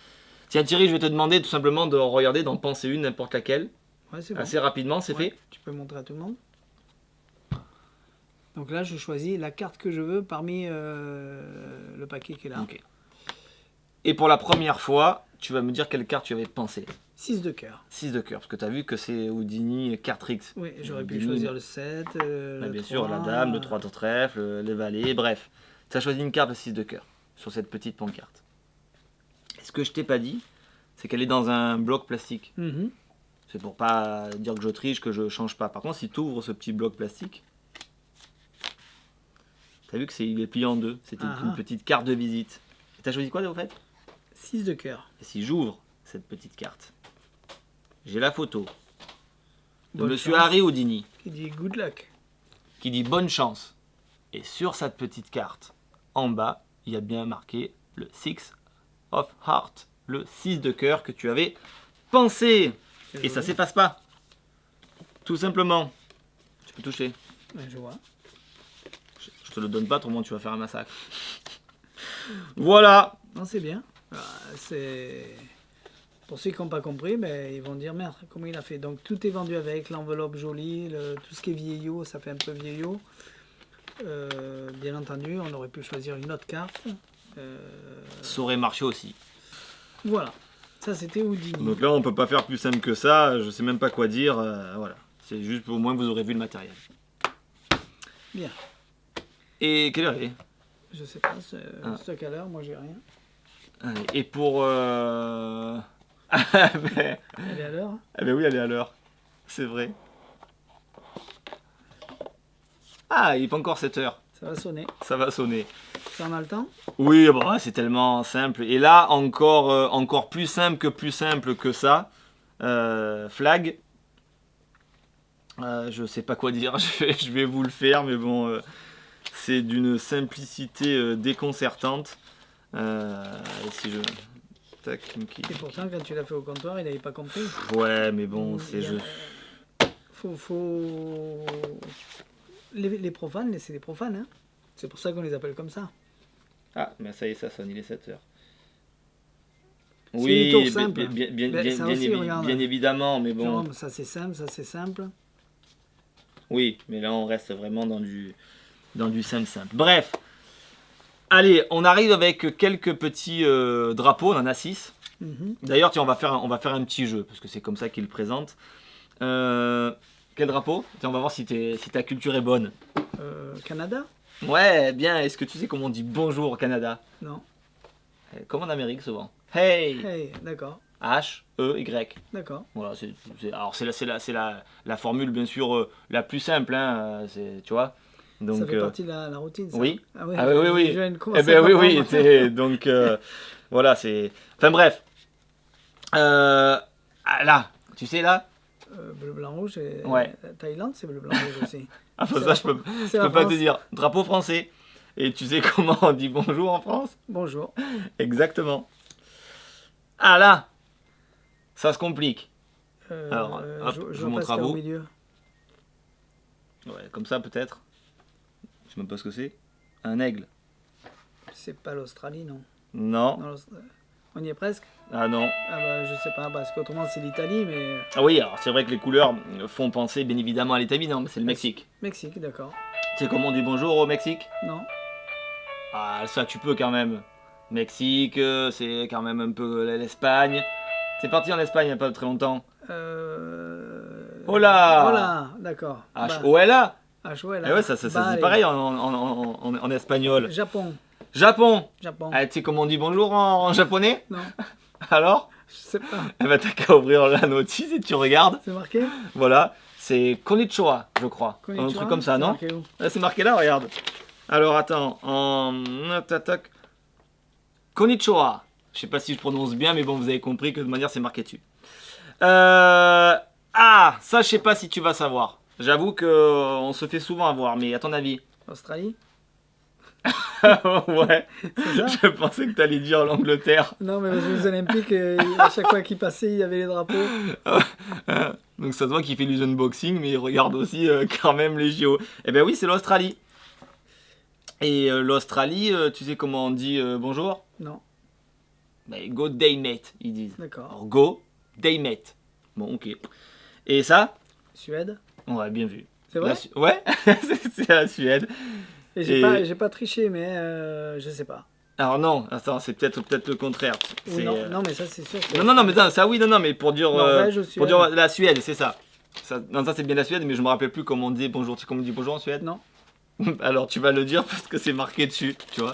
Tiens Thierry, je vais te demander tout simplement de regarder, d'en penser une, n'importe laquelle. Ouais, c'est assez rapidement, c'est fait. Tu peux montrer à tout le monde. Donc là, je choisis la carte que je veux parmi le paquet qui est là. Okay. Et pour la première fois, tu vas me dire quelle carte tu avais pensé. 6 de cœur. 6 de cœur, parce que tu as vu que c'est Houdini 4X. Oui, j'aurais pu choisir le 7, le bien 3, sûr, la dame, le 3 de trèfle, les valets, bref. Tu as choisi une carte de 6 de cœur sur cette petite pancarte. Et ce que je t'ai pas dit, c'est qu'elle est dans un bloc plastique. C'est pour pas dire que je triche, que je change pas. Par contre, si tu ouvres ce petit bloc plastique, tu as vu qu'il est plié en deux. C'était une petite carte de visite. Et tu as choisi quoi, au fait? 6 de cœur. Et si j'ouvre cette petite carte, j'ai la photo de Monsieur Harry Houdini qui dit good luck, qui dit bonne chance. Et sur cette petite carte, en bas, il y a bien marqué le 6 of Heart, le 6 de cœur que tu avais pensé. Et ça s'efface pas. Tout simplement. Tu peux toucher. Ouais, je vois. Je te le donne pas, autrement tu vas faire un massacre. Voilà. Non, c'est bien. C'est... Pour ceux qui n'ont pas compris, ben, ils vont dire merde, comment il a fait. Donc tout est vendu avec, l'enveloppe jolie, tout ce qui est vieillot, ça fait un peu vieillot. Bien entendu, on aurait pu choisir une autre carte. Ça aurait marché aussi. Voilà, ça c'était Houdini. Donc là, on peut pas faire plus simple que ça, je sais même pas quoi dire. Voilà, c'est juste au moins vous aurez vu le matériel. Bien. Et quelle heure il est? Je sais pas, c'est à quelle heure, moi j'ai rien. Allez, et pour... Elle est à l'heure? Eh ben oui, elle est à l'heure. C'est vrai. Ah, il est pas encore 7 heures. Ça va sonner. Ça va sonner. Ça en a le temps? Oui, bah, c'est tellement simple. Et là, encore plus simple que ça. Flag. Je sais pas quoi dire. Je vais vous le faire, mais bon, c'est d'une simplicité déconcertante. Si je... Tac, et pourtant, quand tu l'as fait au comptoir, il n'avait pas compris. Ouais, mais bon, c'est juste... Faut... Les profanes, c'est des profanes. Hein. C'est pour ça qu'on les appelle comme ça. Ah, mais ça y est, ça sonne, il est 7 heures. Oui, bien évidemment, mais bon... Genre, ça c'est simple, Oui, mais là, on reste vraiment dans du simple. Bref. Allez, on arrive avec quelques petits drapeaux, on en a 6. D'ailleurs, tiens, on va faire un petit jeu, parce que c'est comme ça qu'il le présente. Quel drapeau? Tiens, on va voir si ta culture est bonne. Canada? Ouais, bien. Est-ce que tu sais comment on dit bonjour au Canada? Non. Comme en Amérique, souvent. Hey! Hey, d'accord. H-E-Y. D'accord. Voilà, alors c'est la formule, bien sûr, la plus simple, hein, tu vois. Donc, ça fait partie de la routine, ça. Oui. Ah oui. Oui. Eh ben oui. Donc voilà, c'est. Enfin bref. Là, tu sais là. Bleu, blanc, rouge. Et... Ouais. Thaïlande, c'est bleu, blanc, rouge aussi. Ah bah ça, je peux pas te dire. Drapeau français. Et tu sais comment on dit bonjour en France? Bonjour. Exactement. Ah là, ça se complique. Alors, hop, je vous montre à vous. Au milieu. Ouais, comme ça peut-être. Je sais même pas ce que c'est. Un aigle. C'est pas l'Australie, non. Non. Non, on y est presque. Ah non. Ah bah, je sais pas, parce qu'autrement c'est l'Italie, mais... Ah oui, alors c'est vrai que les couleurs font penser bien évidemment à l'Italie, non, mais c'est le Mexique. Mexique, d'accord. Tu sais comment on dit bonjour au Mexique? Non. Ah, ça tu peux quand même. Mexique, c'est quand même un peu l'Espagne. C'est parti en Espagne il n'y a pas très longtemps. Hola. Hola, d'accord. H-O-L-A. H-O-L-A. Eh ouais, ça se dit pareil en espagnol. Japon. Japon. Japon. Ah, tu sais comment on dit bonjour en japonais? Non, Alors? je sais pas. Eh ben t'as qu'à ouvrir la notice et tu regardes. C'est marqué? Voilà, c'est konnichiwa, je crois. Konnichiwa, Un truc comme ça, c'est non? marqué où? Ah, c'est marqué là, regarde. Alors attends, tac. Konnichiwa. Je sais pas si je prononce bien, mais bon, vous avez compris que de manière c'est marqué dessus. Ah, ça je sais pas si tu vas savoir. J'avoue que on se fait souvent avoir, mais à ton avis? Australie? Ouais, C'est ça? je pensais que t'allais dire l'Angleterre. Non, mais aux Jeux Olympiques, à chaque fois qu'il passait, il y avait les drapeaux. Donc ça se voit qu'il fait du unboxing, mais il regarde aussi quand même les JO. Eh ben oui, c'est l'Australie. Et l'Australie, tu sais comment on dit bonjour? Non, Ben, go day mate, ils disent. d'accord. Alors go day mate. Bon, ok. Et ça? Suède? Ouais, bien vu. C'est vrai? Ouais, c'est la Suède. Et j'ai pas triché, mais je sais pas. Alors non, attends, c'est peut-être le contraire. Ou C'est, non, non, mais ça c'est sûr. Non, mais ça oui, non, mais pour dire, Norvège ou pour Suède? dire la Suède, c'est ça. Non, ça c'est bien la Suède, mais je me rappelle plus comment on dit bonjour. Tu sais comment on dit bonjour en Suède? Non. Alors tu vas le dire parce que c'est marqué dessus, tu vois.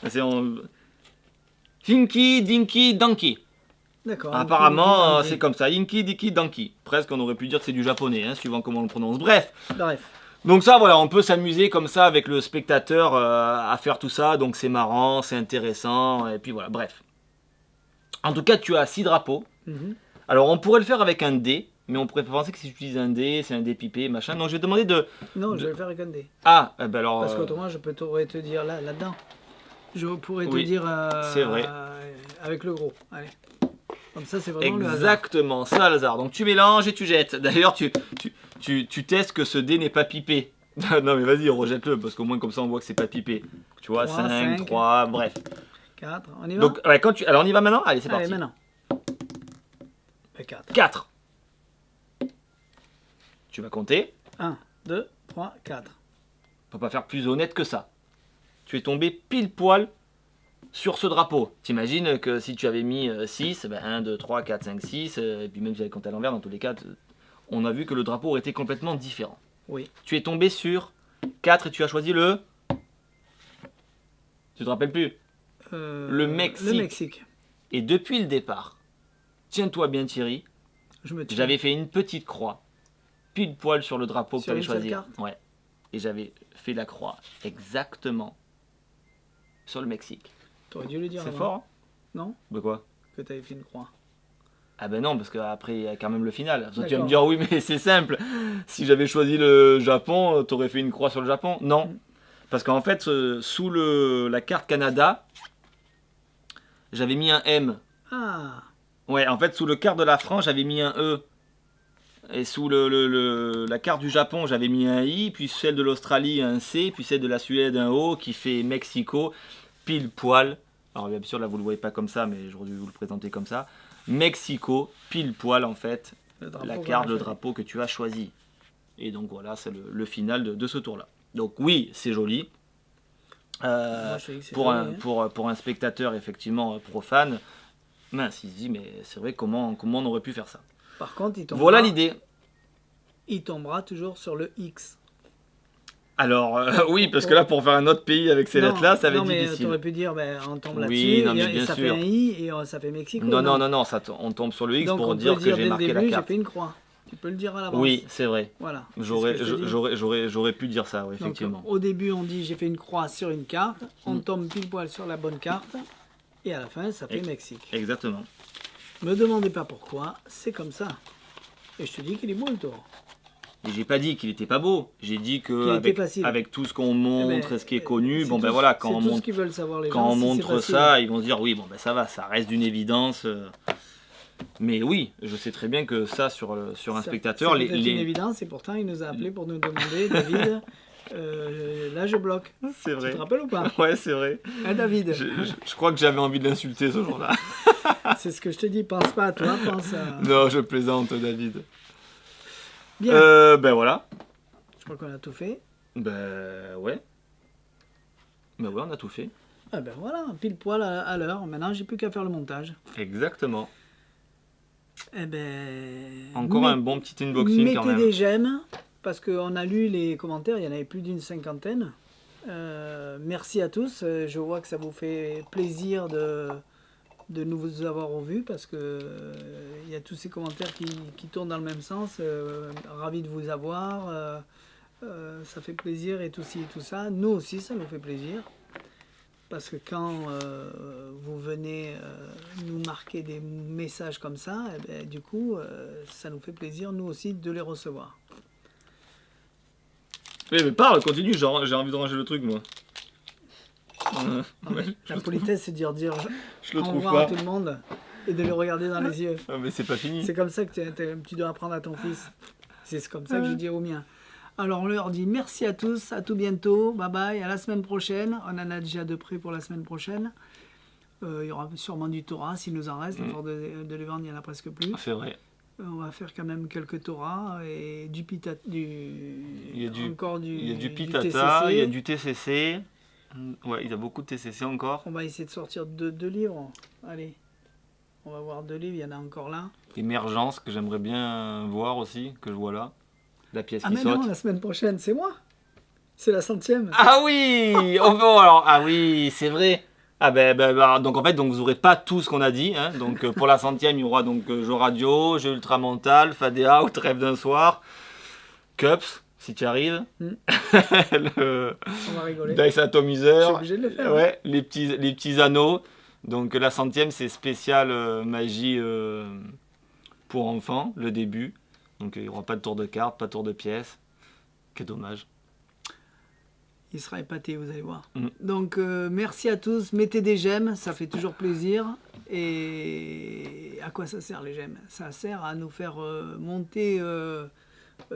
C'est en... Hinky, Dinky, Donkey. D'accord. Apparemment, c'est comme ça. Hinky, Dinky, Donkey. Presque, on aurait pu dire que c'est du japonais, hein, suivant comment on le prononce. Bref. Bref. Donc ça, voilà, on peut s'amuser comme ça avec le spectateur à faire tout ça. Donc c'est marrant, c'est intéressant. Et puis voilà, bref. En tout cas, tu as 6 drapeaux. Mhm. Alors, on pourrait le faire avec un dé. Mais on pourrait penser que si tu utilises un dé, c'est un dé pipé, machin. Donc je vais te demander de... Non, je vais le faire avec un dé. Ah, ben alors... Parce qu'autrement, je pourrais te dire là-dedans. Je pourrais te Oui, dire c'est vrai. avec le gros. Allez. Comme ça, c'est vraiment le hasard. Exactement, ça le hasard. Donc tu mélanges et tu jettes. D'ailleurs, tu testes que ce dé n'est pas pipé. Non mais vas-y, rejette-le, parce qu'au moins comme ça on voit que c'est pas pipé. Tu vois, 3, 5, 5, 3, bref. 4, on y va? Donc, ouais, alors on y va maintenant? Allez, c'est Allez, parti. maintenant. 4. 4. Tu vas compter. 1, 2, 3, 4. On peut pas faire plus honnête que ça. Tu es tombé pile poil sur ce drapeau. T'imagines que si tu avais mis 6, ben 1, 2, 3, 4, 5, 6, et puis même si tu avais compté à l'envers, dans tous les cas, on a vu que le drapeau aurait été complètement différent. Oui. Tu es tombé sur 4 et tu as choisi le... Tu te rappelles plus? Le Mexique. Le Mexique. Et depuis le départ, tiens-toi bien Thierry, Je me tiens. j'avais fait une petite croix, pile poil sur le drapeau que tu Sur allais une seule choisir. carte? Ouais. Et j'avais fait la croix exactement sur le Mexique. T'aurais dû le dire C'est avant. fort, hein? Non? De quoi? Que t'avais fait une croix. Ah ben non, parce qu'après il y a quand même le final. Toi, tu vas me D'accord. dire oui mais c'est simple. Si j'avais choisi le Japon, t'aurais fait une croix sur le Japon? Non. Parce qu'en fait, sous la carte Canada, j'avais mis un M. Ah, Ouais, en fait, sous le carte de la France, j'avais mis un E. Et sous la carte du Japon, j'avais mis un I, puis celle de l'Australie, un C, puis celle de la Suède, un O, qui fait Mexico, pile poil. Alors bien sûr, là, vous ne le voyez pas comme ça, mais j'aurais dû vous le présenter comme ça. Mexico, pile poil, en fait, le drapeau. la carte, le drapeau que tu as choisi. Et donc voilà, c'est le final de ce tour-là. Donc oui, c'est joli. Moi, je te dis que c'est Pour, joli, hein. pour un spectateur, effectivement, profane, mince, il se dit, mais c'est vrai, comment on aurait pu faire ça? Par contre, Voilà l'idée. il tombera toujours sur le X. Alors, oui, parce que là, pour faire un autre pays avec ces Non, lettres-là, ça va être non, mais difficile. t'aurais pu dire, ben, on tombe Oui, là-dessus, non, mais et bien ça sûr. fait un I, et ça fait Mexico. Non, on tombe sur le X Donc pour on dire peut que dire j'ai dès le marqué la début, j'ai carte. fait une croix. Tu peux le dire à l'avance. Oui, c'est vrai. Voilà. c'est ce que je te dis. J'aurais pu dire ça, oui, Donc, effectivement. au début, on dit j'ai fait une croix sur une carte, on tombe pile poil sur la bonne carte, et à la fin, ça fait Mexique. Exactement. Me demandez pas pourquoi, c'est comme ça. Et je te dis qu'il est beau le tour. Et j'ai pas dit qu'il était pas beau. J'ai dit Qu'il que était facile. avec tout ce qu'on montre et ce qui est connu, C'est bon ben tout- voilà, quand c'est on tout ce montre, qu'ils veulent savoir les quand gens, on si c'est montre facile. ça, ils vont se dire oui, bon ben ça va, ça reste d'une évidence. Mais oui, je sais très bien que ça sur un Ça- spectateur, c'est peut-être une évidence, et pourtant il nous a appelé pour nous demander, David, Là, je bloque. C'est Tu vrai. te rappelles ou pas? Ouais, c'est vrai. Hein, David? Je crois que j'avais envie de l'insulter ce jour-là. C'est ce que je te dis, pense pas à toi, pense à... Non, je plaisante, David. Bien, Ben voilà. je crois qu'on a tout fait. Ben ouais. Ben ouais, on a tout fait. Ah ben voilà, pile poil à l'heure. Maintenant, j'ai plus qu'à faire le montage. Exactement. Eh ben... Encore un bon petit unboxing quand Mettez même. des j'aime, parce qu'on a lu les commentaires, il y en avait plus d'une cinquantaine. Merci à tous. Je vois que ça vous fait plaisir de nous avoir revus, parce que il y a tous ces commentaires qui tournent dans le même sens. Ravi de vous avoir. Ça fait plaisir et tout ci et tout ça. Nous aussi, ça nous fait plaisir. Parce que quand vous venez nous marquer des messages comme ça, eh ben, du coup, ça nous fait plaisir, nous aussi, de les recevoir. Mais parle, continue, j'ai envie de ranger le truc, moi. Non, mais la politesse, c'est de dire Je le au trouve revoir pas. à tout le monde et de les regarder dans les yeux. Ah, mais c'est pas fini. C'est comme ça que tu dois apprendre à ton fils. C'est comme ça que je dis au mien. Alors on leur dit merci à tous, à tout bientôt, bye bye, à la semaine prochaine. On en a déjà de près pour la semaine prochaine. Il y aura sûrement du Torah s'il nous en reste. À force de les vendre, il n'y en a presque plus. C'est vrai. On va faire quand même quelques Torah et du Pitata. Il y a encore du, Il y a du du Pitata, TCC. il y a du TCC. Ouais, il y a beaucoup de TCC encore. On va essayer de sortir deux livres. Allez, on va voir 2 livres, il y en a encore là. Émergence, que j'aimerais bien voir aussi, que je vois là. La pièce Ah qui mais saute. non, la semaine prochaine, c'est moi. C'est la 100e. Ah oui oh, bon, alors, ah oui, c'est vrai. Ah donc en fait, donc, vous n'aurez pas tout ce qu'on a dit. Hein. Donc pour la 100e, il y aura donc jeu radio, jeu ultramental, Fade Out, rêve d'un soir, Cups, si tu arrives. Le On va rigoler. Dice Je suis Atomizer. obligé de le faire. Ouais, les petits anneaux. Donc la 100e, c'est spécial magie pour enfants, le début. Donc il n'y aura pas de tour de cartes, pas de tour de pièces. Quel dommage. Il sera épaté, vous allez voir. Mm. Donc merci à tous. Mettez des j'aime, ça fait toujours plaisir. Et à quoi ça sert les j'aime? Ça sert à nous faire monter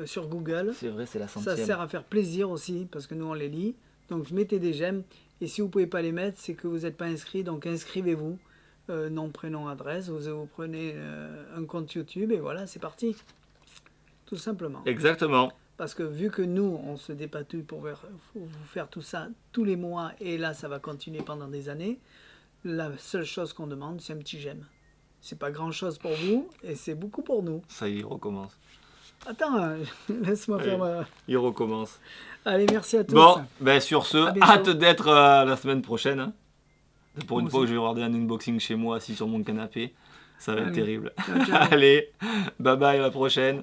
sur Google. C'est vrai, c'est la 100e. Ça sert à faire plaisir aussi, parce que nous on les lit. Donc mettez des j'aime. Et si vous ne pouvez pas les mettre, c'est que vous n'êtes pas inscrit. Donc inscrivez-vous. Nom, prénom, adresse. Vous prenez un compte YouTube et voilà, c'est parti. Tout simplement. Exactement. Parce que vu que nous, on se dépatouille pour vous faire tout ça tous les mois, et là, ça va continuer pendant des années, la seule chose qu'on demande, c'est un petit j'aime. C'est pas grand-chose pour vous, et c'est beaucoup pour nous. Ça y est, il recommence. Attends, laisse-moi Oui. faire... Il recommence. Allez, merci à tous. Bon, ben sur ce, À bientôt. hâte d'être la semaine prochaine. Hein. Pour une Moi fois que aussi. je vais regarder un unboxing chez moi, assis sur mon canapé. Ça va être Allez. terrible. Ciao, ciao. Allez, bye bye, à la prochaine.